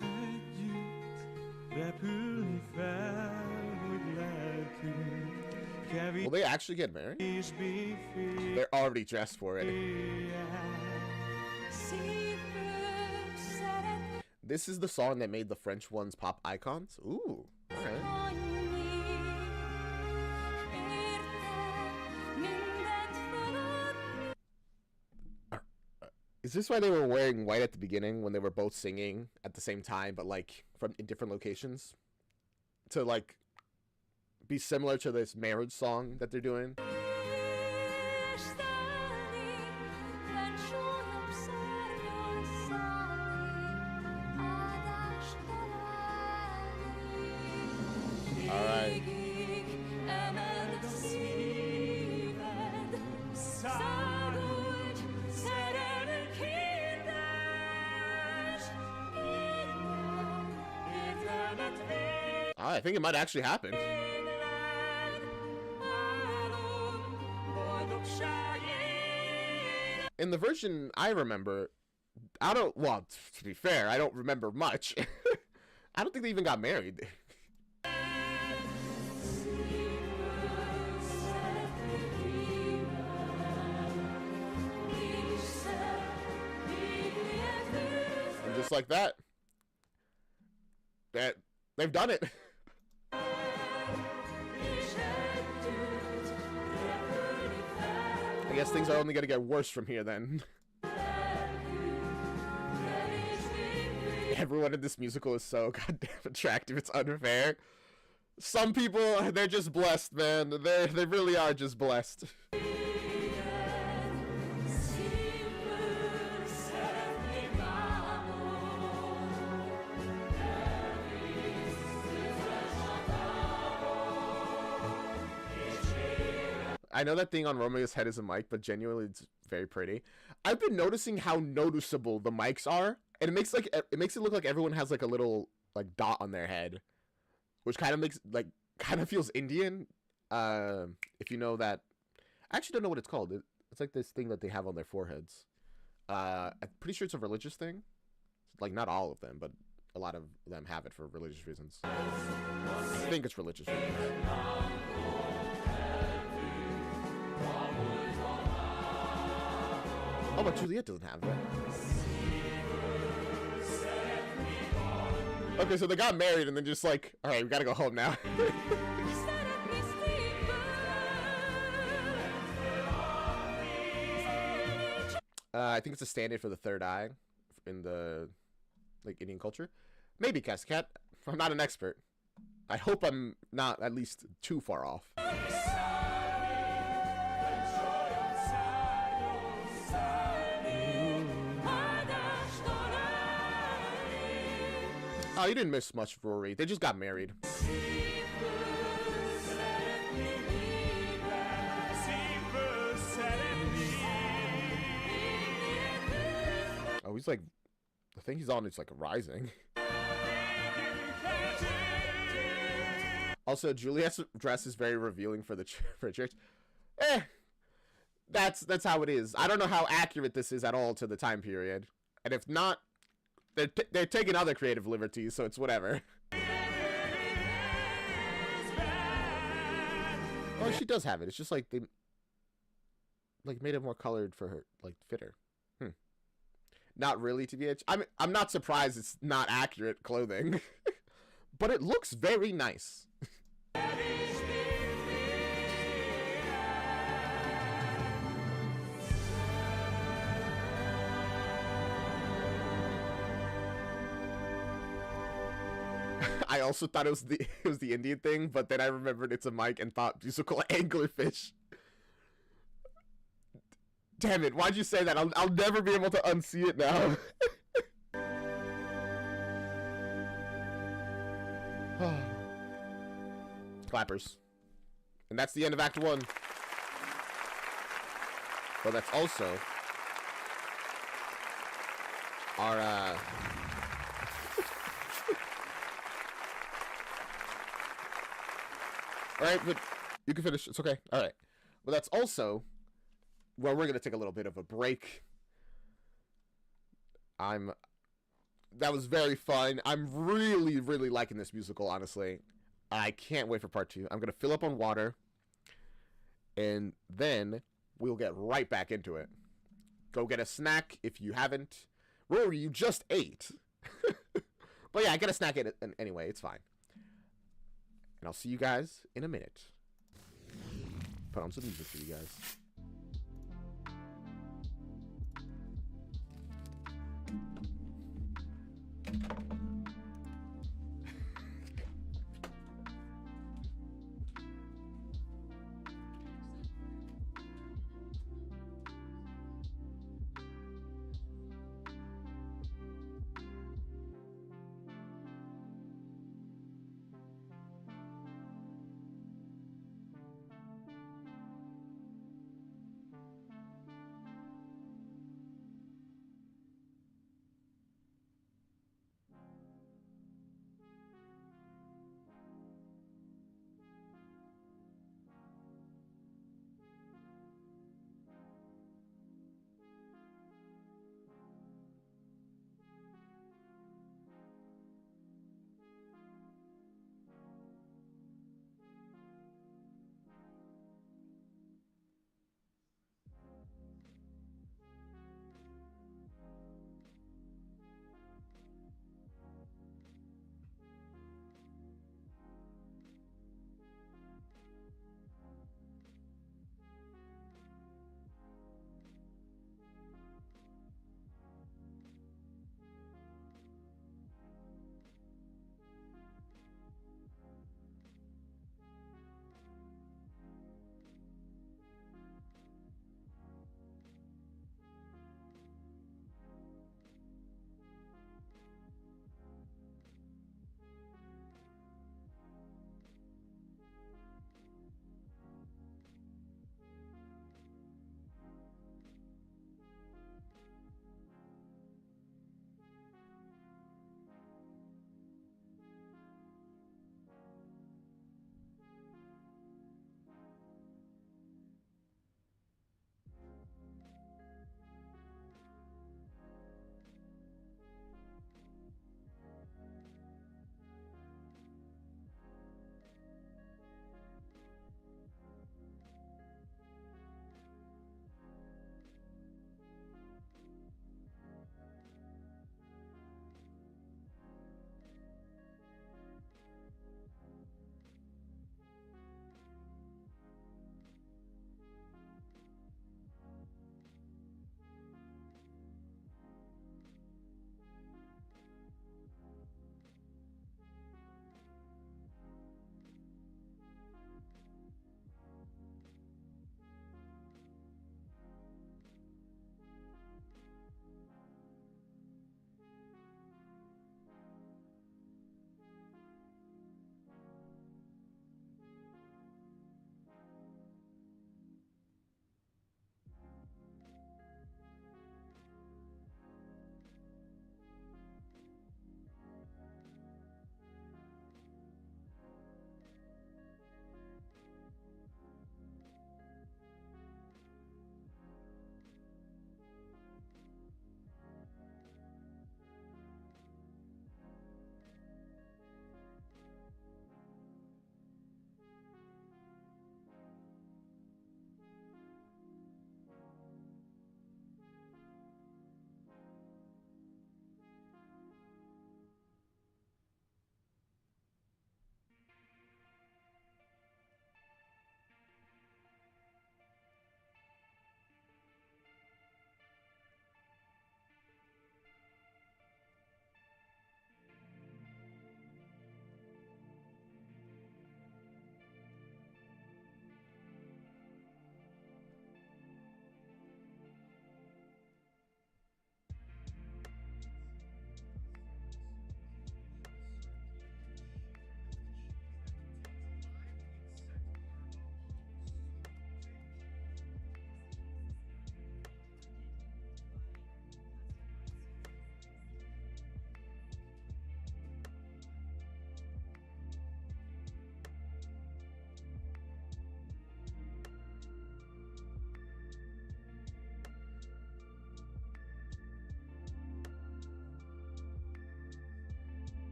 együtt repülni fel, hogy lelkünk kevés. Will they actually get married? They're already dressed for it. This is the song that made the French ones pop icons? Ooh, alright. Is this why they were wearing white at the beginning when they were both singing at the same time, but like from in different locations? To like be similar to this marriage song that they're doing? Alright. I think it might actually happen. In the version I remember, well, to be fair, I don't remember much. I don't think they even got married. And just like that, they've done it. I guess things are only going to get worse from here then. Everyone in this musical is so goddamn attractive, it's unfair. Some people, they're just blessed, man. They really are just blessed. I know that thing on Romeo's head is a mic, but genuinely it's very pretty. I've been noticing how noticeable the mics are, and it makes it look like everyone has like a little like dot on their head, which kind of feels Indian. If you know that, I actually don't know what it's called. It's like this thing that they have on their foreheads. I'm pretty sure it's a religious thing. Like not all of them, but a lot of them have it for religious reasons. I think it's religious reasons. Oh, but Juliette doesn't have that. Okay, so they got married and then just like, all right, we gotta go home now. I think it's a stand-in for the third eye in the like Indian culture. Maybe Cascat. I'm not an expert. I hope I'm not at least too far off. Oh, you didn't miss much, Rory. They just got married. Oh, he's like, the thing he's on is like rising. Also, Juliette's dress is very revealing for the church. That's how it is. I don't know how accurate this is at all to the time period, and if not, they're taking other creative liberties, so it's whatever. Oh, she does have it. It's just like they like made it more colored for her, like fit her. Not really, to be. I'm not surprised it's not accurate clothing, but it looks very nice. I also thought it was the Indian thing, but then I remembered it's a mic and thought musical anglerfish. Damn it! Why'd you say that? I'll never be able to unsee it now. Clappers, and that's the end of Act 1. But that's also our Alright, but you can finish. It's okay. Alright. Well, that's also where we're going to take a little bit of a break. That was very fun. I'm really, really liking this musical, honestly. I can't wait for part 2. I'm going to fill up on water, and then we'll get right back into it. Go get a snack if you haven't. Rory, you just ate. But yeah, I get a snack anyway. It's fine. And I'll see you guys in a minute. Put on some music for you guys.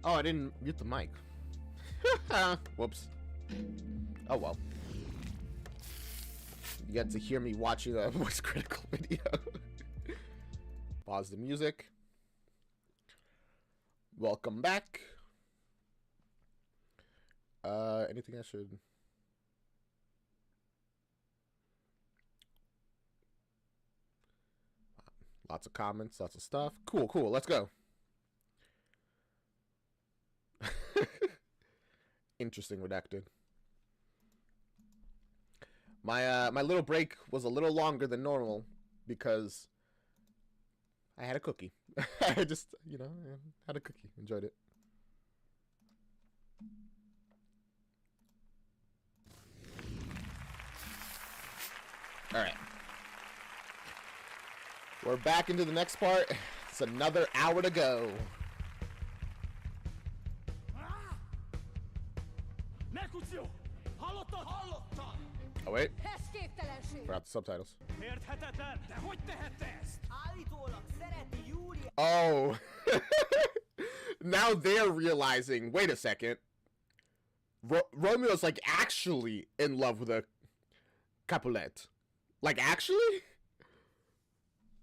Oh, I didn't mute the mic. Whoops. Oh well. You got to hear me watching a voice critical video. Pause the music. Welcome back. Anything I should... Lots of comments, lots of stuff. Cool, cool. Let's go. Interesting redacted. My my little break was a little longer than normal because I had a cookie. I just, you know, had a cookie. Enjoyed it. All right. We're back into the next part. It's another hour to go. Mercutio! Hallottad? Hallottam! Oh, wait. Ez képtelenség! Forgot the subtitles. Érthetetlen! De hogy tehette ezt? Állítólag szereti Juliette. Oh. Now they're realizing, wait a second. Romeo's like actually in love with a Capulet. Like actually?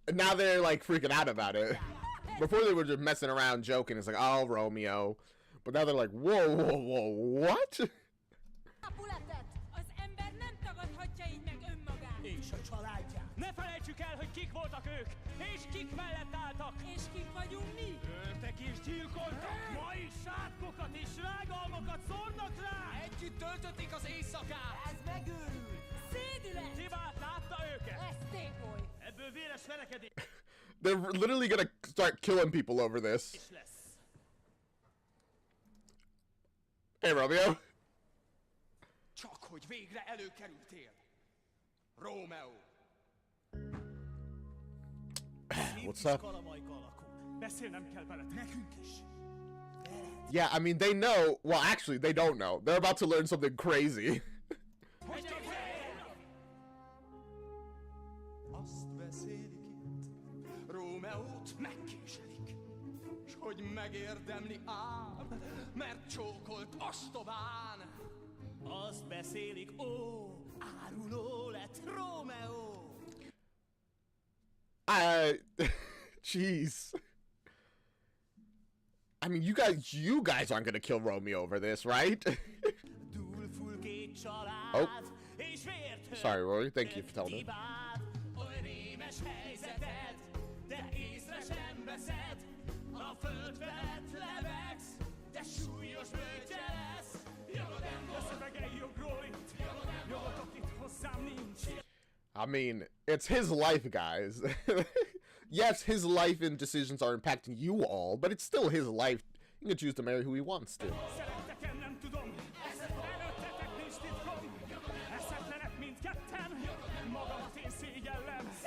And now they're like freaking out about it. Before they were just messing around, joking. It's like, oh, Romeo. But now they're like, whoa, whoa, whoa, what? Capuletet! Az ember nem tagadhatja így meg önmagát. És a családját. Ne felejtsük el, hogy kik voltak ők, és kik mellett álltak. És kik vagyunk mi? Öltek és gyilkoltak, ma is sátkokat és rágalmakat szórnak rá. Együtt töltötték az éjszakát. Ez megőrült. Szédület! Tibát látta őket. Ez téboly! Ebből véres verekedés They're literally gonna start killing people over this. lesz. Hey, Romeo. Csak hogy végre előkerültél. Romeo. What's up? Kalamajka alakul. Beszélnem kell veled. Nekünk is. Yeah, I mean, they know. Well, actually, they don't know. They're about to learn something crazy. Azt beszélik itt, Rómeót megkéselik, s hogy megérdemli ám, mert csókolt ostobán. Azt beszélik, ó, áruló lett Romeo. Jeez. I mean, you guys aren't gonna kill Romeo over this, right? Dúl full két család, Oh. és vért Sorry, Rory. Thank you for telling me. hibád. Oly rémes helyzeted, de észre sem veszed. A föld felett lebegsz, de súlyos bőtje lesz. Jogod nem A szövegei jogról itt. Jogotok itt hozzám nincs. I mean, it's his life, guys. Yes, his life and decisions are impacting you all, but it's still his life. He can choose to marry who he wants to. Szerettek-e, nem tudom. Előttetek nincs titkom. Eszetlenek mindketten. Magamat én szégyellem. Ez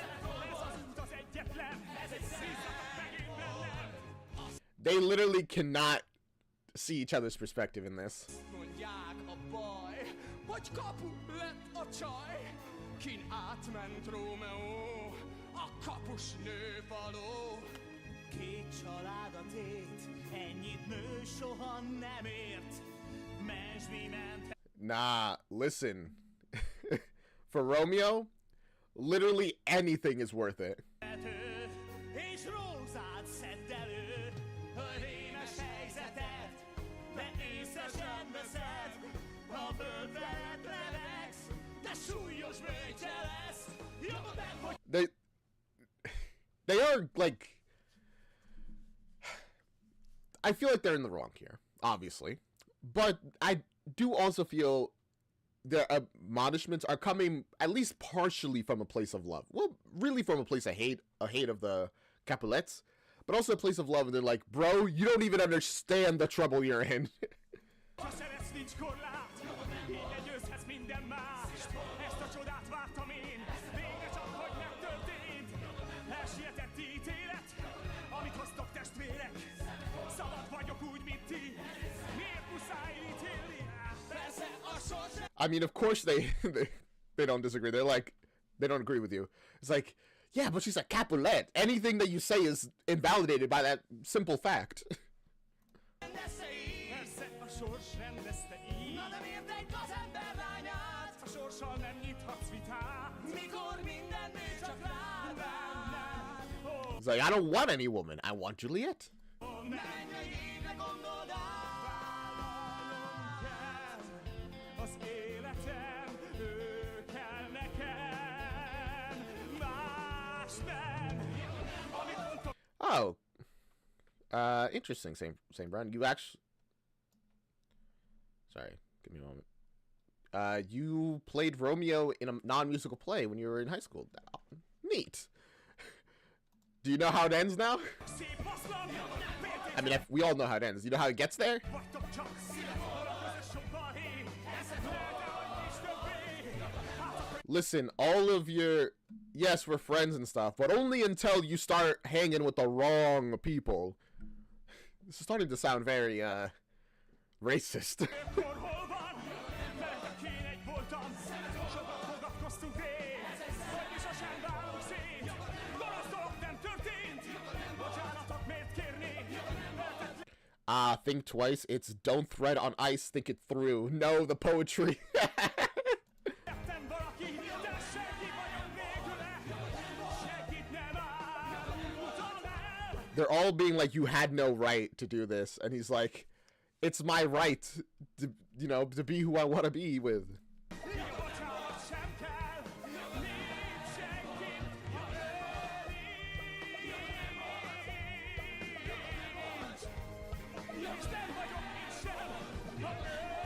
az út az egyetlen. Bízzatok megint bennem. They literally cannot see each other's perspective in this. Mondják a baj, hogy kapu lett a csaj. Kin átment Rómeó, a kapus nőfaló. Két család a tét, ennyit nő soha nem ért. Mensd mi ment. Nah, listen. For Romeo, literally anything is worth it. És rózát szedd elő, hogy rémes helyzeted, de észre sem veszed. A föld felett lebegsz, de súlyos bőtje lesz. Jogod nem, hogy They are like, I feel like they're in the wrong here, obviously, but I do also feel their admonishments are coming at least partially from a place of love. Well, really from a place of hate of the Capulets, but also a place of love. And they're like, bro, you don't even understand the trouble you're in. Ha szeretsz, nincs korlát. Így legyőzhetsz minden mást. Ezt a csodát vártam én. Végre csak, hogy megtörtént. Elsietett ítélet, amit hoztok testvérek. Szabad vagyok úgy, mint ti. Miért muszáj ítélni? Persze a sors I mean, of course they don't disagree. They're like, they don't agree with you. It's like, Yeah, but she's a Capulet. Anything that you say is invalidated by that simple fact. Persze a sors rendezte így. Na de miért egy gazember lányát? A sorssal nem nyithatsz vitát. Mikor minden nő csak rád vár. He's like, I don't want any woman. I want Juliette. Ne menj egy évre, gondold át. Az életem, ő kell nekem. Más nem. Amit mondtam. Oh. Interesting, same Brown. You actually... Sorry, give me a moment. You played Romeo in a non-musical play when you were in high school. Oh, neat. Do you know how it ends now? I mean, we all know how it ends. You know how it gets there? Listen, all of your... Yes, we're friends and stuff, but only until you start hanging with the wrong people. This is starting to sound very, racist. Think twice. It's don't thread on ice, think it through. No, the poetry. They're all being like, you had no right to do this. And he's like, it's my right to, you know, to be who I want to be with.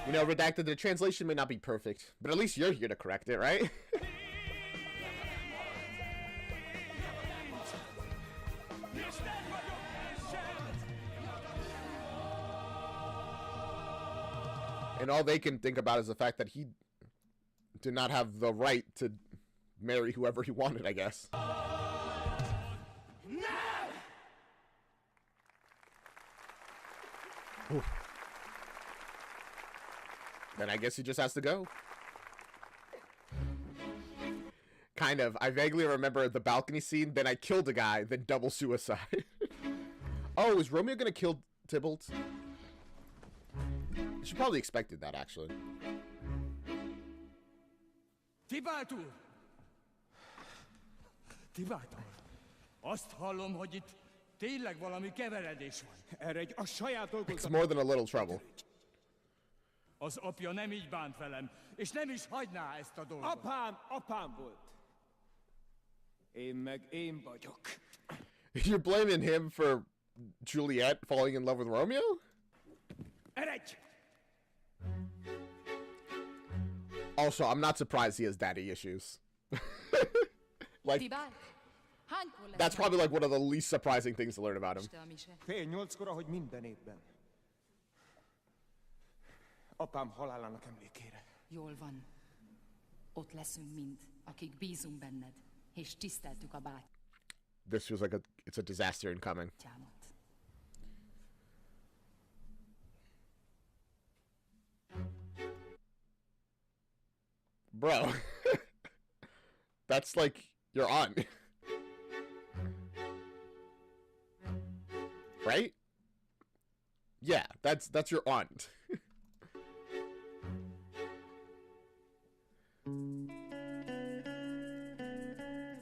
You know, redacted, the translation may not be perfect, but at least you're here to correct it, right? And all they can think about is the fact that he did not have the right to marry whoever he wanted, I guess. Oof. Then I guess he just has to go. Kind of. I vaguely remember the balcony scene, then I killed a guy, then double suicide. Oh, is Romeo gonna kill Tybalt? She probably expected that, actually. Tybalt úr! Tybalt úr! Azt hallom, hogy itt tényleg valami keveredés van. Erre egy a saját dolgot... It's more than a little trouble. Az apja nem így bánt velem, és nem is hagyná ezt a dolgot. Apám volt. Én meg én vagyok. You're blaming him for Juliette falling in love with Romeo? Eredj! Also, I'm not surprised he has daddy issues. Like, that's probably like one of the least surprising things to learn about him. Fél 8-kor, ahogy minden évben. Apám halálának emlékére. Jól van. Ott leszünk mind, akik bízunk benned, és tiszteltük a bátyámot. This feels like it's a disaster incoming. Bro, that's like your aunt, right? Yeah, that's your aunt.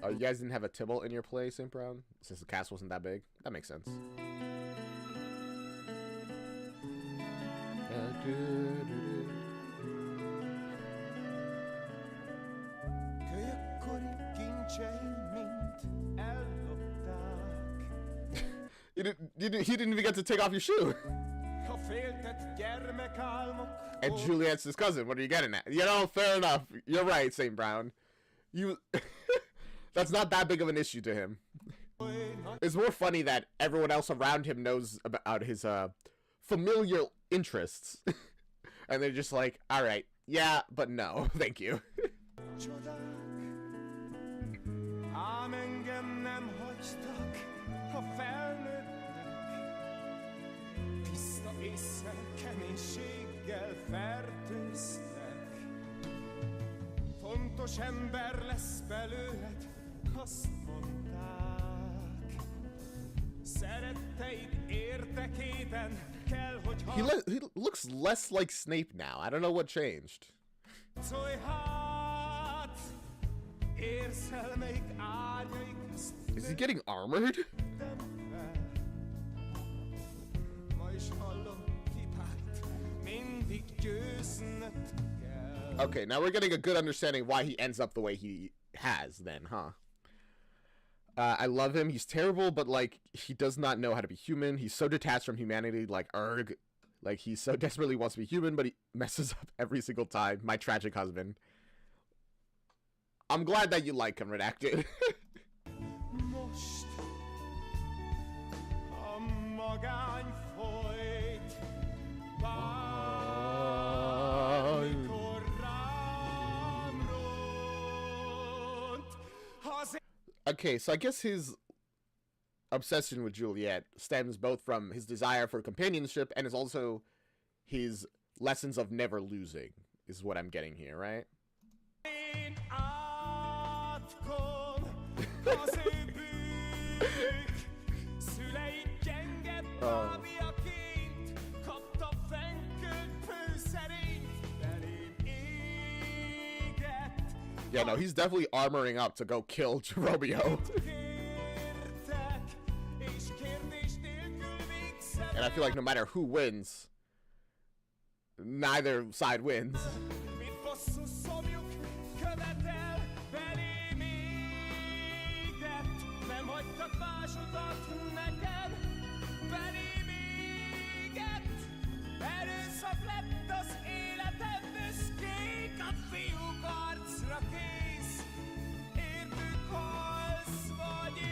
Oh, you guys didn't have a Tybalt in your play, St. Brown? Since the cast wasn't that big? That makes sense. He didn't even get to take off your shoe. And Juliette's his cousin. What are you getting at? You know, fair enough. You're right, St. Brown. That's not that big of an issue to him. It's more funny that everyone else around him knows about his familial interests. And they're just like, all right, yeah, but no, thank you. Fontos ember lesz belőled, azt mondták, szeretteid értekében kell, hogy He looks less like Snape now. I don't know what changed. harcolj hát, érzelmeik ágyai közt Is he getting armored? ma is hallom pipát, mindig győznöd kell. Okay, now we're getting a good understanding why he ends up the way he has then, huh? I love him. He's terrible, but like he does not know how to be human. He's so detached from humanity, like Erg. Like he so desperately wants to be human, but he messes up every single time. My tragic husband. I'm glad that you like him, redacted. Most a magány folyt, bármikor rám ront. Okay, so I guess his obsession with Juliette stems both from his desire for companionship and is also his lessons of never losing, is what I'm getting here, right? Én átkom az ő bűnük, szüleid gyenge bábjaként kapta fenkölt főszerényt, belém égett. Yeah, no, he's definitely armoring up to go kill Romeo. Kértek, és kérdés nélkül végzem. And I feel like no matter who wins, neither side wins. Mit bosszú szomjuk követel belém éget, nem hagytak más utat nekem, belém éget. Erőszak lett az életem, büszkék a fiúk arcra kész, értük halsz vagy én.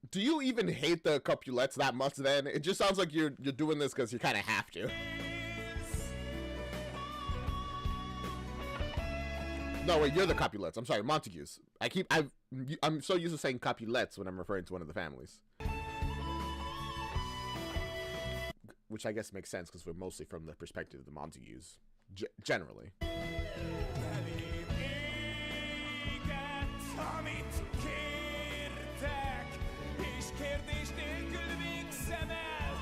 Do you even hate the Capulets that much then? It just sounds like you're doing this because you kind of have to. No, wait, you're the Capulets. I'm sorry, Montagues. I'm so used to saying Capulets when I'm referring to one of the families. Which I guess makes sense because we're mostly from the perspective of the Montagues. Generally. Belém éget, amit kértek, és kérdés nélkül végzem el.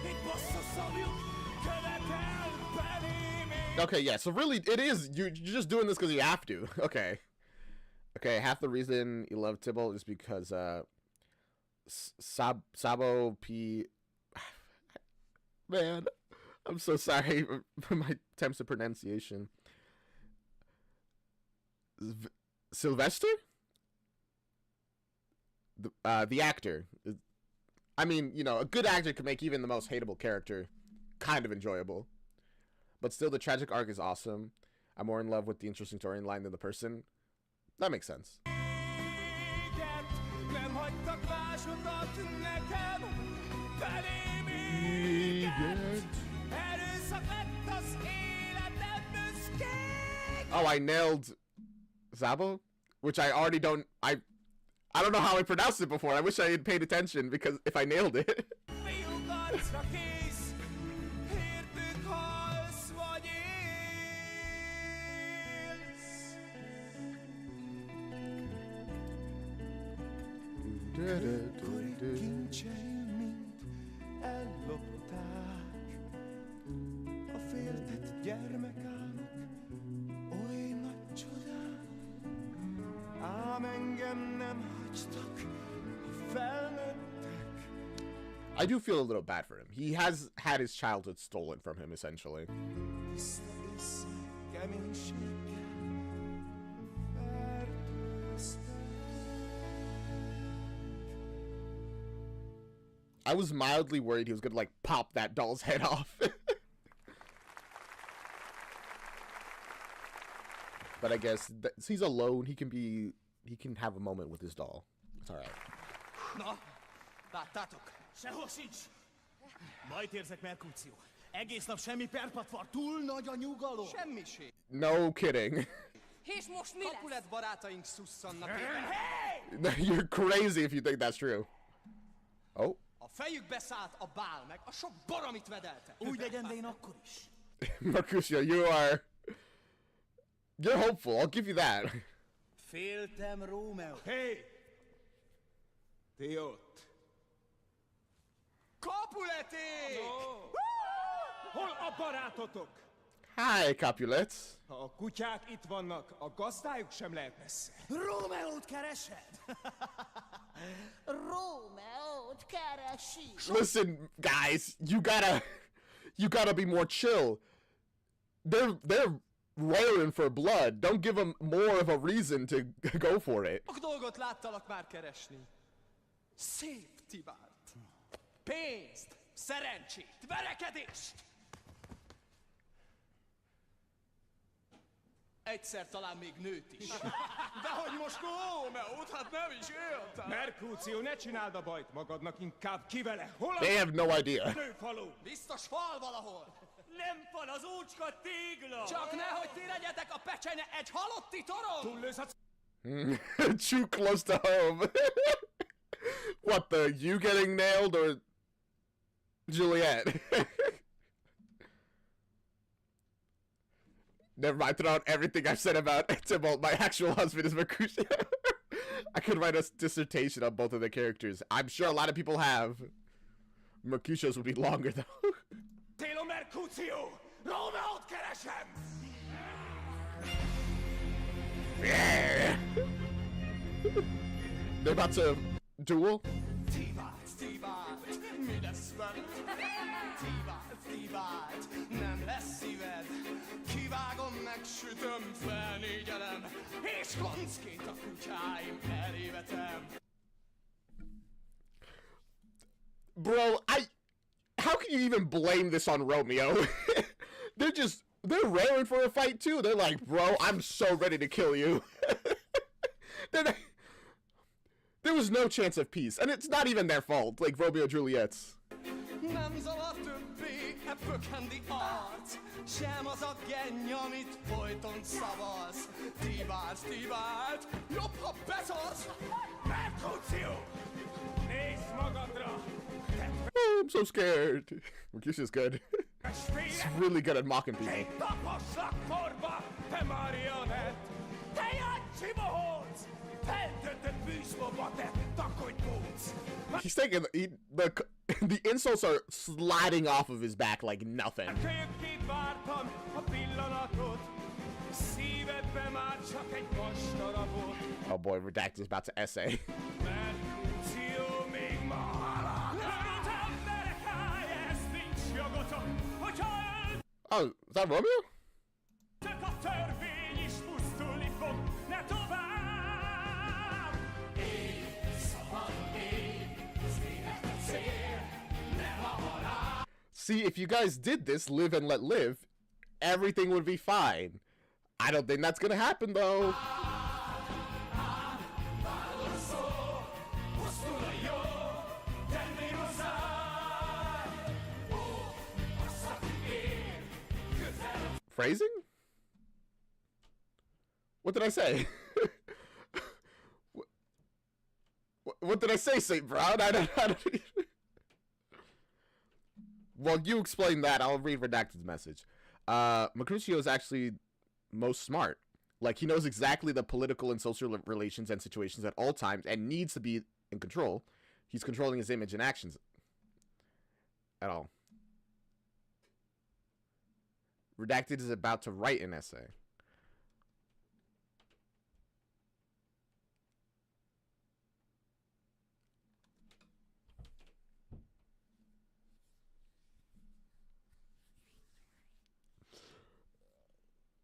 Itt bosszú szomjuk követel belém éget. Okay, yeah, so really, it is, you're just doing this because you have to. Okay. Okay, half the reason you love Tybalt is because, Sabo P... Man, I'm so sorry for my attempts at pronunciation. Sylvester? The actor. I mean, you know, a good actor can make even the most hateable character kind of enjoyable. But still, the tragic arc is awesome. I'm more in love with the interesting storyline than the person. That makes sense. Nem hagytak más utat nekem, belém éget. Erőszak lett az életem, büszkék. Oh, I nailed Zabo? Which I already don't... I don't know how I pronounced it before. I wish I had paid attention because if I nailed it. Fiúk arcra kész, értük halsz vagy élsz. Kori kincseim mind ellopták, a féltett gyermekálmok oly nagy csodák, ám engem nem hagytak a felnőttek. I do feel a little bad for him. He has had his childhood stolen from him, essentially. Tiszta észre, keménységgel fertőztek. I was mildly worried he was gonna, like, pop that doll's head off. But I guess he's alone. He can have a moment with his doll. It's alright. Na, láttátok? Sehol sincs. Bajt érzek, Merkúció. Egész nap semmi perpatvar, túl nagy a nyugalom. Semmiség. No kidding. És most mi lesz? Capulet barátaink szusszannak éppen. You're crazy if you think that's true. Oh. A fejükbe szállt a bál, meg a sok bor, amit vedeltek. Úgy legyen, de én akkor is. Mercutio, you're hopeful. I'll give you that. Féltem, Romeo. Hé! Ti ott! Capuleté! Hol a barátotok? Hi, Capulet. Ha a kutyák itt vannak, a gazdájuk sem lehet messze. Rómeót keresed? Rómeót keresi. Listen, guys, you gotta be more chill. They're raring for blood. Don't give them more of a reason to go for it. Sok dolgot láttalak már keresni. Szép Tibárt. Pénzt, szerencsét, verekedést. Egyszer talán még nőt is. De hogy most Rómeót, hát nem is értem. Merkúció, ne csináld a bajt magadnak, inkább ki vele. Hol a They have no idea. nőfalu? Biztos fal valahol. Nem fal, az ócska tégla! Csak nehogy ti legyetek a pecsenye egy halotti torony. Túllőzhetsz Too close to home. What, the you getting nailed or Juliette? Never mind, throw out everything I've said about Tybalt. My actual husband is Mercutio. I could write a dissertation on both of the characters. I'm sure a lot of people have. Mercutio's would be longer though. Télo Merkúció! Rómeót keresem! They're about to duel? Tibált, mi lesz veled? Tibált, nem lesz szíved. Kivágom, megsütöm, felnégyelem, és koncként a kutyáim elévetem. Bro, how can you even blame this on Romeo? They're raring for a fight too. They're like, bro, I'm so ready to kill you. There was no chance of peace, and it's not even their fault, like Romeo and Juliette's. Nem zavar többé e pökhendi arc, sem az a genny, amit folyton szavalsz. Tibált, jobb, ha beszarsz! Merkúció! Nézz magadra! Oh, I'm so scared. Mercutio's good. He's really good at mocking people. Taposszak korba, te marionett! Te Jancsi bohóc! Feltöltött bűzbomba, te takonybóc! He's taking the insults are sliding off of his back like nothing. Kölyökként vártam a pillanatot, szívedbe már csak egy vasdarabot. Oh boy, Redacted is about to essay. Merkúció még ma halál. Örült emberek, állj, ez nincs jogotok, hogyha Oh, is that Romeo? öltök, a törvény is pusztulni fog, ne tovább! See, if you guys did this, live and let live, everything would be fine. I don't think that's gonna happen though. Phrasing? What did I say? what did I say, St. Brown? I don't Well, you explain that. I'll read Redacted's message. Mercutio is actually most smart. Like, he knows exactly the political and social relations and situations at all times and needs to be in control. He's controlling his image and actions at all. Redacted is about to write an essay.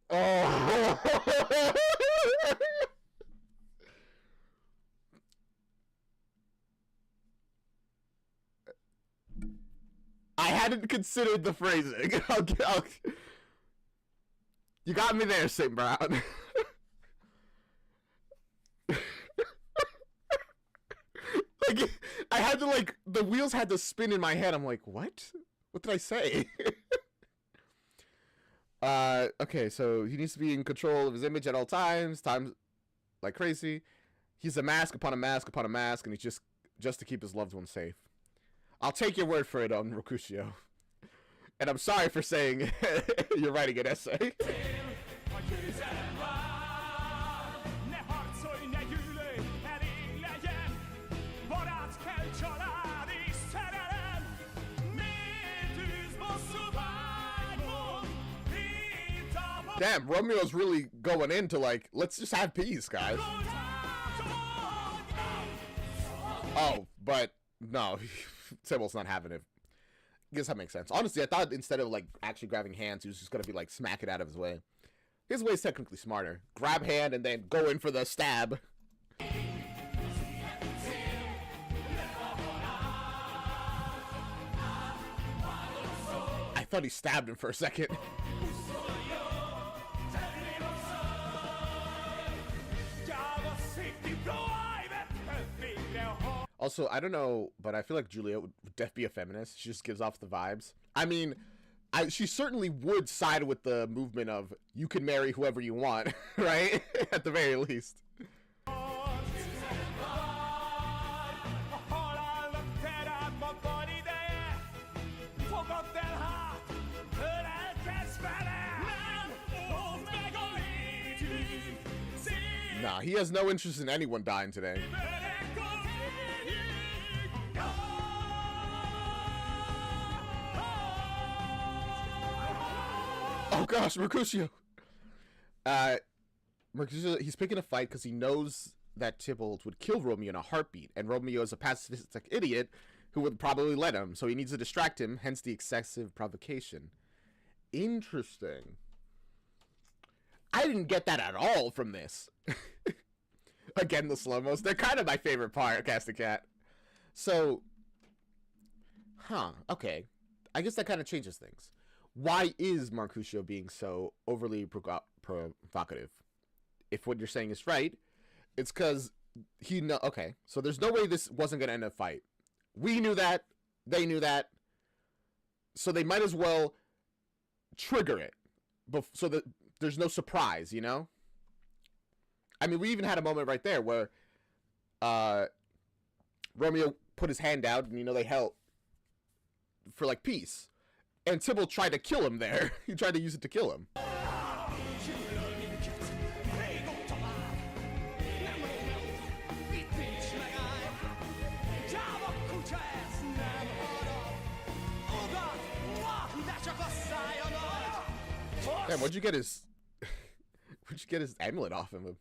Oh! I hadn't considered the phrasing. You got me there, St. Brown. Like, I had to, like, the wheels had to spin in my head. I'm like, what? What did I say? Okay, so he needs to be in control of his image at all times, like crazy. He's a mask upon a mask upon a mask, and he's just to keep his loved ones safe. I'll take your word for it on Mercutio. And I'm sorry for saying you're writing an essay. A győzelem vár, ne harcolj Damn, Romeo's really going into like, let's just have peace, guys. Oh, but no, Tybalt's not having it. I guess that makes sense. Honestly, I thought instead of like actually grabbing hands, he was just gonna be like smack it out of his way. His way is technically smarter. Grab hand and then go in for the stab. I thought he stabbed him for a second. Also, I don't know, but I feel like Juliette would definitely be a feminist. She just gives off the vibes. I mean, she certainly would side with the movement of you can marry whoever you want, right? At the very least. Nah, he has no interest in anyone dying today. Oh gosh, Mercutio. Mercutio, he's picking a fight because he knows that Tybalt would kill Romeo in a heartbeat, and Romeo is a pacifistic idiot who would probably let him, so he needs to distract him, hence the excessive provocation. Interesting. I didn't get that at all from this. Again, the slow-mos. They're kind of my favorite part of Cast a Cat. So, okay. I guess that kind of changes things. Why is Mercutio being so overly provocative? If what you're saying is right, it's because he know. Okay, so there's no way this wasn't going to end a fight. We knew that. They knew that. So they might as well trigger it, so that there's no surprise, you know? I mean, we even had a moment right there where Romeo put his hand out and, you know, they held for, like, peace. And Tybalt tried to kill him there. He tried to use it to kill him. Damn, what'd you get his amulet off him?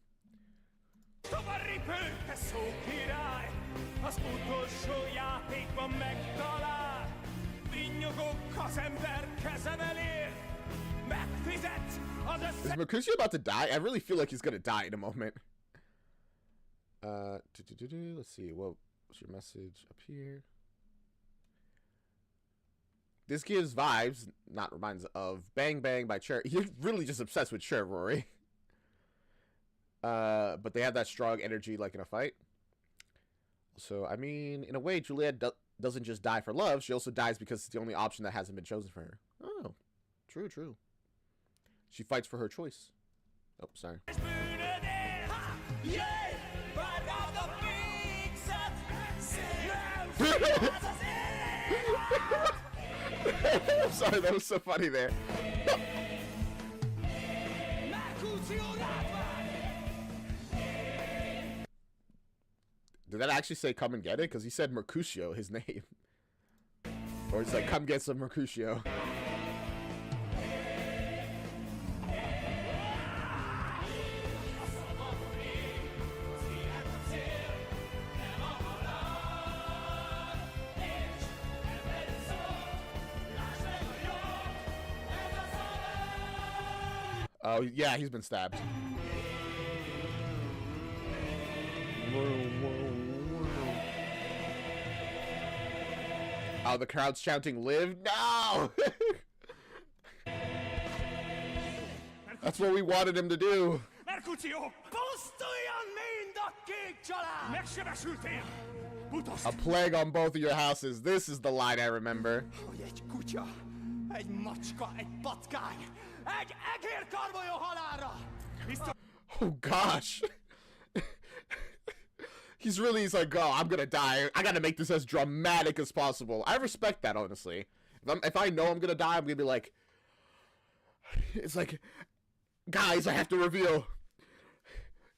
Is Mercutio about to die? I really feel like he's gonna die in a moment. Let's see. What's your message up here? This gives vibes, not reminds of Bang Bang by Cher. You're really just obsessed with Cher, Rory. But they have that strong energy like in a fight. So, I mean, in a way, Juliette doesn't just die for love. She also dies because it's the only option that hasn't been chosen for her. Oh, true, true. She fights for her choice. Oh, sorry. I'm sorry, that was so funny there. Did that actually say come and get it? Because he said Mercutio, his name. Or he's like, come get some Mercutio. Oh, yeah, he's been stabbed. Oh, the crowd's shouting, live now! That's what we wanted him to do. Mercutio, pusztuljon mind a kék család! Megsebesültél! A plague on both of your houses. This is the line I remember. Hogy egy kutya, egy macska, egy patkány, egy egér karmolyó halálra! Oh gosh. He's like, oh, I'm gonna die. I gotta make this as dramatic as possible. I respect that, honestly. If I know I'm gonna die, I'm gonna be like, it's like, guys, I have to reveal.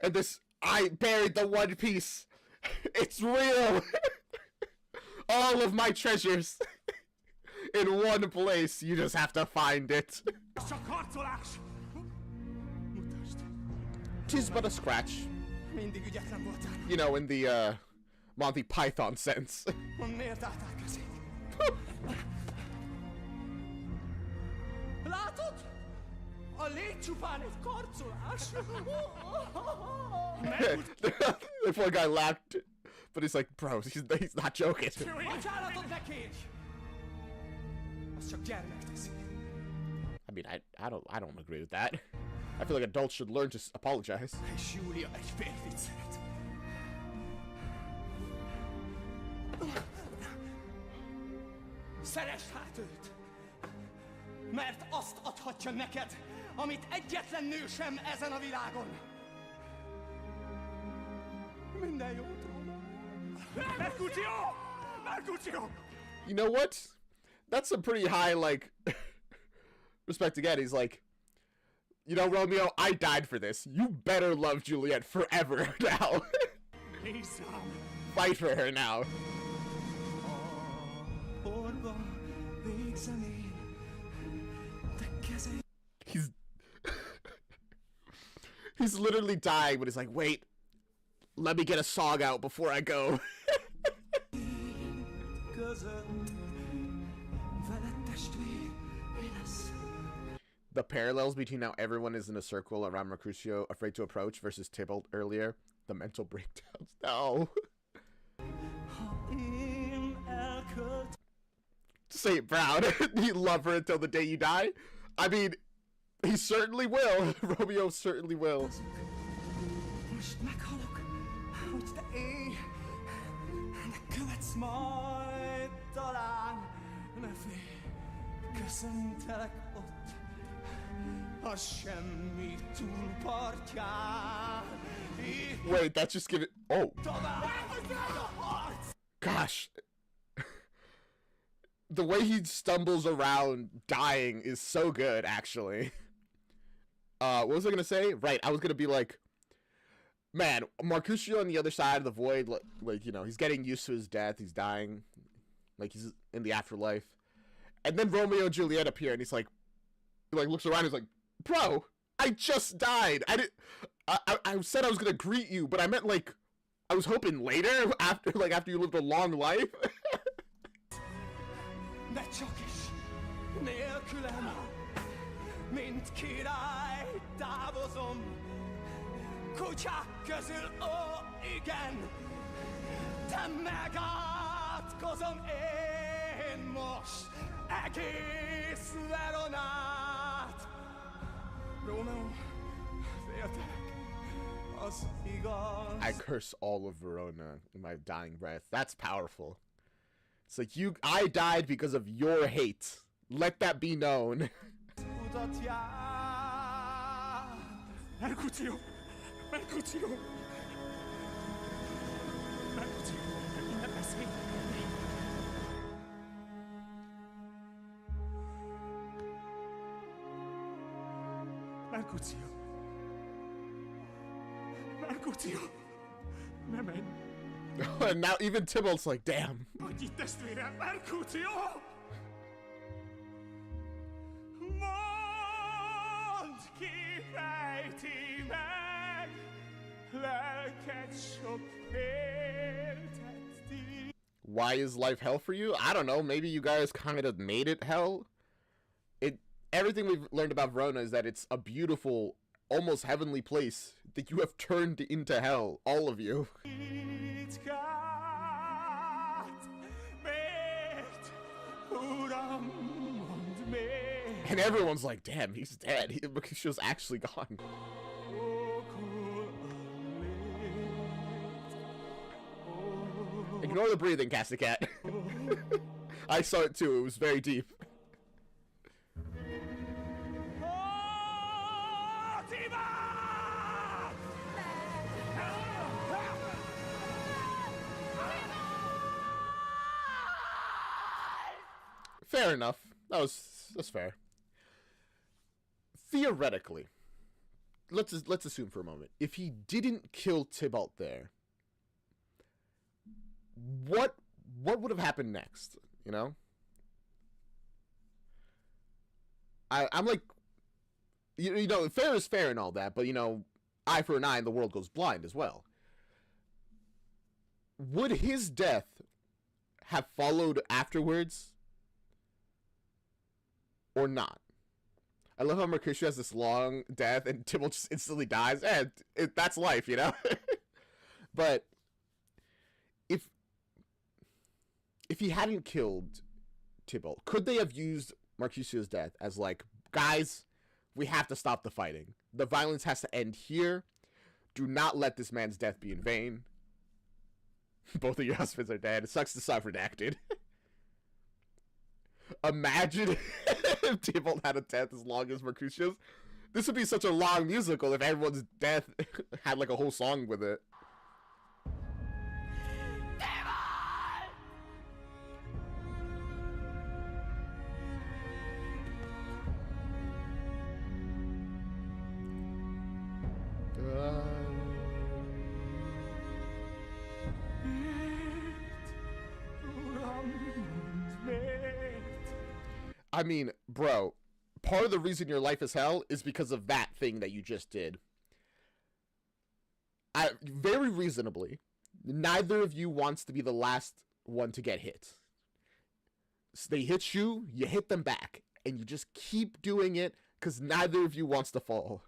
And I buried the One Piece. It's real. All of my treasures in one place. You just have to find it. 'Tis but a scratch. Mindig ügyetlen voltál. You know, in the Monty Python sense. Miért álltál közé? Látod? A lét csupán egy karcolás. The poor guy laughed, but he's like, bro, he's not joking. Bocsánatot ne kérj! Az csak gyermek teszi. I mean, I don't agree with that. I feel like adults should learn to apologize. És Júlia egy férfit szeret. Szeresd hát őt! Mert azt adhatja neked, amit egyetlen nő sem ezen a világon. Minden jót, Romeo. Mercutio! Mercutio! You know what? That's a pretty high, like, respect again. He's like, you know, Romeo, I died for this. You better love Juliette forever now. Fight for her now. He's he's literally dying, but he's like, wait, let me get a song out before I go. The parallels between how everyone is in a circle around Mercutio, afraid to approach, versus Tybalt earlier. The mental breakdowns. No. Say it proud. You love her until the day you die? I mean, he certainly will. Romeo certainly will. Most meghalok, hogy te élj, de követsz majd talán. Ne félj, köszöntelek ott, a semmi túlpartján. Wait, that's just giving. Oh. Gosh. The way he stumbles around dying is so good, actually. What was I gonna say? Right, I was gonna be like, man, Mercutio on the other side of the void, like, you know, he's getting used to his death, he's dying, like, he's in the afterlife. And then Romeo and Juliette appear, and he looks around, he's like, bro, I just died. I said I was gonna greet you, but I meant, like, I was hoping later, after you lived a long life. De csak is nélkülem, mint király távozom, kutyák közül, ó igen, de megátkozom én most egész Veronát. Romeo, féltelek, az igaz. I curse all of Verona in my dying breath. That's powerful. It's like, I died because of your hate. Let that be known. Mercutio! Mercutio! Mercutio, ne beszélj! Mercutio! Mercutio! Ne menj! And now even Tybalt's like, damn. Hogy itt testvérem, Mercutio! Mondd ki, fejti meg, lelked sok féltett. Why is life hell for you? I don't know. Maybe you guys kind of made it hell. Everything we've learned about Verona is that it's a beautiful, almost heavenly place that you have turned into hell, all of you. And everyone's like, damn, he's dead. She was actually gone. Ignore the breathing, Casticat. I saw it too. It was very deep. Fair enough. That's fair. Theoretically, let's assume for a moment, if he didn't kill Tybalt there, what would have happened next? You know, I'm like, you know, fair is fair and all that, but you know, eye for an eye and the world goes blind as well. Would his death have followed afterwards or not? I love how Mercutio has this long death and Tybalt just instantly dies. That's life, you know? But if he hadn't killed Tybalt, could they have used Mercutio's death as like, guys, we have to stop the fighting. The violence has to end here. Do not let this man's death be in vain. Both of your husbands are dead. It sucks to suck redacted. Imagine if Tybalt had a death as long as Mercutio's. This would be such a long musical if everyone's death had like a whole song with it. I mean, bro, part of the reason your life is hell is because of that thing that you just did. Very reasonably, neither of you wants to be the last one to get hit. So they hit you, you hit them back, and you just keep doing it because neither of you wants to fall.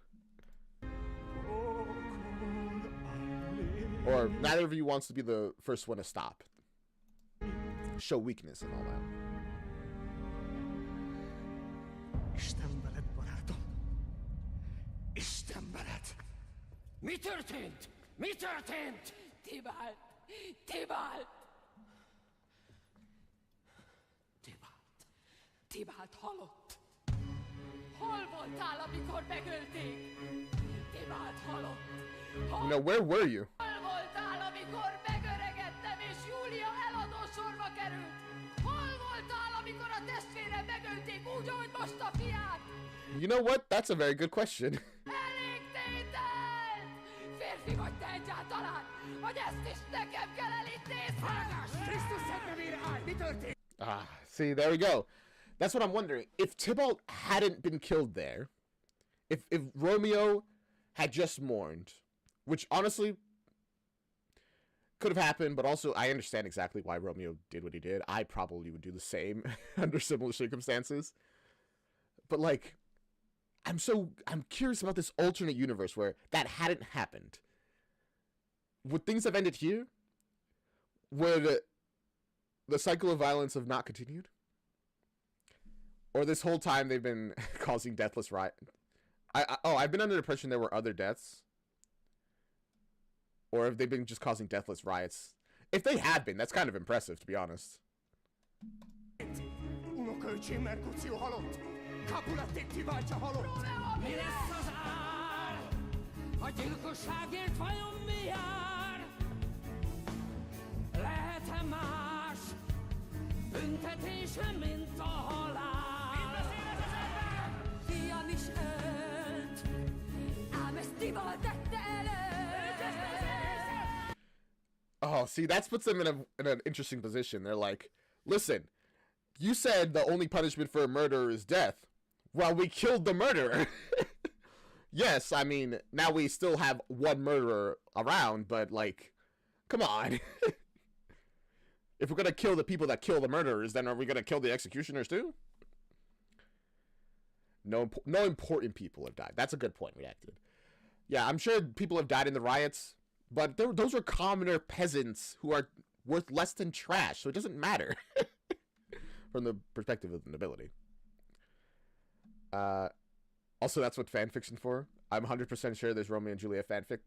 Or neither of you wants to be the first one to stop. Show weakness and all that. Isten veled, barátom! Isten veled! Mi történt? Mi történt? Tybalt! Tybalt! Tybalt halott! Hol voltál, amikor megölték? Tybalt halott! No, where were you? Hol voltál, amikor megöregedtem és Júlia eladó sorba került? Hol voltál, amikor a testvérem megölték úgy, ahogy most a fiát? You know what? That's a very good question. Elégtételt! Férfi vagy te egyáltalán, hogy ezt is nekem kell elintézni? Krisztus szentnevére állj! Mi történt? See, there we go. That's what I'm wondering. If Tybalt hadn't been killed there, if Romeo had just mourned, which honestly could have happened, but also I understand exactly why Romeo did what he did. I probably would do the same under similar circumstances. But like, I'm curious about this alternate universe where that hadn't happened. Would things have ended here? Would the cycle of violence have not continued? Or this whole time they've been causing deathless riot? I've been under the impression there were other deaths. Or have they been just causing deathless riots? If they had been, that's kind of impressive, to be honest. Unokaöcsém Merkúció halott! Capulették Tybáltja halott! Mi lesz az ár? A gyilkosságért vajon mi jár? Lehet-e más büntetése, mint a halál? Mit beszél ez az ember? Fiam is ölt, ám ezt Tybalt tette elő. Oh, see, that puts them in an interesting position. They're like, listen, you said the only punishment for a murderer is death. Well, we killed the murderer. Yes, I mean, now we still have one murderer around, but like, come on. If we're gonna kill the people that kill the murderers, then are we gonna kill the executioners too? No important people have died. That's a good point, Reacted. Yeah, I'm sure people have died in the riots, but those are commoner peasants who are worth less than trash, so it doesn't matter from the perspective of the nobility. Also, that's what fanfiction's for. I'm 100% sure there's Romeo and Juliet fanfic.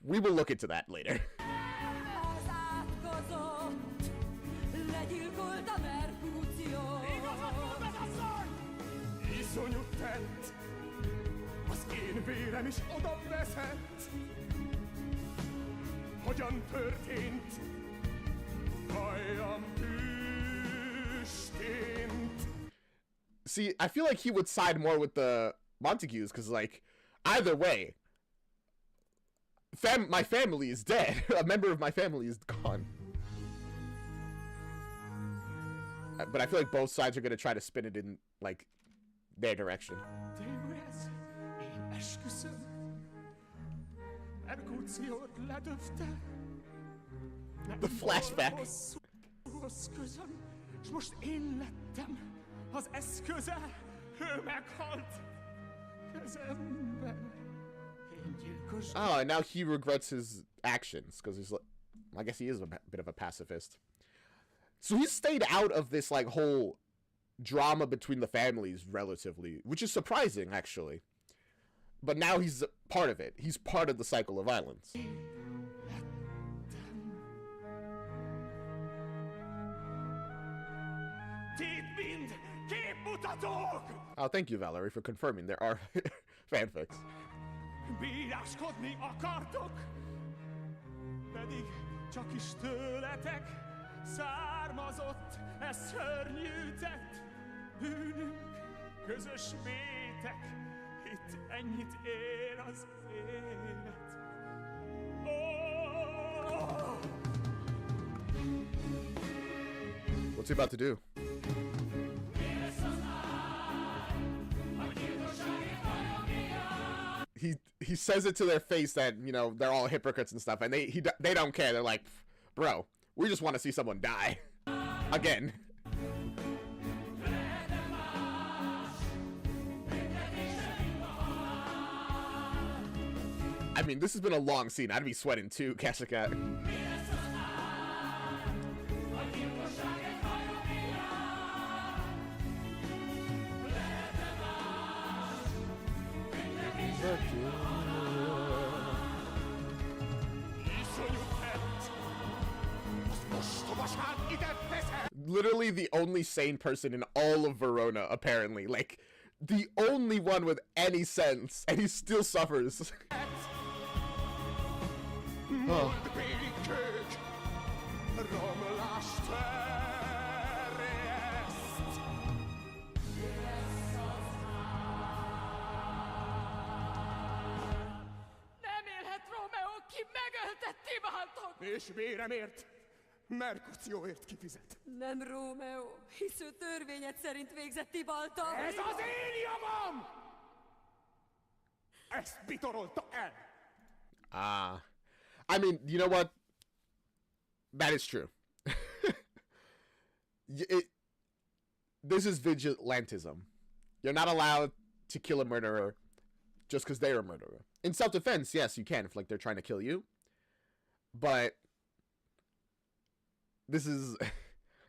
We will look into that later. Az átkozott, legyilkolt a Merkúció. Igazat mondod, asszony! Iszonyú tett! Az én vérem is oda vezet! Hogyan történt? Halljam tüstént! See, I feel like he would side more with the Montagues, because, like, either way, my family is dead. A member of my family is gone. But I feel like both sides are going to try to spin it in, like, their direction. Tényleg ez? Én esküszöm. evolúciót ledöfte. The flashback. Hosszúhoz közöm, és most én lettem az eszköze. Ő meghalt kezemben. Én gyilkos. Oh, and now he regrets his actions because he's like, I guess he is a bit of a pacifist. So he's stayed out of this like whole drama between the families relatively, which is surprising actually. But now he's part of it. He's part of the cycle of violence. Oh, thank you, Valerie, for confirming there are fanfics. Bíráskodni akartok, pedig csak is tőletek származott ez szörnyű tett. Bűnünk, közös vétek, itt ennyit ér az élet. Oh! What's he about to do? He says it to their face that, you know, they're all hypocrites and stuff, and they don't care. They're like, bro, we just want to see someone die. Again. I mean, this has been a long scene. I'd be sweating too, Kashakat. Literally the only sane person in all of Verona, apparently. Like, the only one with any sense, and he still suffers. Oh. Nem élhet Romeo, ki megöltett Tibáltot! És véremért, Merkucióért kifizet. Nem Romeo, hisz ő törvényed szerint végzett Tibalta. Ez az én javam! Ezt bitorolta el! I mean, you know what? That is true. This is vigilantism. You're not allowed to kill a murderer just because they're a murderer. In self-defense, yes, you can if, like, they're trying to kill you. But this is,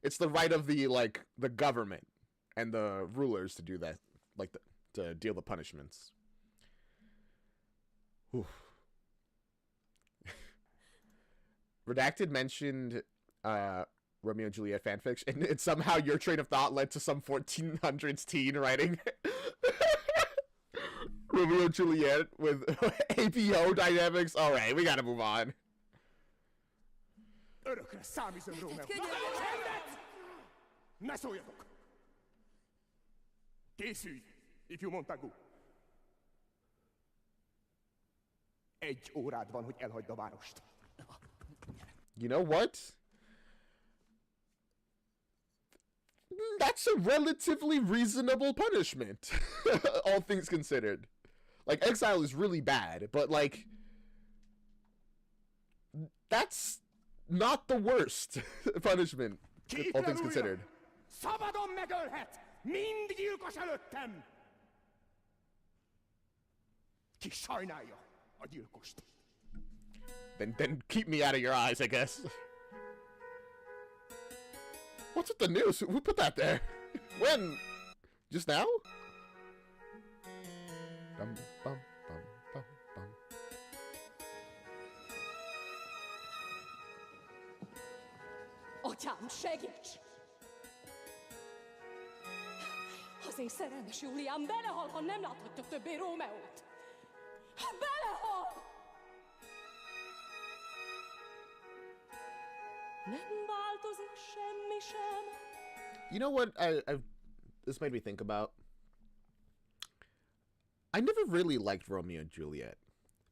it's the right of the, like, the government and the rulers to do that, like, to deal the punishments. Oof. Redacted mentioned Romeo and Juliette fanfiction, and somehow your train of thought led to some 1400s teen writing Romeo and Juliette with APO dynamics. All right, we gotta move on. Örökre számízom, Romeo. Ne szóljatok! Készülj, ifjú Montagu! 1 órád van, hogy elhagyd a várost. You know what? That's a relatively reasonable punishment, all things considered. Like, exile is really bad, but, like, that's not the worst punishment, all things considered. Szabadon megölhet! Mind gyilkos előttem! Ki sajnálja a gyilkost? Then keep me out of your eyes, I guess. What's with the news? Who put that there? When? Just now? Bum, bum, bum, bum, bum. Atyám, segíts! Az én szerelmes Júliám belehal, ha nem láthatja többé Rómeót! Belehal! Nem változik semmi sem. You know what this made me think about? I never really liked Romeo and Juliet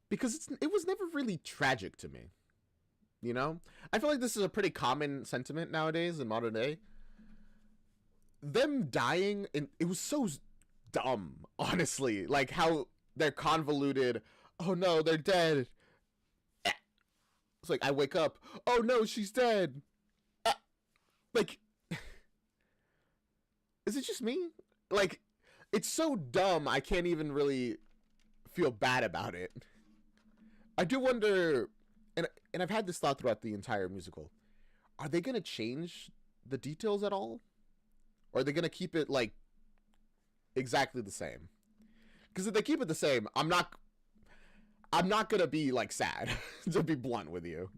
because it was never really tragic to me. You know? I feel like this is a pretty common sentiment nowadays in modern day. Them dying, it was so dumb, honestly. Like how they're convoluted. Oh no, they're dead. like, I wake up, oh no, she's dead. Like, is it just me? Like, it's so dumb, I can't even really feel bad about it. I do wonder, and I've had this thought throughout the entire musical, are they going to change the details at all? Or are they going to keep it, like, exactly the same? Because if they keep it the same, I'm not going to be, like, sad, to be blunt with you.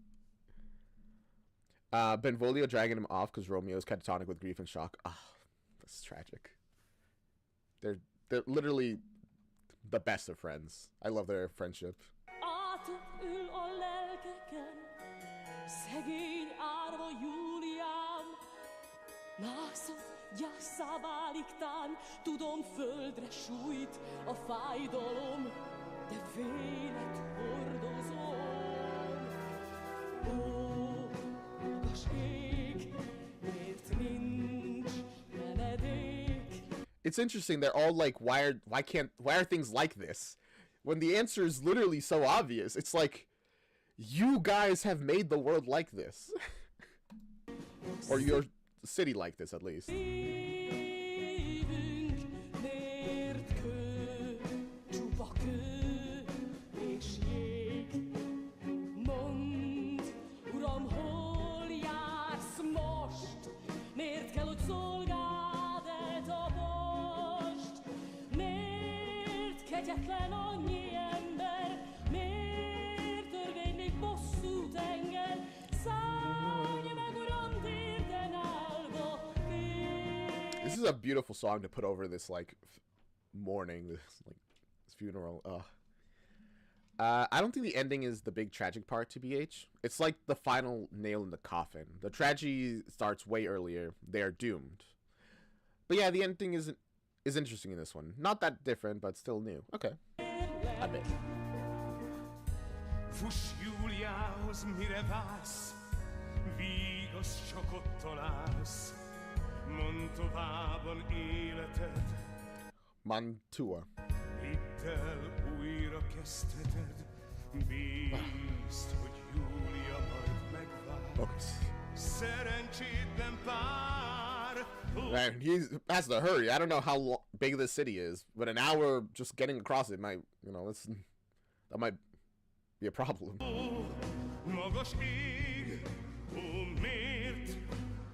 Benvolio dragging him off because Romeo is catatonic with grief and shock. Ah, oh, that's tragic. They're literally the best of friends. I love their friendship. Átül a lelkeken, szegény árva Júliám. Nászat gyászá válik tán, tudom földre sújt a fájdalom, de vélet hordozom. Ó, magas ég, miért nincs menedék? It's interesting, they're all like, why are things like this? When the answer is literally so obvious. It's like, you guys have made the world like this. Or your city like this, at least. This is a beautiful song to put over this, like, mourning, this funeral. I don't think the ending is the big tragic part, TBH. It's like the final nail in the coffin. The tragedy starts way earlier. They are doomed. But yeah, the ending is interesting in this one. Not that different, but still new. Okay. I bet. Fuss Júliához, mire vársz, vígasz csak ott találsz, mondd továbban életed. Mantua. Hidd el, újra kezdheted, bízd, hogy Júlia majd megvár. Okay. Szerencsétlen pár. Man, he has to hurry. I don't know how big this city is, but an hour just getting across it might, you know, that might be a problem. Magas ég, ó miért,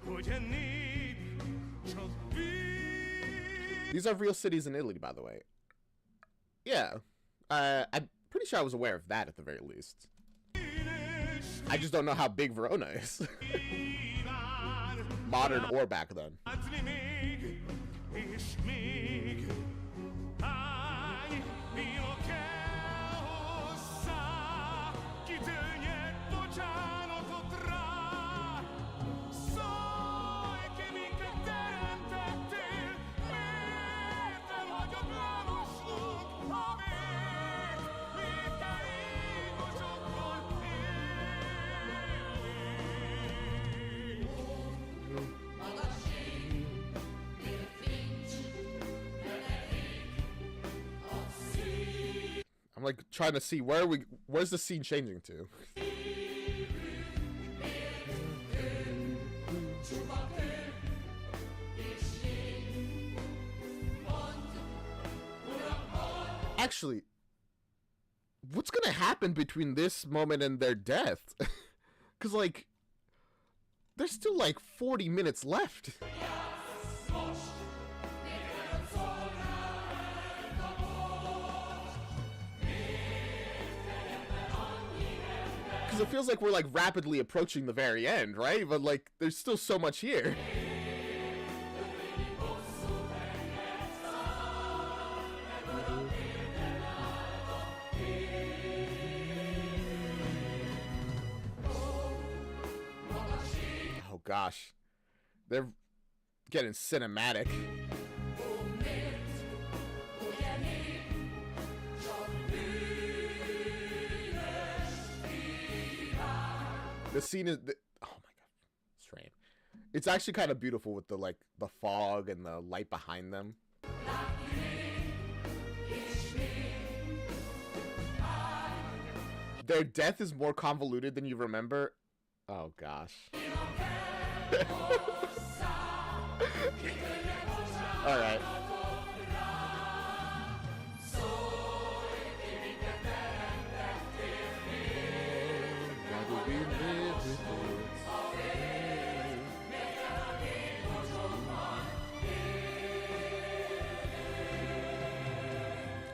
hogy ennéd csak víz. These are real cities in Italy, by the way. Yeah, I'm pretty sure I was aware of that at the very least. I just don't know how big Verona is. Modern or back then. I'm like trying to see where's the scene changing to? Actually, what's gonna happen between this moment and their death? Cause like, there's still like 40 minutes left. Because it feels like we're like rapidly approaching the very end, right? But like, there's still so much here. Oh gosh, they're getting cinematic. The scene is, oh my god, strange. It's actually kind of beautiful with the like the fog and the light behind them. Their death is more convoluted than you remember. Oh gosh. All right.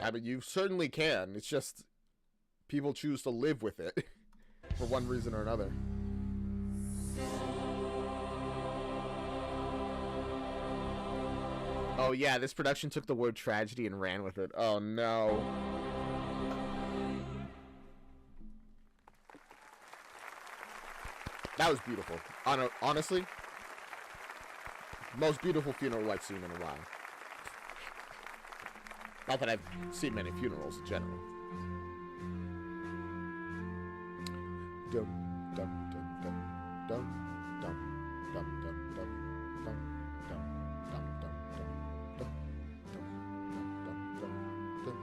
I mean, you certainly can. It's just people choose to live with it for one reason or another. Oh yeah, this production took the word tragedy and ran with it. Oh no. That was beautiful. Honestly, most beautiful funeral I've seen in a while. Not that I've seen many funerals in general. Dum dum dum dum dum dum dum dum dum dum dum dum dum dum dum dum dum.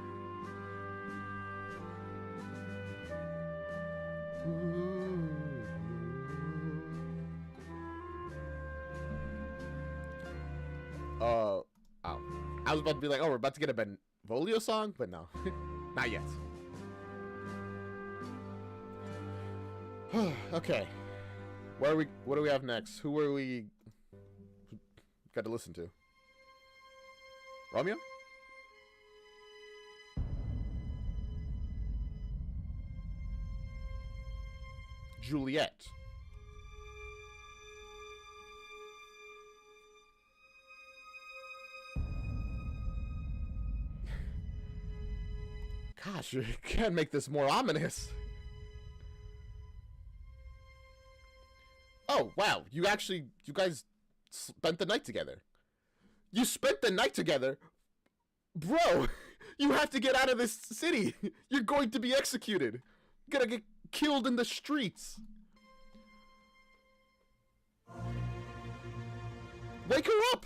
Oh. I was about to be like, oh, we're about to get a Benvolio song, but no. Not yet. Okay. What do we have next? Who are we got to listen to? Romeo? Juliette. Gosh, you can't make this more ominous. Oh, wow. You guys spent the night together. You spent the night together? Bro, you have to get out of this city. You're going to be executed. You're gonna get killed in the streets. Wake her up.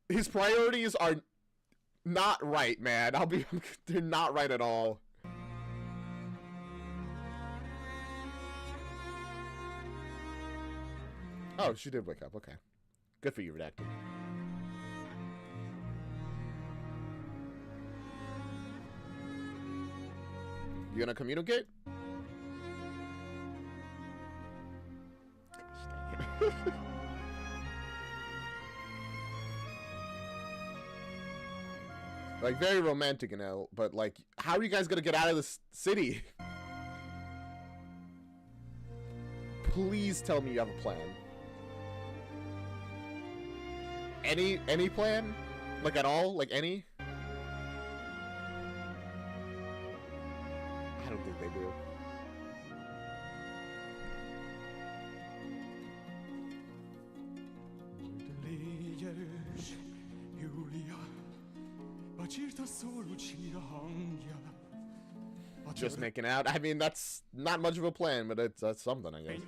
His priorities are not right, man. They're not right at all. Oh, she did wake up. Okay. Good for you, Redacted. You gonna communicate? Gosh, dang it. Like, very romantic and all, but like, how are you guys gonna get out of this city? Please tell me you have a plan. Any plan? Like, at all? Like, any? I don't think they do. Just making out. I mean, that's not much of a plan, but that's something, I guess.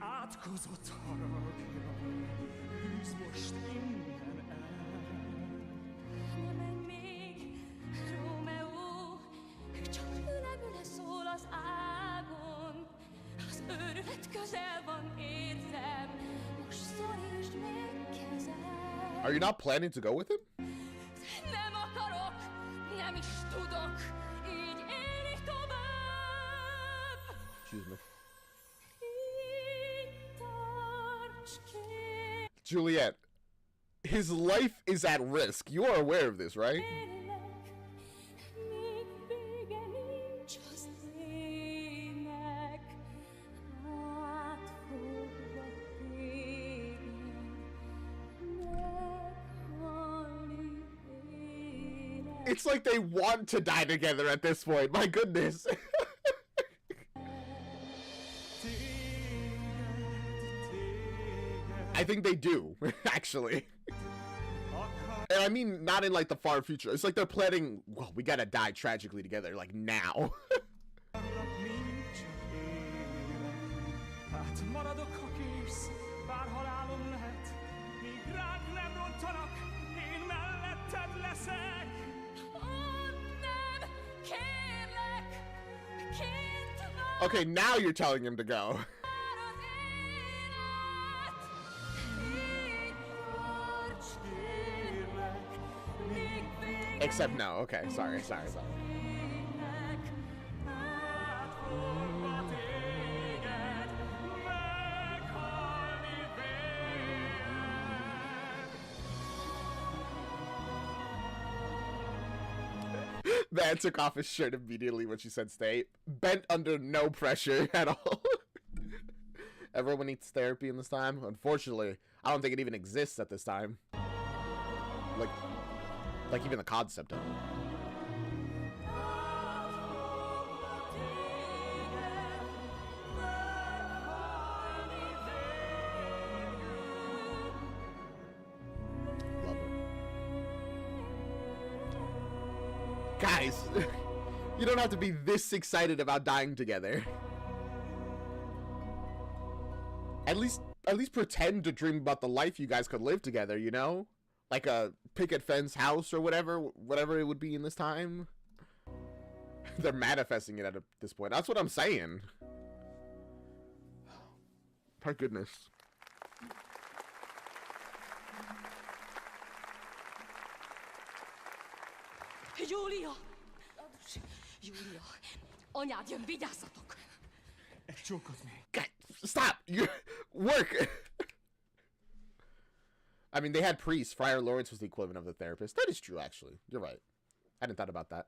Are you not planning to go with him? Excuse me. Juliette, his life is at risk. You are aware of this, right? It's like they want to die together at this point. My goodness. I think they do, actually. And I mean, not in like the far future. It's like they're planning, well, we gotta die tragically together, like now. Okay, now you're telling him to go. Except no. Okay, sorry. Man took off his shirt immediately when she said stay. Bent under no pressure at all. Everyone needs therapy in this time. Unfortunately, I don't think it even exists at this time. Like even the concept of it. Love it. Guys, you don't have to be this excited about dying together. At least pretend to dream about the life you guys could live together, you know? Like a picket fence house or whatever it would be in this time. They're manifesting it at this point. That's what I'm saying. My goodness. Júlia! Júlia, anyád jön, vigyázzatok! Egy csókot még. God, stop! You work! I mean, they had priests. Friar Lawrence was the equivalent of the therapist. That is true, actually. You're right. I hadn't thought about that.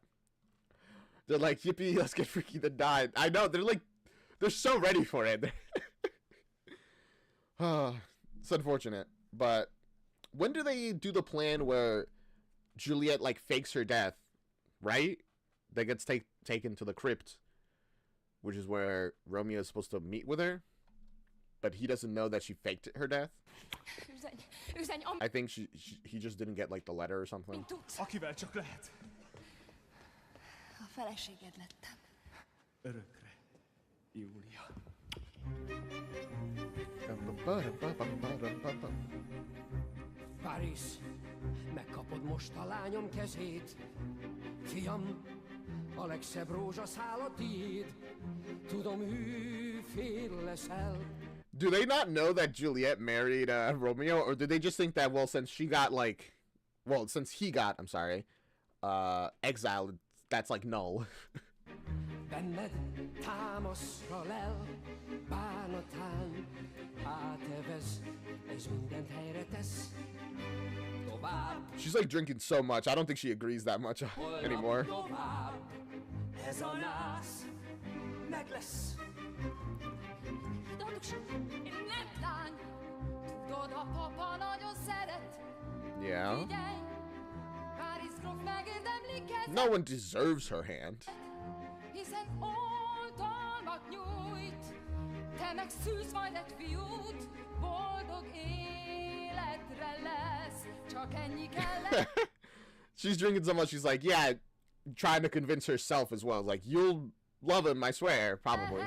They're like, yippee, let's get freaky then die. I know, they're so ready for it. It's unfortunate. But when do they do the plan where Juliette, like, fakes her death, right? That gets taken to the crypt, which is where Romeo is supposed to meet with her. But he doesn't know that she faked her death. I think he just didn't get like the letter or something. Akivel csak lehet. A feleséged lettem. Örökre, Júlia. Paris, megkapod most a lányom kezét. Fiam, a legszebb rózsaszál a tiéd. Tudom, hűfél leszel. Do they not know that Juliette married Romeo, or do they just think that, well, since he got I'm sorry, exiled, that's like null? Benned támaszra lel, bánatán átevez, ez mindent helyre tesz. Tovább. She's like drinking so much. I don't think she agrees that much anymore. Tovább, ez a nász meg lesz. Yeah. No one deserves her hand. She's drinking so much, she's like, yeah, trying to convince herself as well. Like, you'll love him, I swear, probably.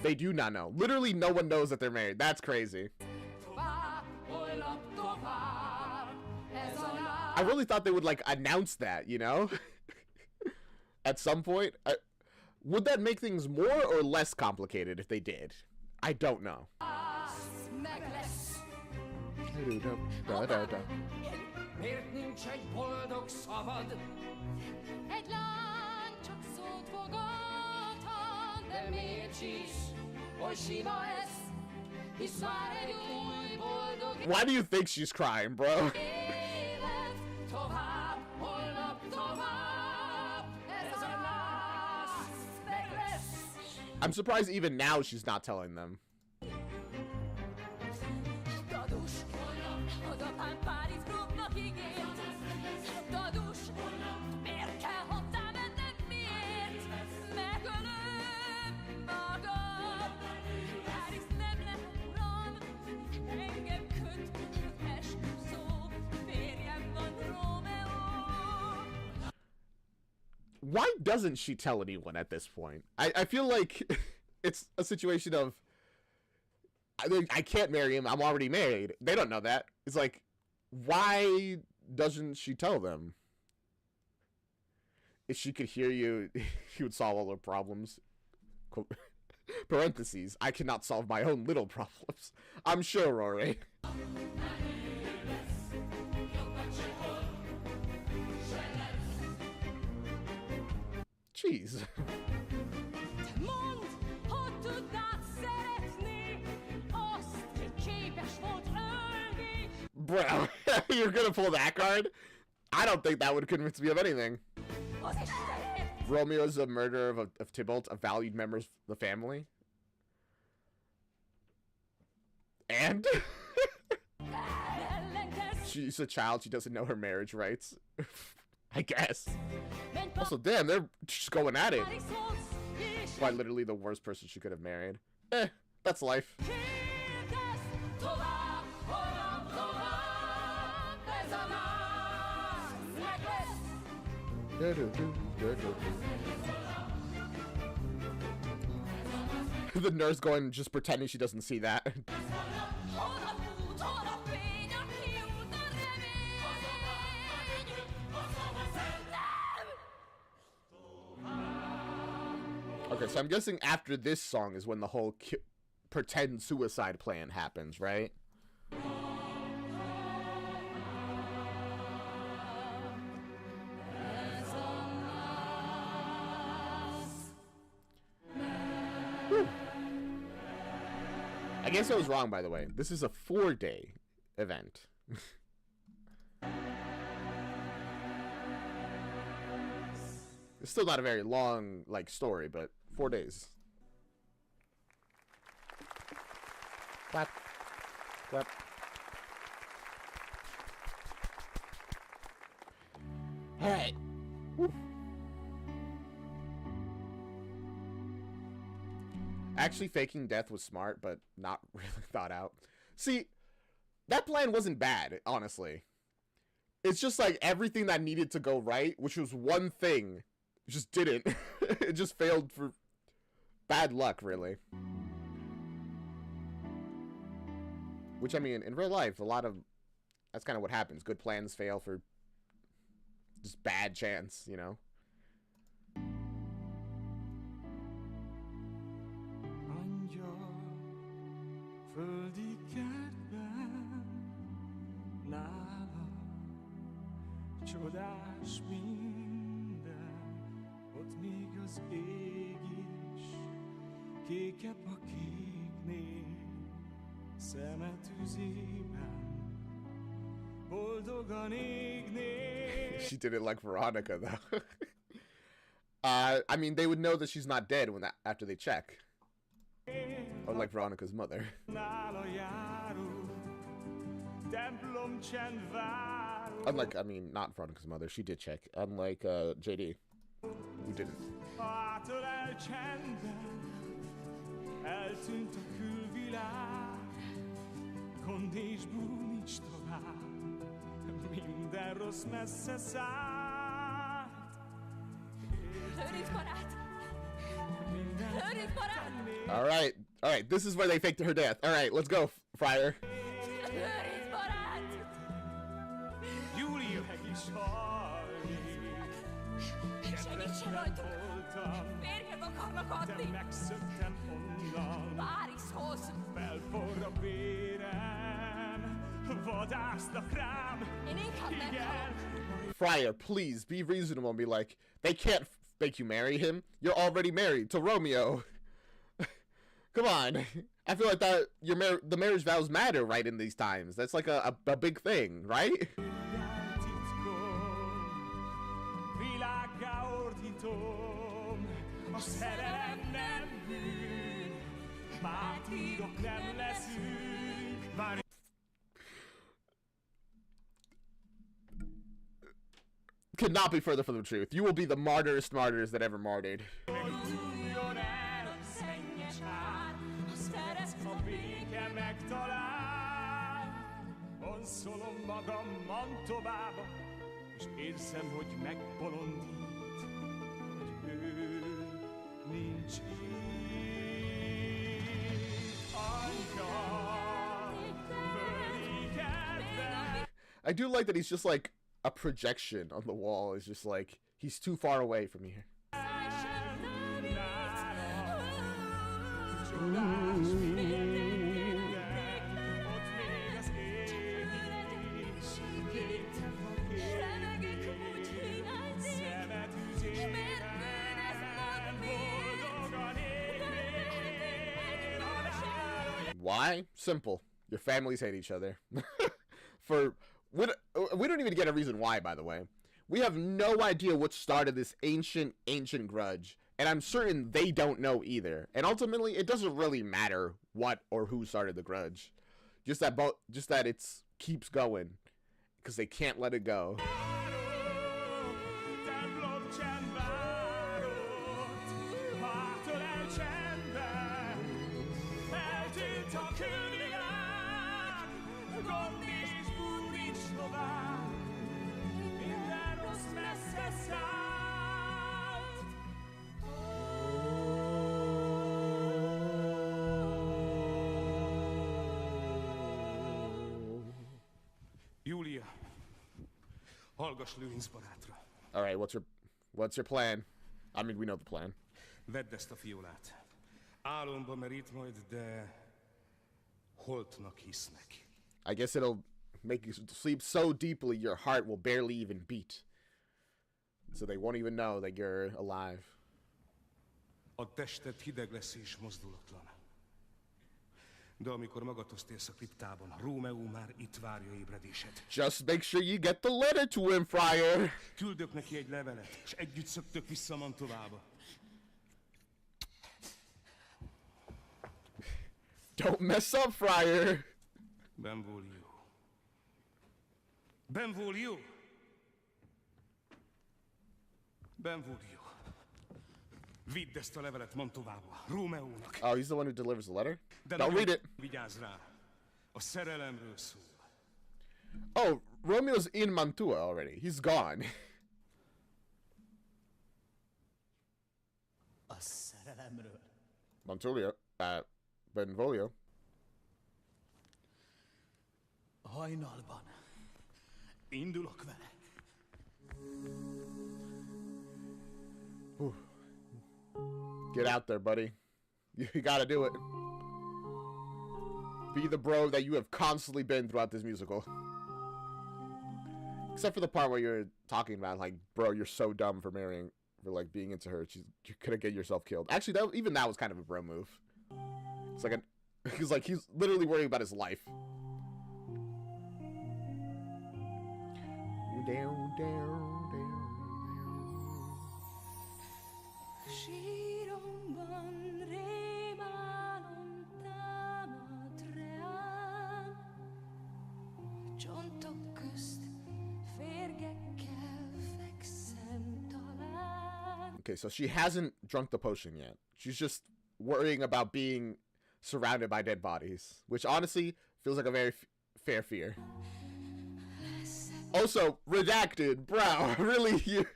They do not know. Literally, no one knows that they're married. That's crazy. I really thought they would, like, announce that, you know? At some point. Would that make things more or less complicated if they did? I don't know. Miért nincs egy boldog szavad? Egy lány csak szót fogadhat, de miért sísz, hogy sima ez, hisz már egy új boldog Why do you think she's crying, bro? élet, tovább, holnap tovább, ez a láz meg lesz. I'm surprised even now she's not telling them. Dadus, oda pán Párizs grófnak ígért. Dadus, miért kell hozzá menned, miért? Megölöm magam. Párizs nem lehet uram, engem köt az esküszó. Férjem van Romeo. Why doesn't she tell anyone at this point? I feel like it's a situation of I can't marry him. I'm already married. They don't know that. It's like, why doesn't she tell them? If she could hear you, he would solve all her problems. Parentheses, I cannot solve my own little problems. I'm sure, Rory. Jeez. Mondd, hogy tudnád szeretni azt, ki képes volt ölni. Bro, you're gonna pull that card? I don't think that would convince me of anything. Az Istenért! Romeo's a murderer of Tybalt, a valued member of the family. And? She's a child, she doesn't know her marriage rights. I guess. Also, damn, they're just going at it. Quite literally the worst person she could have married. Eh, that's life. The nurse going, just pretending she doesn't see that. Okay, so I'm guessing after this song is when the whole pretend suicide plan happens, right? Whew. I guess I was wrong, by the way. This is a 4-day event. It's still not a very long, like, story, but 4 days. Clap. Clap. Alright. Actually, faking death was smart, but not really thought out. See, that plan wasn't bad, honestly. It's just like everything that needed to go right, which was one thing, just didn't. It just failed for bad luck, really. Which, I mean, in real life, that's kind of what happens. Good plans fail for just bad chance, you know? Földi kertben, nála csodás minden, ott még az ég is kékebb a kéknél, szeme tüzében, boldogan égnél. She did it like Veronica, though. I mean, they would know that she's not dead after they check. Unlike Veronica's mother. Unlike, I mean, not Veronica's mother. She did check. Unlike JD, who didn't. All right. This is where they faked her death. All right, let's go, Friar. Friar, please be reasonable and be like, they can't make you marry him. You're already married to Romeo. Come on. I feel like that the marriage vows matter right in these times. That's like a big thing, right? Could not be further from the truth. You will be the martyrest martyrs that ever martyred. I do like that he's just like a projection on the wall. Is just like he's too far away from here. csodás minden, ott még az ég képtelen van szemed tüzében boldogan élnél a nála. Why? Simple. Your families hate each other. We don't even get a reason why, by the way. We have no idea what started this ancient grudge, and I'm certain they don't know either. And ultimately, it doesn't really matter what or who started the grudge. Just that it keeps going, because they can't let it go. Templom csend várott, pártölel csendben, eltűnt a külvilág, gond és búr nincs tovább, minden rossz messze szállt. Julia, hallgass Lőrinc barátra. All right, what's your plan? I mean, we know the plan. Vedd ezt a fiolát. Álomba merít majd, de holtnak hisznek. I guess it'll make you sleep so deeply your heart will barely even beat. So they won't even know that you're alive. A tested hideg lesz és mozdulatlan. De amikor magadhoz térsz a kriptában, Romeo már itt várja ébredésed. Just make sure you get the letter to him, Friar. Küldök neki egy levelet, és együtt szöktök vissza Mantovába. Don't mess up, Friar. Benvolio. Benvolio. Benvolio. Vidd ezt a levelet Mantovába, Romeónak. Oh, he's the one who delivers the letter? De Don't read it. Vigyázz rá. A szerelemről szól. Oh, Romeo's in Mantua already. He's gone. A szerelemről. Mantulia. Benvolio. Hajnalban. Indulok vele. Get out there, buddy. You gotta do it. Be the bro that you have constantly been throughout this musical. Except for the part where you're talking about, like, bro, you're so dumb for being into her. You could get yourself killed. Actually, even that was kind of a bro move. It's like he's literally worrying about his life. Down, down, down. Síromban rémálom támad reám, csontok közt férgekkel fekszem talán. Okay, so she hasn't drunk the potion yet. She's just worrying about being surrounded by dead bodies, which honestly feels like a very fair fear. Also, redacted, bro. Really,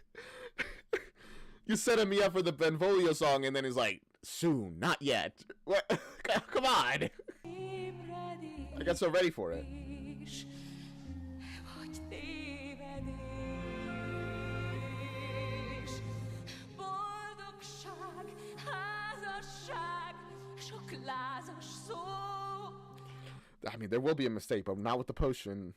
you setting me up for the Benvolio song, and then he's like, soon, not yet. What? Come on. I got so ready for it. I mean, there will be a mistake, but not with the potion.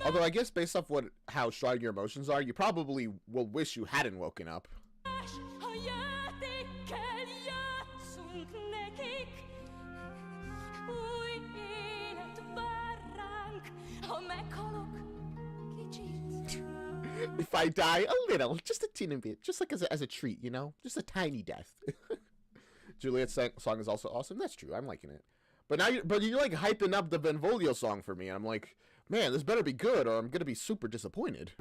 Although I guess based off how strong your emotions are, you probably will wish you hadn't woken up. If I die a little, just a teeny bit, just like as a treat, you know, just a tiny death. Juliette's song is also awesome. That's true. I'm liking it. But now you're like hyping up the Benvolio song for me, and I'm like, man, this better be good, or I'm gonna be super disappointed.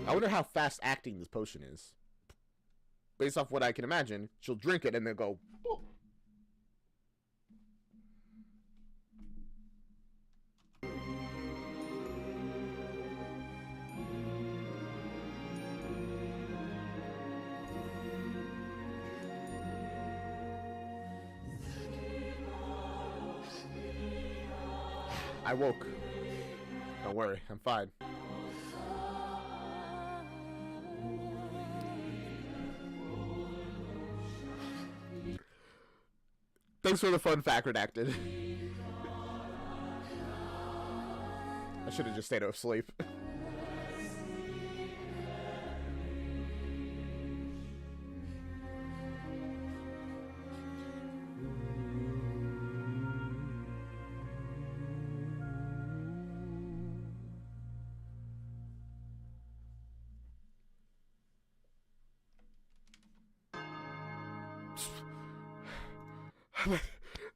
I wonder how fast acting this potion is. Based off what I can imagine, she'll drink it and then go, oh. I woke. Don't worry, I'm fine. Thanks for the fun fact redacted. I should have just stayed asleep.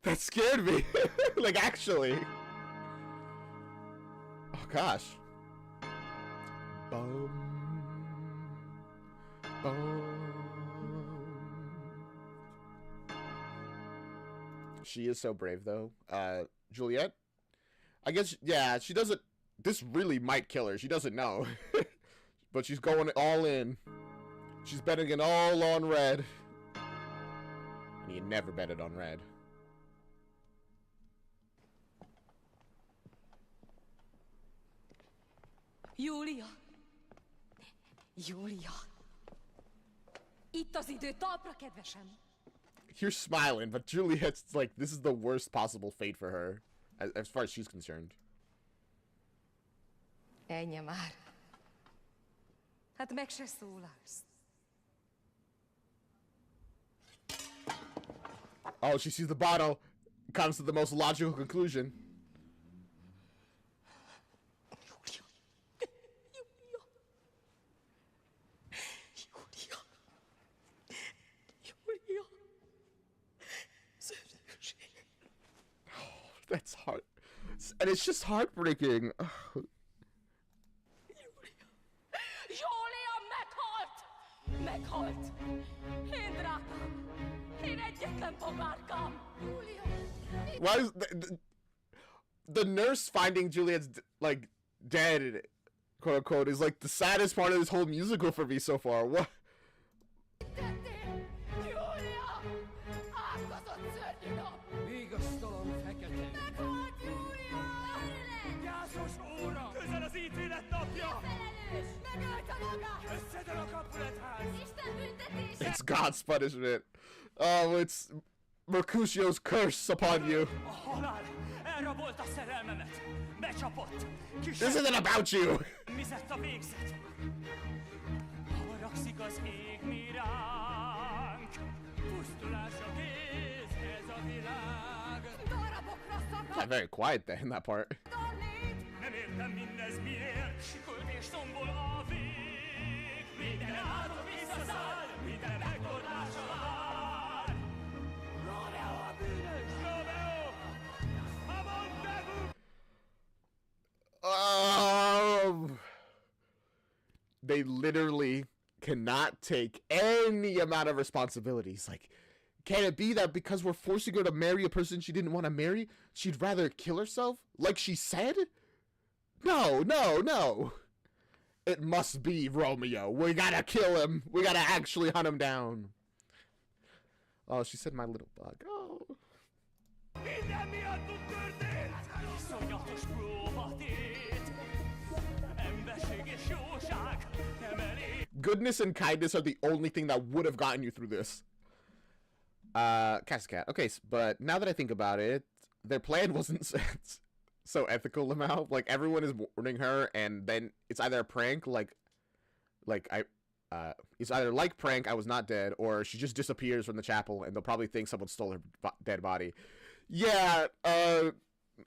That scared me. Like, actually. Oh, gosh. Boom. Boom. She is so brave, though. Juliette? I guess, yeah, she doesn't... This really might kill her. She doesn't know. But she's going all in. She's betting it all on red. And you never bet it on red. Júlia! Júlia! Itt az idő, talpra, kedvesem! You're smiling, but Juliette's like, this is the worst possible fate for her, as far as she's concerned. Ennyi már. Hát meg se szólalsz. Oh, she sees the bottle, comes to the most logical conclusion. That's hard. And it's just heartbreaking. Júlia meghalt! Meghalt! Én drágám! Én egyetlen bogárkám! Júlia! Why is the nurse finding Juliette's like dead, quote unquote, is like the saddest part of this whole musical for me so far. What? Júlia! Átkozott szörnyű nap! Vigasztalom fekete. Meghalt Júlia! Gyászos óra! Közel az ítélet napja! Felelős! Megölte magát! Összedől a kapuletház! Isten büntetése! It's God's punishment. Oh, it's Mercutio's curse upon you. A halál elrabolt a szerelmemet! Becsapott! This isn't about you. Mizett a végzet! Haragszik az ég mi ránk! Pusztulásra kész ez a világ! Darabokra szakad! Not very quiet there in that part. Nem értem mindez miért! Költ és tombol a vég! Minden áldott visszaszáll! Minden megtorlása vár! Romeo a bűnös! Romeo! A Montegu! They literally cannot take any amount of responsibilities. Like, can it be that because we're forcing her to marry a person she didn't want to marry, she'd rather kill herself? Like she said? No, no, no. It must be Romeo. We gotta kill him. We gotta actually hunt him down. Oh, she said my little bug. Oh. Minden miattuk történt! Iszonyatos próbatét! Emberség és jóság nem elég! Goodness and kindness are the only thing that would have gotten you through this. Cat's cat. Okay, but now that I think about it, their plan wasn't so ethical, Lamau. Like, everyone is warning her, and then it's either a prank, it's either like prank, I was not dead, or she just disappears from the chapel, and they'll probably think someone stole her dead body. Yeah,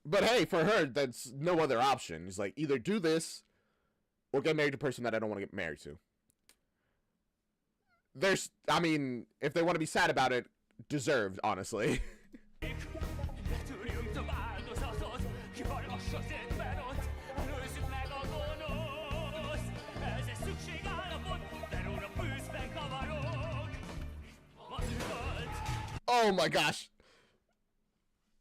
but hey, for her, that's no other option. It's like, either do this, or get married to a person that I don't want to get married to. I mean, if they want to be sad about it, deserved, honestly. Betűrjünk több áldozatot, kivargass az étbenot, előzzük meg a gonosz. Ez egy szükségállapot, de róla bűzben kavarok. Az üvölt. Oh my gosh.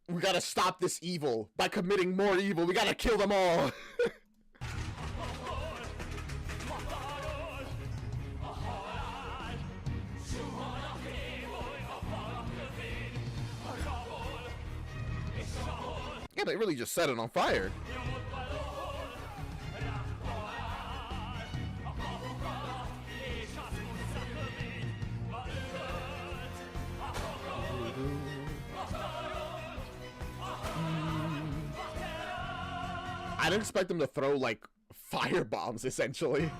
We gotta stop this evil by committing more evil. We gotta kill them all. Yeah, Man, they really just set it on fire. I didn't expect them to throw, like, fire bombs, essentially.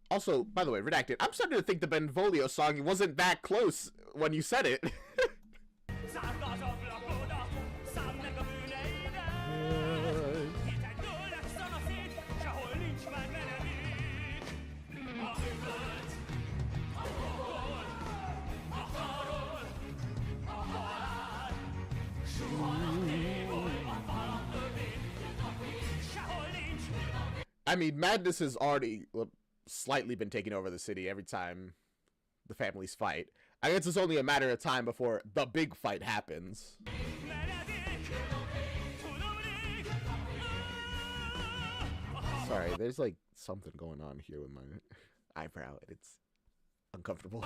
Also, by the way, redacted, I'm starting to think the Benvolio song wasn't that close when you said it. I mean, madness has already slightly been taking over the city every time the families fight. I guess it's only a matter of time before the big fight happens. Sorry, there's like something going on here with my eyebrow, and it's uncomfortable.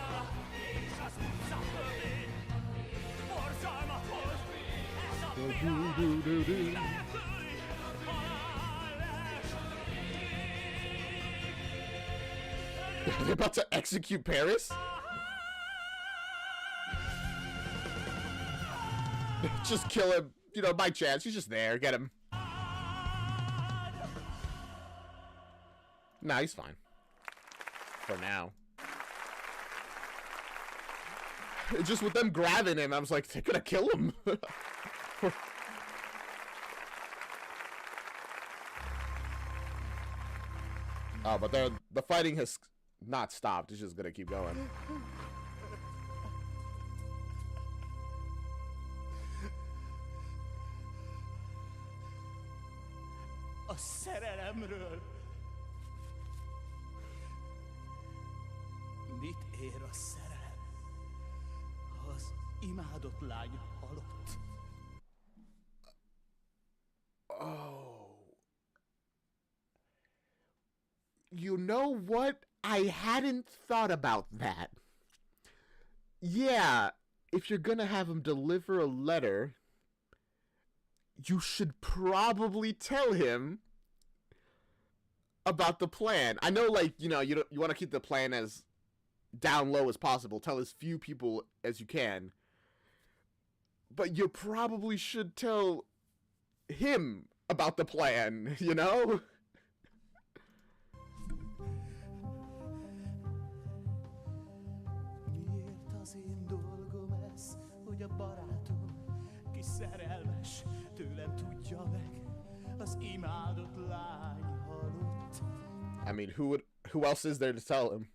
They're about to execute Paris? Just kill him. You know, by chance. He's just there. Get him. Nah, he's fine. For now. Just with them grabbing him, I was like, they're gonna kill him. Oh, but the fighting has not stopped. It's just gonna keep going. A szerelemről. Mit ér a szerelem, ha az imádott lány halott? Oh. You know what? I hadn't thought about that. Yeah, if you're gonna have him deliver a letter, you should probably tell him about the plan. I know, like, you know, you want to keep the plan as down low as possible. Tell as few people as you can. But you probably should tell him about the plan, you know? Miért az én dolgom ez, hogy a barátom, ki szerelmes, tőlem tudja meg, az imádott lány halott. I mean, who else is there to tell him?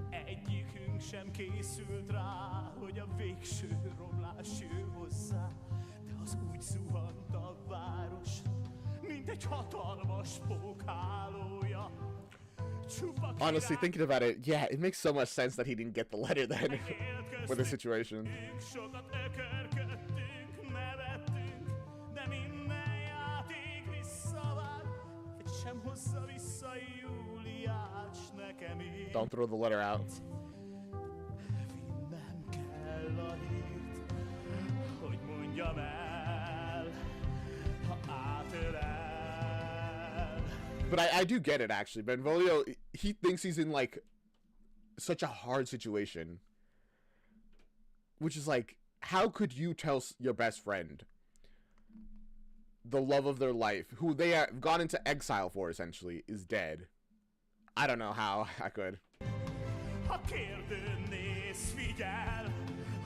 Egyikünk sem készült rá, hogy a végső romlás jön hozzá, de az úgy zuhant a városra, mint egy hatalmas pókhálója. Honestly, thinking about it, yeah, it makes so much sense that he didn't get the letter then with the situation. Sokat ökörködtünk, nevettünk, de minden játék visszavág, egy sem hozza vissza Júliát, s nekem így. Don't throw the letter out. Vinnem kell a hírt, hogy mondjam el, ha átölel. But I do get it, actually. Benvolio, he thinks he's in, like, such a hard situation. Which is like, how could you tell your best friend the love of their life, who they have gone into exile for, essentially, is dead? I don't know how I could. Ha kérdőn néz, figyel,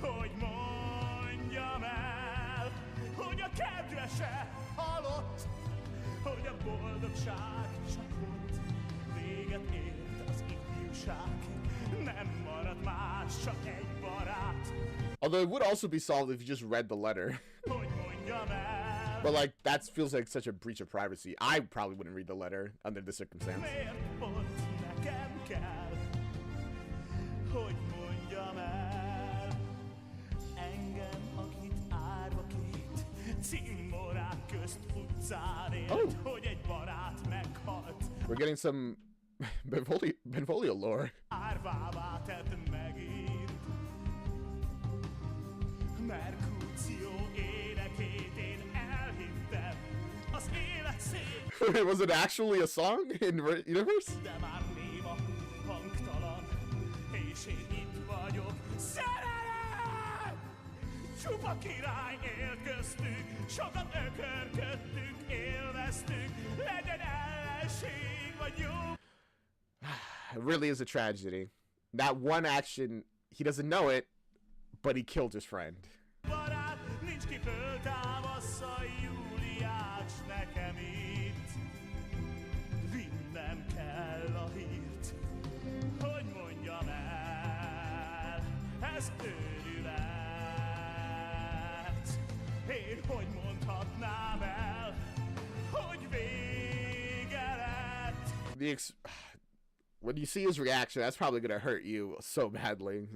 hogy mondjam el, hogy a kedvese halott, hogy a boldogság csak ott véget ért az ifjúság, nem marad más, csak egy barát. Although it would also be solved if you just read the letter. Hogy mondjam el, But like, that feels like such a breach of privacy. I probably wouldn't read the letter under the circumstance. miért pont nekem kell, hogy mondjam el, engem, akit árva két cimborák közt utcán élt, hogy egy barát meghalt, We're getting some Benvolio lore. Árvává tett megint. Merkúció énekét én elhittem. Az élet szép, Was it actually a song in universe? de már néma, hangtalan. És én itt vagyok. Szerelem! Csupa király élt köztünk, sokat ökörködtünk, élveztünk. Legyen ellenség vagy jó. It really is a tragedy. That one action, he doesn't know it, but he killed his friend. Barát, nincs ki föltámassza Júliát, s nekem itt vinnem kell a hírt, hogy mondjam el, ez őrület. Én hogy mondhatnám el, hogy vége lett? When you see his reaction, that's probably gonna hurt you so badly.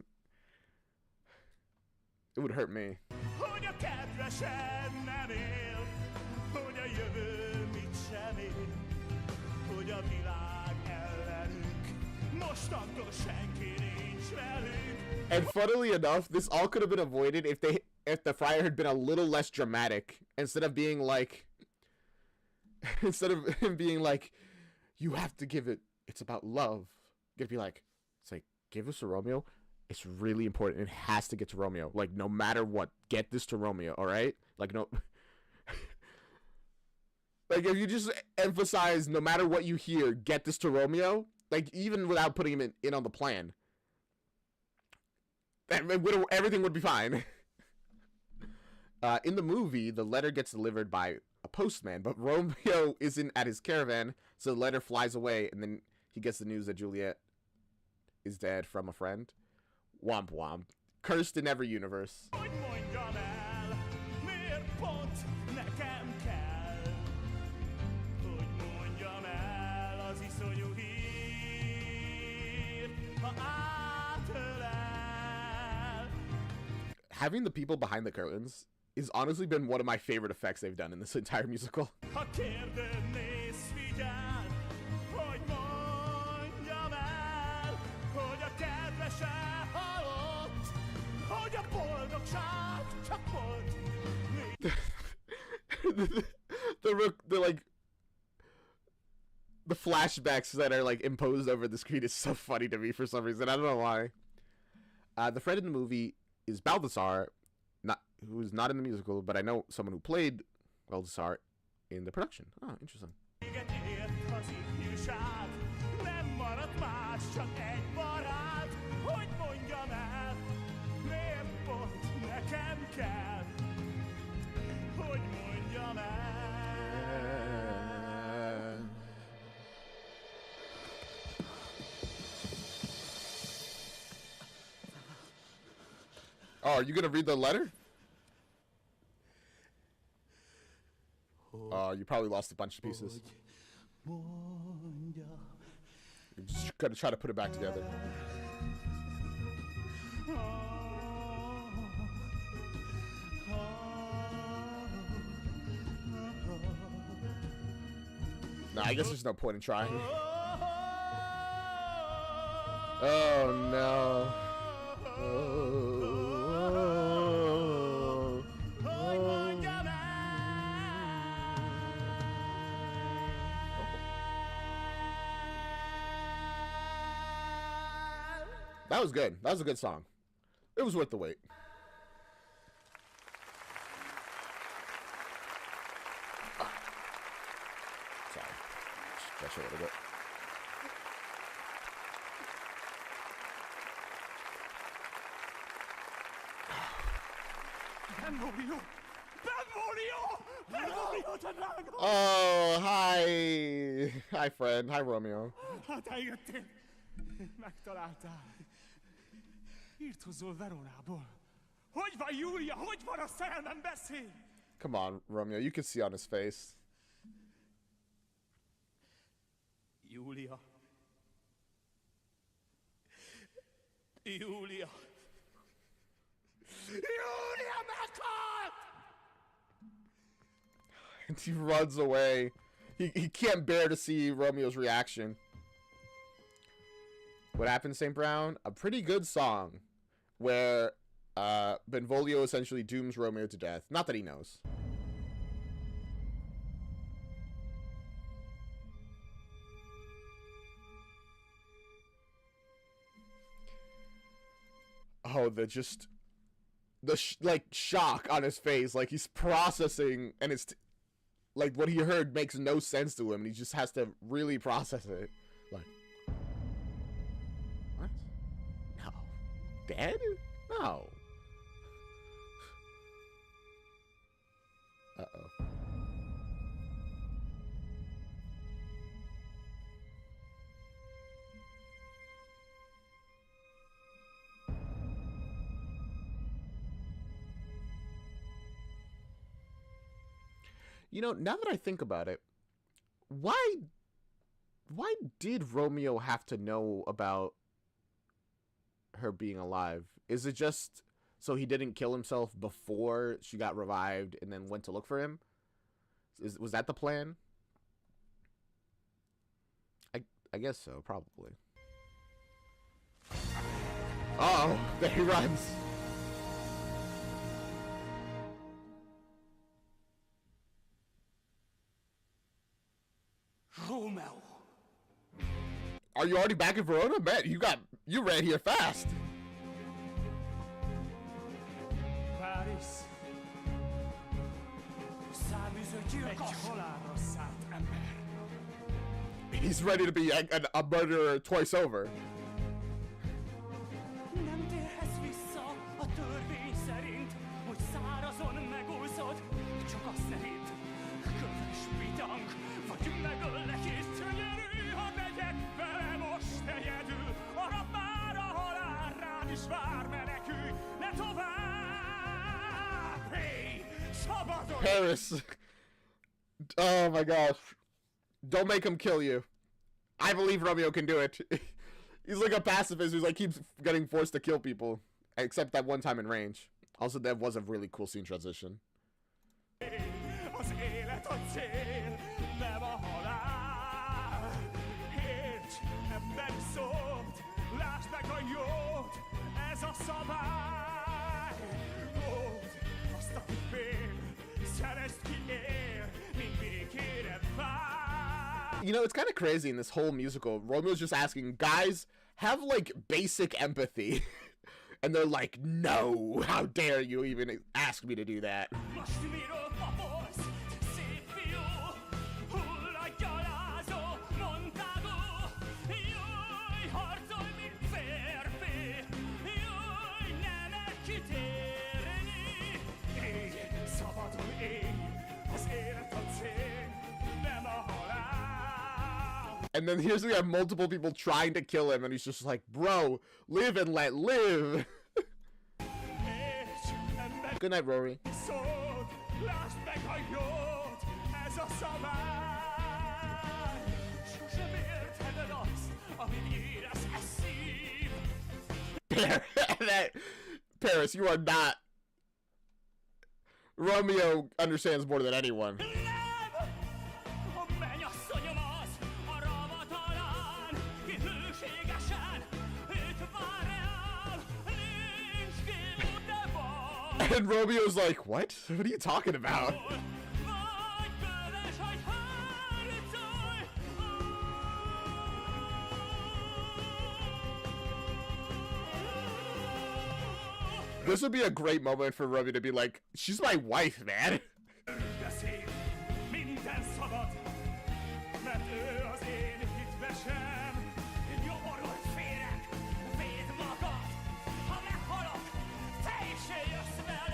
It would hurt me. Hogy a kedvesem nem él, hogy a jövő mit sem él, hogy a világ ellenünk, mostantól senki nincs velünk. And funnily enough, this all could have been avoided if the friar had been a little less dramatic, instead of being like, you have to give it. It's about love. You gotta be like, it's like, give us to Romeo. It's really important. It has to get to Romeo. Like, no matter what, get this to Romeo, alright? Like, no. Like, if you just emphasize, no matter what you hear, get this to Romeo, like, even without putting him in on the plan, everything would be fine. In the movie, the letter gets delivered by a postman, but Romeo isn't at his caravan, so the letter flies away, and then he gets the news that Juliette is dead from a friend. Womp womp. Cursed in every universe. Hogy mondjam el, miért pont nekem kell? Hogy mondjam el az iszonyú hír, ha átölel. Having the people behind the curtains has honestly been one of my favorite effects they've done in this entire musical. Ha kérdőn néz, figyel, hogy mondjam el, hogy a kedvese halott, hogy a boldogság csak volt. The flashbacks that are like imposed over the screen is so funny to me for some reason. I don't know why. The friend in the movie is Balthazar, who's not in the musical, but I know someone who played Balthazar in the production. Oh, interesting. Véget ért az ifjúság, nem maradt más, csak egy barát. Hogy mondjam el, miért pont nekem kell? Hogy mondjam el? Oh, are you gonna read the letter? You probably lost a bunch of pieces. You're just gonna try to put it back together. No, I guess there's no point in trying. Oh no. Oh. That was good. That was a good song. It was worth the wait. Sorry. Stretch a little bit. Benvolio! Benvolio! Benvolio, te drága! Oh, hi. Hi, friend. Hi, Romeo. Hát eljöttél. Megtaláltál. Írt hozzól Veronából. Hogy van Júlia? Hogy van a szerelmem? Beszélj! Come on, Romeo. You can see on his face. Júlia. Júlia. Júlia meghalt! And he runs away. He can't bear to see Romeo's reaction. What happened, St. Brown? A pretty good song where Benvolio essentially dooms Romeo to death. Not that he knows. Oh, the shock on his face, like he's processing, and it's like what he heard makes no sense to him, and he just has to really process it. Like, what? No, dead? No. Uh-oh. You know, now that I think about it, why did Romeo have to know about her being alive? Is it just so he didn't kill himself before she got revived and then went to look for him? Was that the plan? I guess so, probably. Uh-oh, there he runs. Romeo. Are you already back in Verona? Man, you ran here fast. Paris. Egy halálra szállt ember. He's ready to be a murderer twice over. Nem térhetsz vissza a törvény szerint, hogy szárazon megúszod, csak azt szerint. Köves bitang, vagy megöllek és gyönyörű, ha megyek vele most egyedül. Arra már a halál rád is vár, menekülj, ne tovább! Hey, szabadon! Paris. Oh my gosh. Don't make him kill you. I believe Romeo can do it. He's like a pacifist who's like keeps getting forced to kill people. Except that one time in range. Also, that was a really cool scene transition. Az élet a cél, nem a halál. Érts, emberi szót, lásd meg a jót, ez a szabály. Gód, azt a fél, szeresd ki él, míg végére vár. You know, it's kind of crazy in this whole musical. Romeo's just asking, guys, have like basic empathy. And they're like, no, how dare you even ask me to do that? And then here's we have multiple people trying to kill him, and he's just like, bro, live and let live. Good night, Rory. Paris, you are not. Romeo understands more than anyone. And Romeo's like, what? What are you talking about? This would be a great moment for Romeo to be like, she's my wife, man.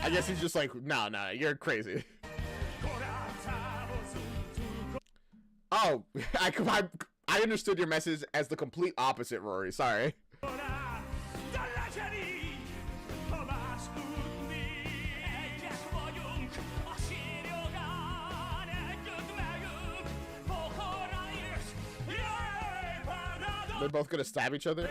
I guess he's just like, no, you're crazy. Oh, I understood your message as the complete opposite, Rory. Sorry. They're both gonna stab each other?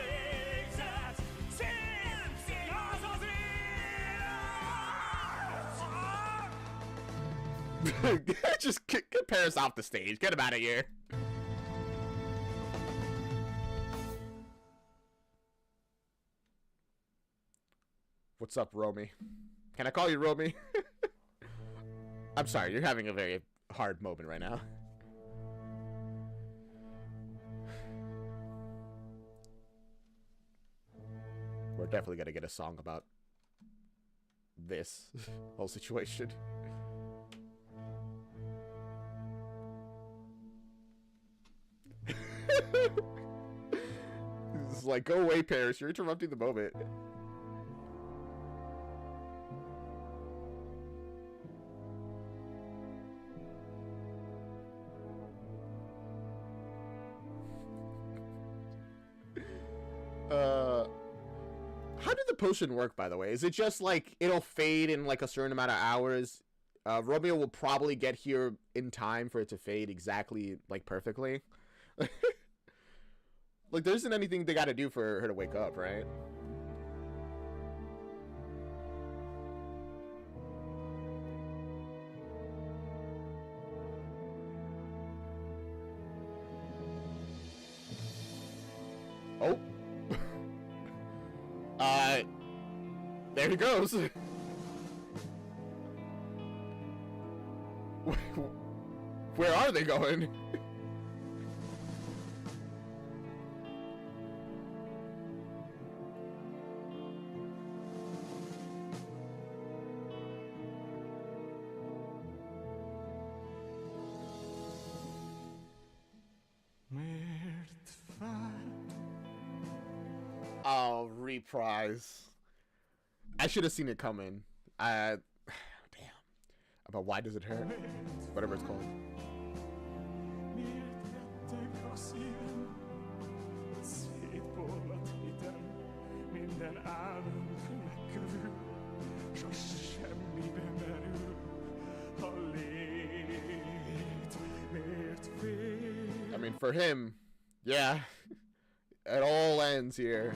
Just get Paris off the stage. Get him out of here. What's up, Romy? Can I call you Romy? I'm sorry, you're having a very hard moment right now. We're definitely gonna get a song about this whole situation. It's like, go away, Paris. You're interrupting the moment. How did the potion work, by the way? Is it just like it'll fade in like a certain amount of hours? Romeo will probably get here in time for it to fade exactly, like, perfectly. Like, there isn't anything they gotta do for her to wake up, right? Oh. There he goes. Where are they going? Oh, reprise. I should have seen it coming. Damn. But why does it hurt? Whatever it's called. I mean, for him, yeah, it all ends here.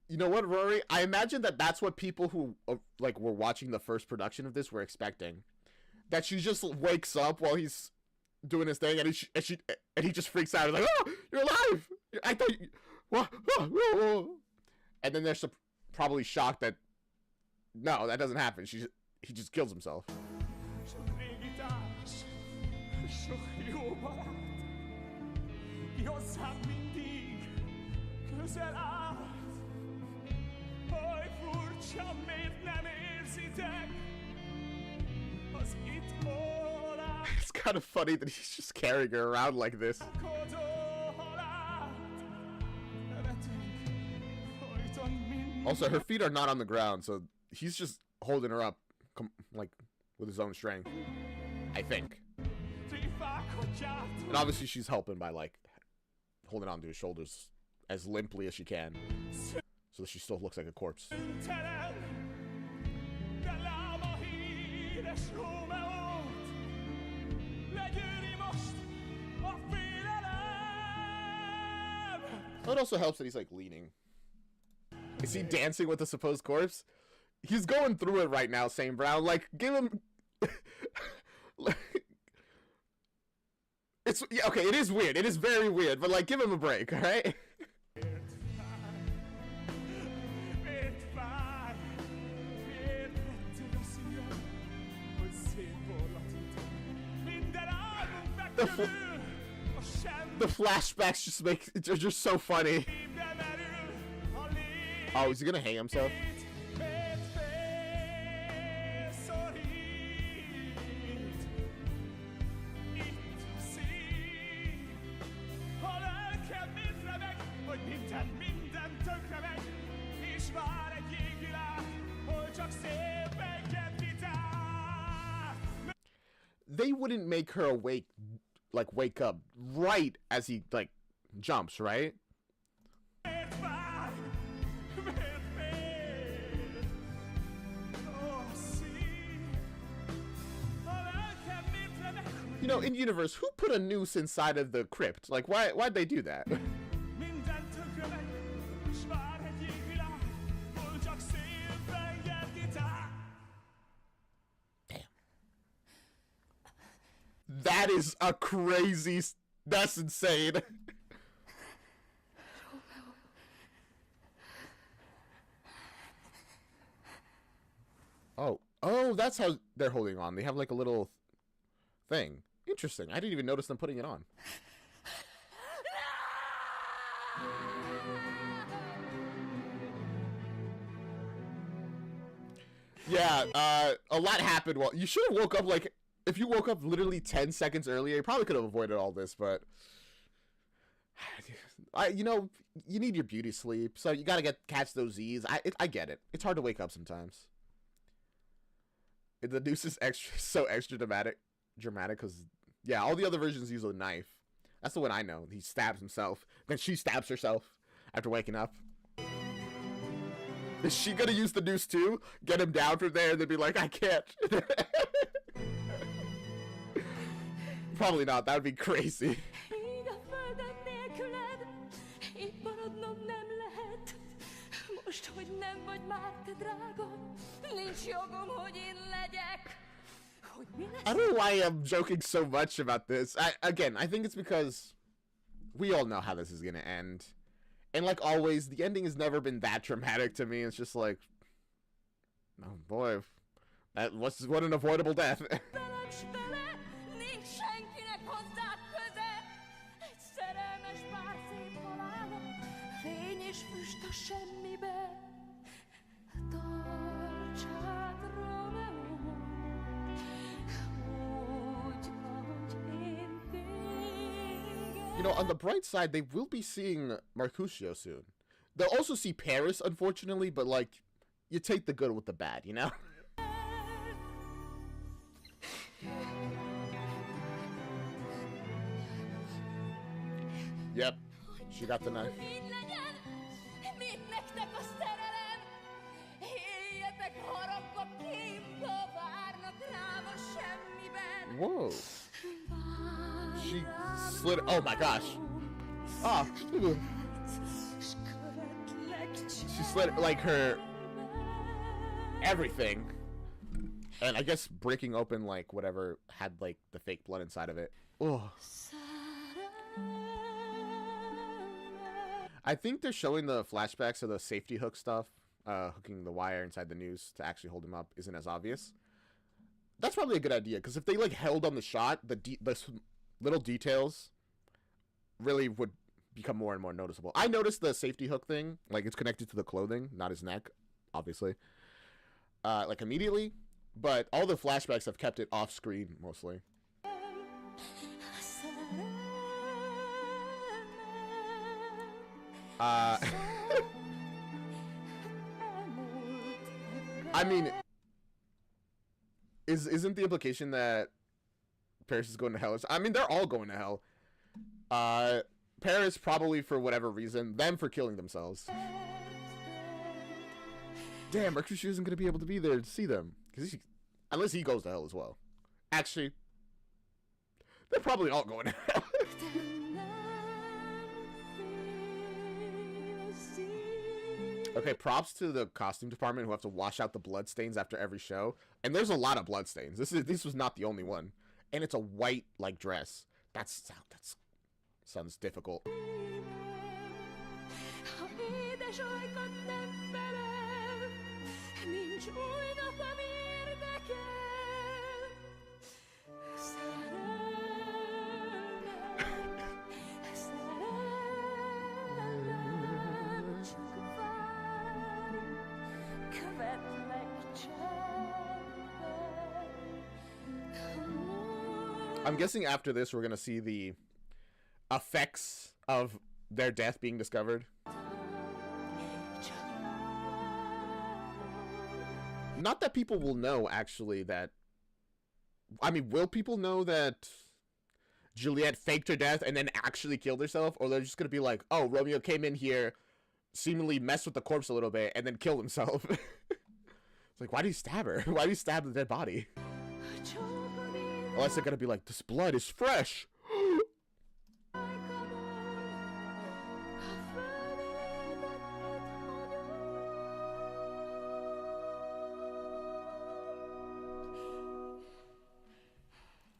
You know what, Rory? I imagine that that's what people who like were watching the first production of this were expecting. That she just wakes up while he's doing his thing, and he just freaks out. He's like, "Oh, you're alive! I thought you, what?" And then they're probably shocked that no, that doesn't happen. He just kills himself. It's kind of funny that he's just carrying her around like this. Also, her feet are not on the ground, so he's just holding her up, like, with his own strength. I think. And obviously she's helping by, like, holding on to his shoulders as limply as she can, so that she still looks like a corpse. It also helps that he's, like, leaning. Is he dancing with the supposed corpse? He's going through it right now, St. Brown. Like, give him... It's... Yeah, okay, it is weird. It is very weird, but, like, give him a break, alright? The flashbacks are just so funny. Oh, is he gonna hang himself? They wouldn't make her awake, like, wake up right as he, like, jumps, right? You know, in universe, who put a noose inside of the crypt? Like, why'd they do that? Minden tökömet, s vár egy jégvilág, hol csak szélben jel gitár. That is a crazy... That's insane. Oh, that's how they're holding on. They have like a little thing. Interesting. I didn't even notice them putting it on. Yeah, a lot happened. Well, you should have woke up like... If you woke up literally 10 seconds earlier, you probably could have avoided all this, but... you know, you need your beauty sleep, so you gotta catch those Z's. I get it. It's hard to wake up sometimes. The noose is so extra dramatic, because, yeah, all the other versions use a knife. That's the one I know. He stabs himself. Then she stabs herself after waking up. Is she gonna use the noose too? Get him down from there and then be like, I can't. Probably not. That would be crazy. I don't know why I'm joking so much about this. Again, I think it's because we all know how this is gonna end. And like always, the ending has never been that dramatic to me. It's just like, oh boy, what an avoidable death. You know, on the bright side, they will be seeing Mercutio soon. They'll also see Paris, unfortunately, but, like, you take the good with the bad, you know? Yep, she got the knife. Whoa. She slid. Oh my gosh. Ah. She slid like her everything. And I guess breaking open like whatever had like the fake blood inside of it. Oh. I think they're showing the flashbacks of the safety hook stuff. Hooking the wire inside the noose to actually hold him up isn't as obvious. That's probably a good idea, because if they like held on the shot, the little details really would become more and more noticeable. I noticed the safety hook thing, like it's connected to the clothing, not his neck, obviously, like immediately, but all the flashbacks have kept it off screen mostly. I mean, isn't the implication that Paris is going to hell? I mean, they're all going to hell. Paris probably for whatever reason, them for killing themselves. Damn, Mercutio isn't going to be able to be there to see them. Unless he goes to hell as well. Actually, they're probably all going to hell. Okay, props to the costume department who have to wash out the blood stains after every show. And there's a lot of blood stains. This was not the only one. And it's a white like dress. That sounds difficult. I'm guessing after this, we're going to see the effects of their death being discovered. Not that people will know, actually, that... I mean, will people know that Juliette faked her death and then actually killed herself? Or they're just going to be like, oh, Romeo came in here, seemingly messed with the corpse a little bit, and then killed himself. It's like, why do you stab her? Why do you stab the dead body? Unless they're gonna be like, this blood is fresh.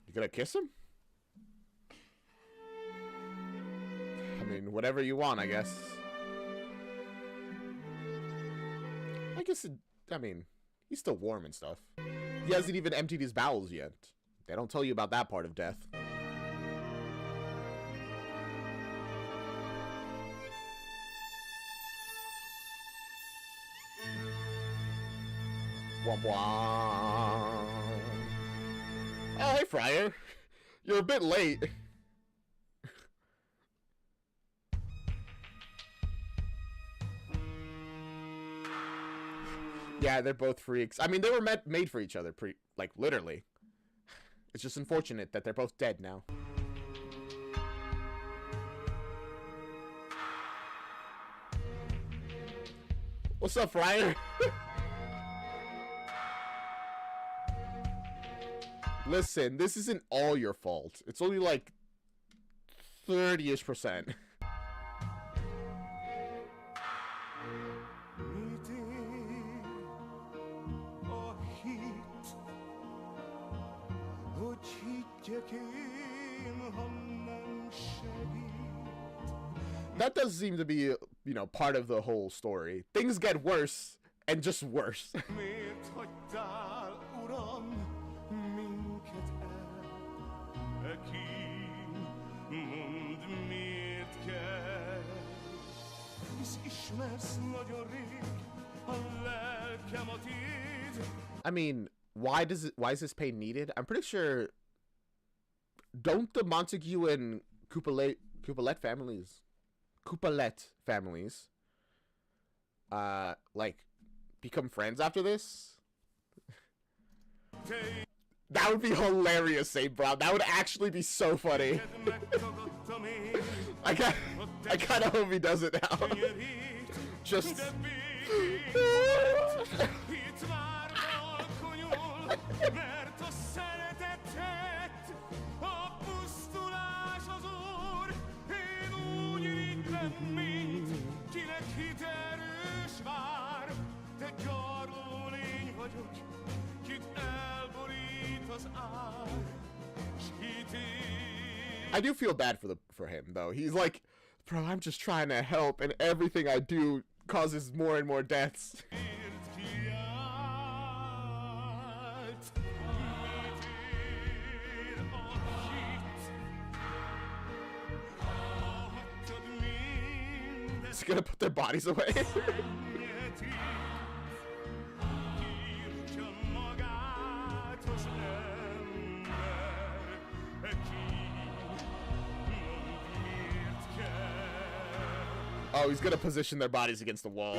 You gonna kiss him? I mean, whatever you want, I guess. I mean, he's still warm and stuff. He hasn't even emptied his bowels yet. They don't tell you about that part of death. Womp womp. Oh, hey, Friar. You're a bit late. Yeah, they're both freaks. I mean, they were made for each other, like, literally. It's just unfortunate that they're both dead now. What's up, Friar? Listen, this isn't all your fault. It's only like 30-ish%. That does seem to be, you know, part of the whole story. Things get worse and just worse. I mean, why is this pain needed? I'm pretty sure, don't the Montague and Capulet families like become friends after this? That would be hilarious, Saint Brown. That would actually be so funny. I kind of hope he does it now. Just I do feel bad for him though. He's like, bro, I'm just trying to help, and everything I do causes more and more deaths. He's gonna put their bodies away. Oh, he's gonna position their bodies against the wall.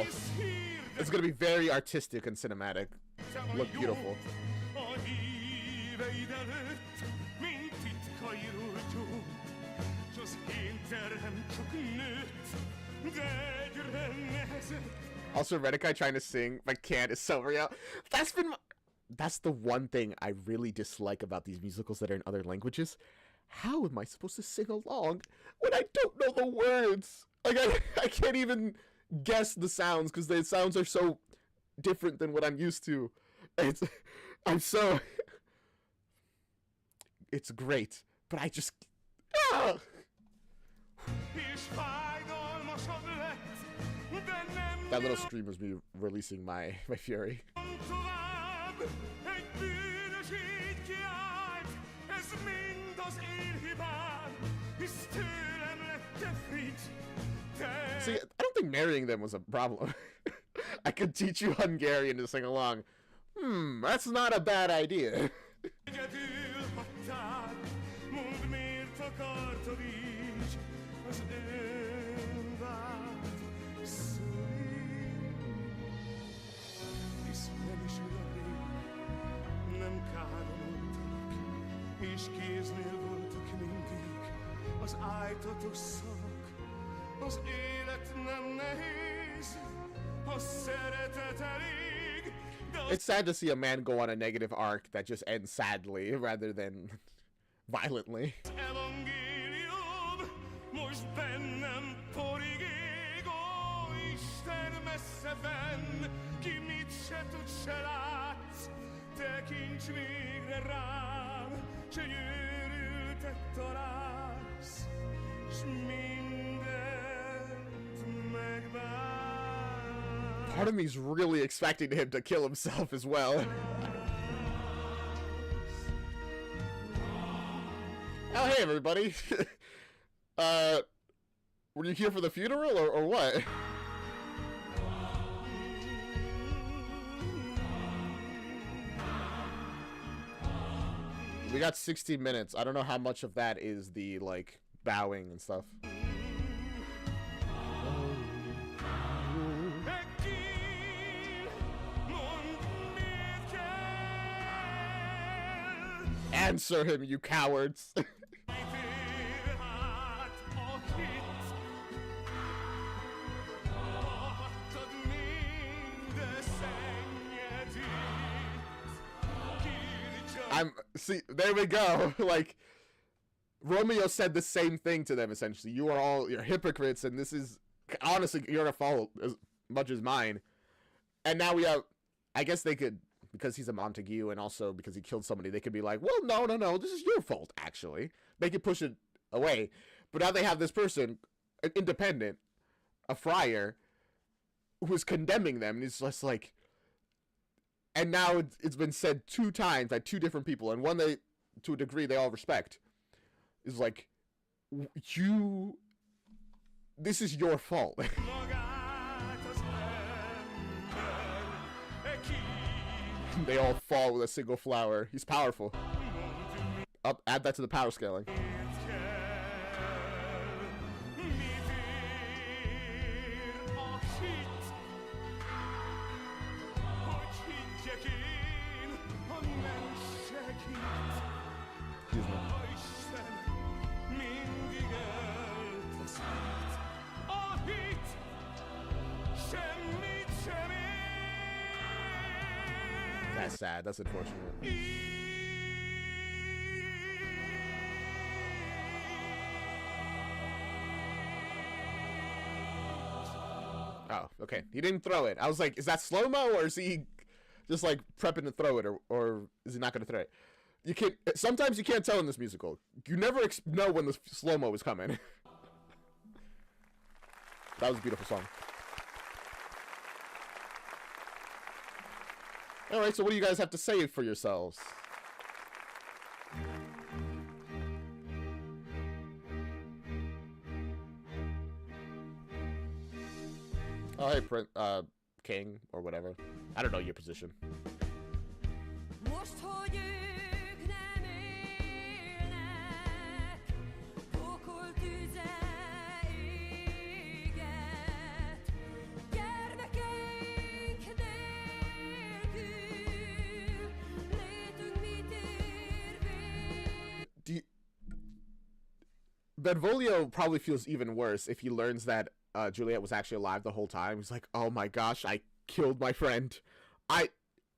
It's gonna be very artistic and cinematic. Look beautiful. Also, Redekai trying to sing, but can't, is so real. That's the one thing I really dislike about these musicals that are in other languages. How am I supposed to sing along when I don't know the words? Like, I can't even guess the sounds because the sounds are so different than what I'm used to. It's great, but I just... Ah! That little scream was me releasing my fury. See, I don't think marrying them was a problem. I could teach you Hungarian to sing along. That's not a bad idea. És kéznél voltak mindig az ájtatos szavak. Az élet nem nehéz, a szeretet elég, de It's sad to see a man go on a negative arc that just ends sadly rather than violently. Evangélium most bennem porigég, ó Isten messze fenn, ki mit se tud, se látsz, tekints végre rám, s egy őrültet találsz, s mindent megbánsz. Part of me's really expecting him to kill himself as well. Oh, hey, everybody. Were you here for the funeral or what? We got 60 minutes. I don't know how much of that is the, like, bowing and stuff. Answer him, you cowards. See, there we go. Like, Romeo said the same thing to them, essentially. You're hypocrites, and this is, honestly, your fault as much as mine. And now we have, I guess they could, because he's a Montague, and also because he killed somebody, they could be like, well, no, this is your fault, actually. They could push it away. But now they have this person, an independent, a friar, who's condemning them, and he's just like, and now it's been said 2 times by 2 different people, and one they, to a degree, they all respect, is like, this is your fault. They all fall with a single flower. He's powerful. Add that to the power scaling. That's sad. That's unfortunate. Oh, okay. He didn't throw it. I was like, is that slow-mo, or is he just like prepping to throw it, or is he not going to throw it? You can't. Sometimes you can't tell in this musical. You never know when the slow-mo is coming. That was a beautiful song. Alright, so what do you guys have to say for yourselves? Oh, hey, King, or whatever. I don't know your position. Benvolio probably feels even worse if he learns that Juliette was actually alive the whole time. He's like, oh my gosh, I killed my friend.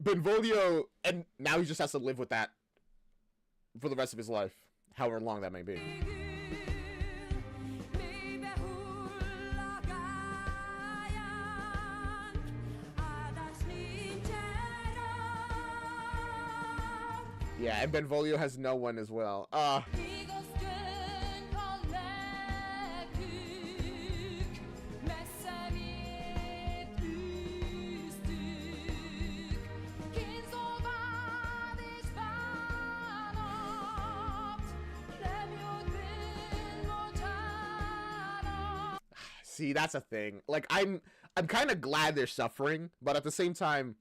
Benvolio, and now he just has to live with that for the rest of his life, however long that may be. Yeah, and Benvolio has no one as well. See, that's a thing. Like, I'm kind of glad they're suffering, but at the same time,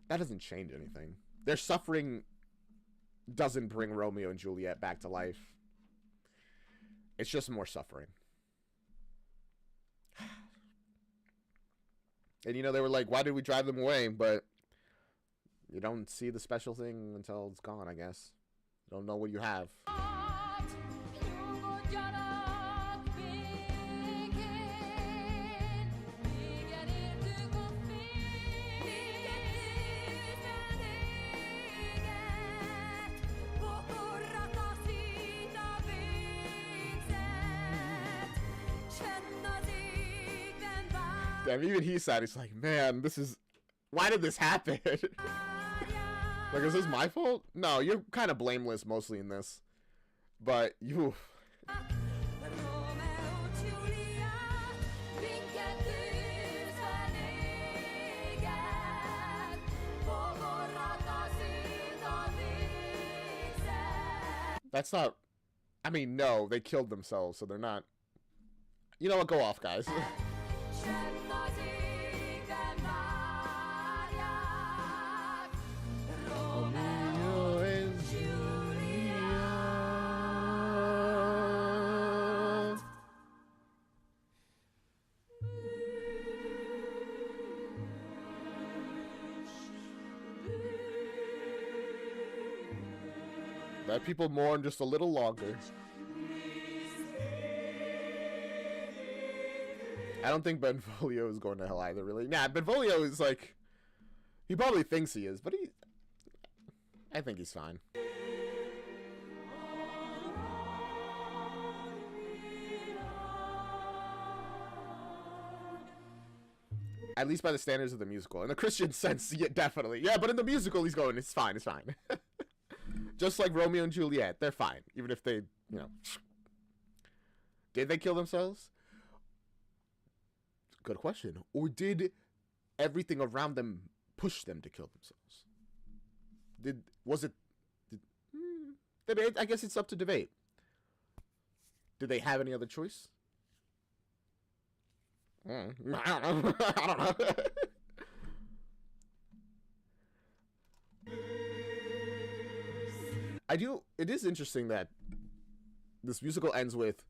that doesn't change anything. Their suffering doesn't bring Romeo and Juliette back to life. It's just more suffering. And, you know, they were like, why did we drive them away? But you don't see the special thing until it's gone, I guess. You don't know what you have. Damn, even he said, he's like, man, this is... Why did this happen? Like, is this my fault? No, you're kind of blameless mostly in this. But you... Romeo, Juliette, mindkettő zenéget, fogorrat az űrt a végzet. That's not... I mean, no, they killed themselves, so they're not... You know what? Go off, guys. Sent az égben várják, Romeo and Juliette. Let people mourn just a little longer. I don't think Benvolio is going to hell either, really. Nah, Benvolio is like... He probably thinks he is, but he... I think he's fine. At least by the standards of the musical. In the Christian sense, yeah, definitely. Yeah, but in the musical, he's going, it's fine, it's fine. Just like Romeo and Juliette, they're fine. Even if they, you know... Did they kill themselves? Good question. Or did everything around them push them to kill themselves? Debate? I guess it's up to debate. Did they have any other choice? I don't know. I don't know. It is interesting that this musical ends with,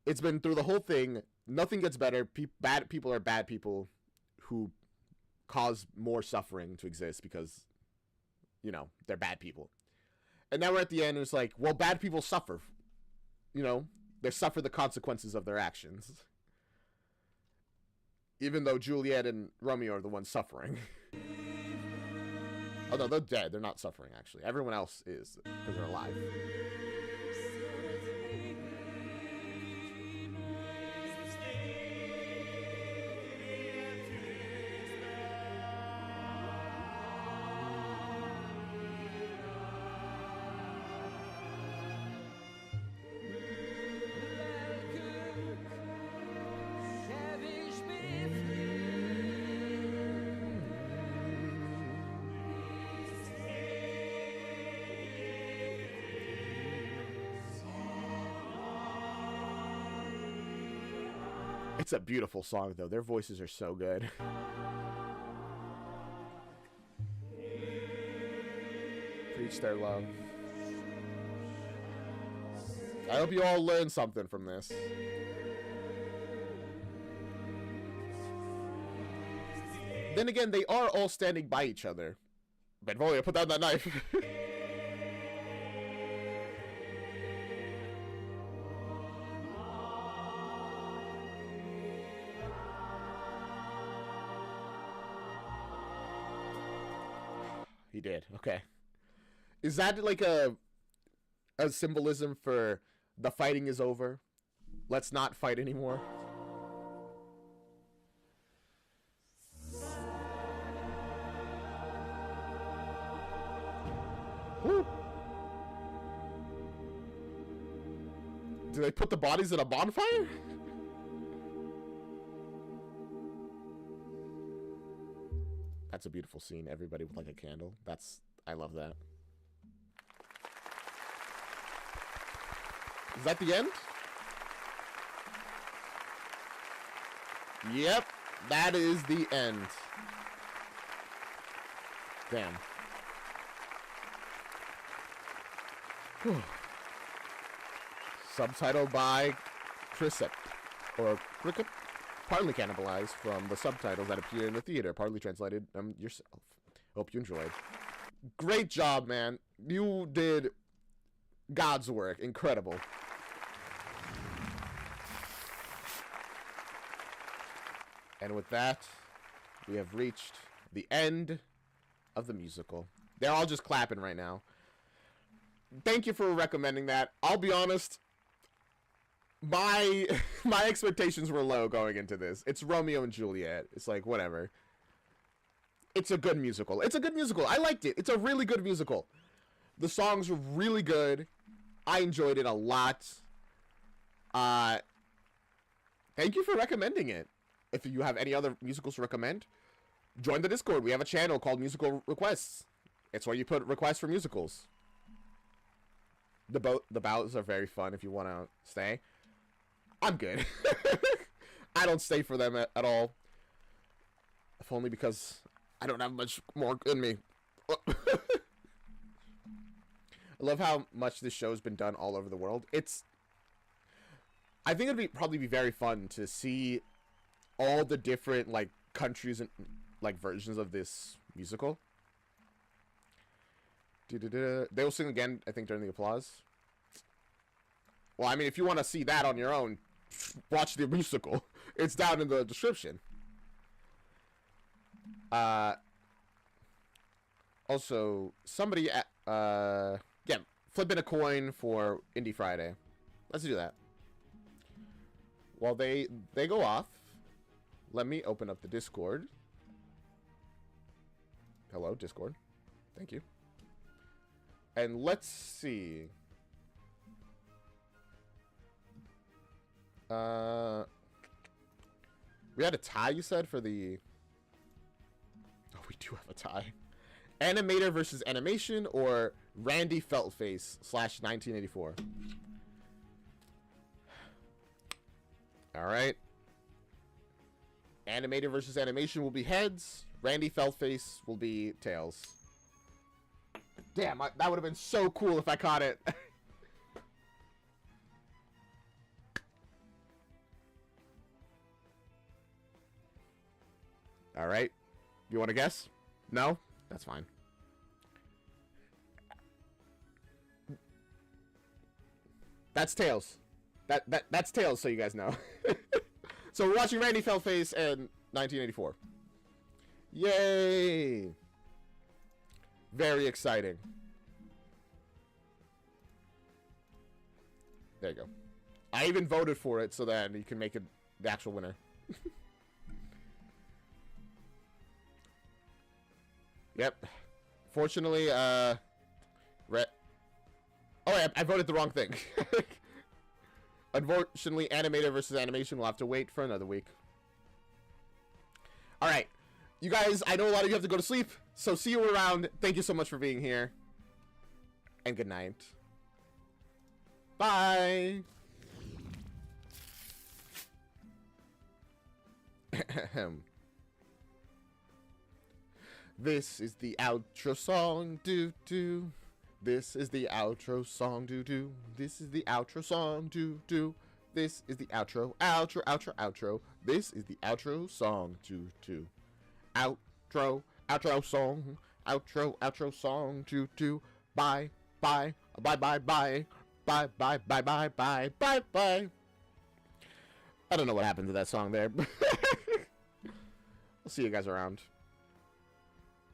it's been through the whole thing, nothing gets better, bad people are bad people who cause more suffering to exist because, you know, they're bad people. And now we're at the end, and it's like, well, bad people suffer. You know, they suffer the consequences of their actions. Even though Juliette and Romeo are the ones suffering. Oh no, they're dead. They're not suffering, actually. Everyone else is, because they're alive. It's a beautiful song, though. Their voices are so good. Preach their love. I hope you all learned something from this. Then again, they are all standing by each other. Benvolio, put down that knife. He did. Okay. Is that like a symbolism for the fighting is over? Let's not fight anymore. Woo. Do they put the bodies in a bonfire? That's a beautiful scene. Everybody with like a candle. I love that. Is that the end? Yep, that is the end. Damn. Whew. Subtitled by Cricket, or Cricket, partly cannibalized from the subtitles that appear in the theater, partly translated yourself. Hope you enjoyed. Great job, man. You did God's work. Incredible. And with that, we have reached the end of the musical. They're all just clapping right now. Thank you for recommending that. I'll be honest, my my expectations were low going into this. It's Romeo and Juliet. It's like, whatever. It's a good musical. It's a good musical. I liked it. It's a really good musical. The songs were really good. I enjoyed it a lot. Thank you for recommending it. If you have any other musicals to recommend, join the Discord. We have a channel called Musical Requests. It's where you put requests for musicals. The bouts are very fun if you want to stay. I'm good. I don't stay for them at all. If only because I don't have much more in me. I love how much this show's been done all over the world. I think it'd probably be very fun to see all the different like countries and like versions of this musical. They will sing again, I think, during the applause. Well, I mean, if you want to see that on your own, watch the musical. It's down in the description. Also, somebody, yeah, flipping a coin for Indie Friday. Let's do that. While they go off, let me open up the Discord. Hello, Discord. Thank you. And let's see. We had a tie, you said, for the... Oh, we do have a tie. Animator versus animation or Randy Feltface / 1984. All right. Animator versus animation will be heads. Randy Feltface will be tails. Damn, that would have been so cool if I caught it. All right. You want to guess? No? That's fine. That's tails. That's tails, so you guys know. So we're watching Randy Feltface and 1984. Yay! Very exciting. There you go. I even voted for it so that you can make it the actual winner. Yep. Fortunately, Oh, I voted the wrong thing. Unfortunately, animator versus animation will have to wait for another week. Alright. You guys, I know a lot of you have to go to sleep, so see you around. Thank you so much for being here. And good night. Bye! This is the outro song, do-do. This is the outro song, do-do. This is the outro song, do-do. This is the outro, outro. This is the outro song, do-do. Outro song, outro song, do-do. Bye. Bye. Bye. I don't know what happened to that song there. I'll see you guys around.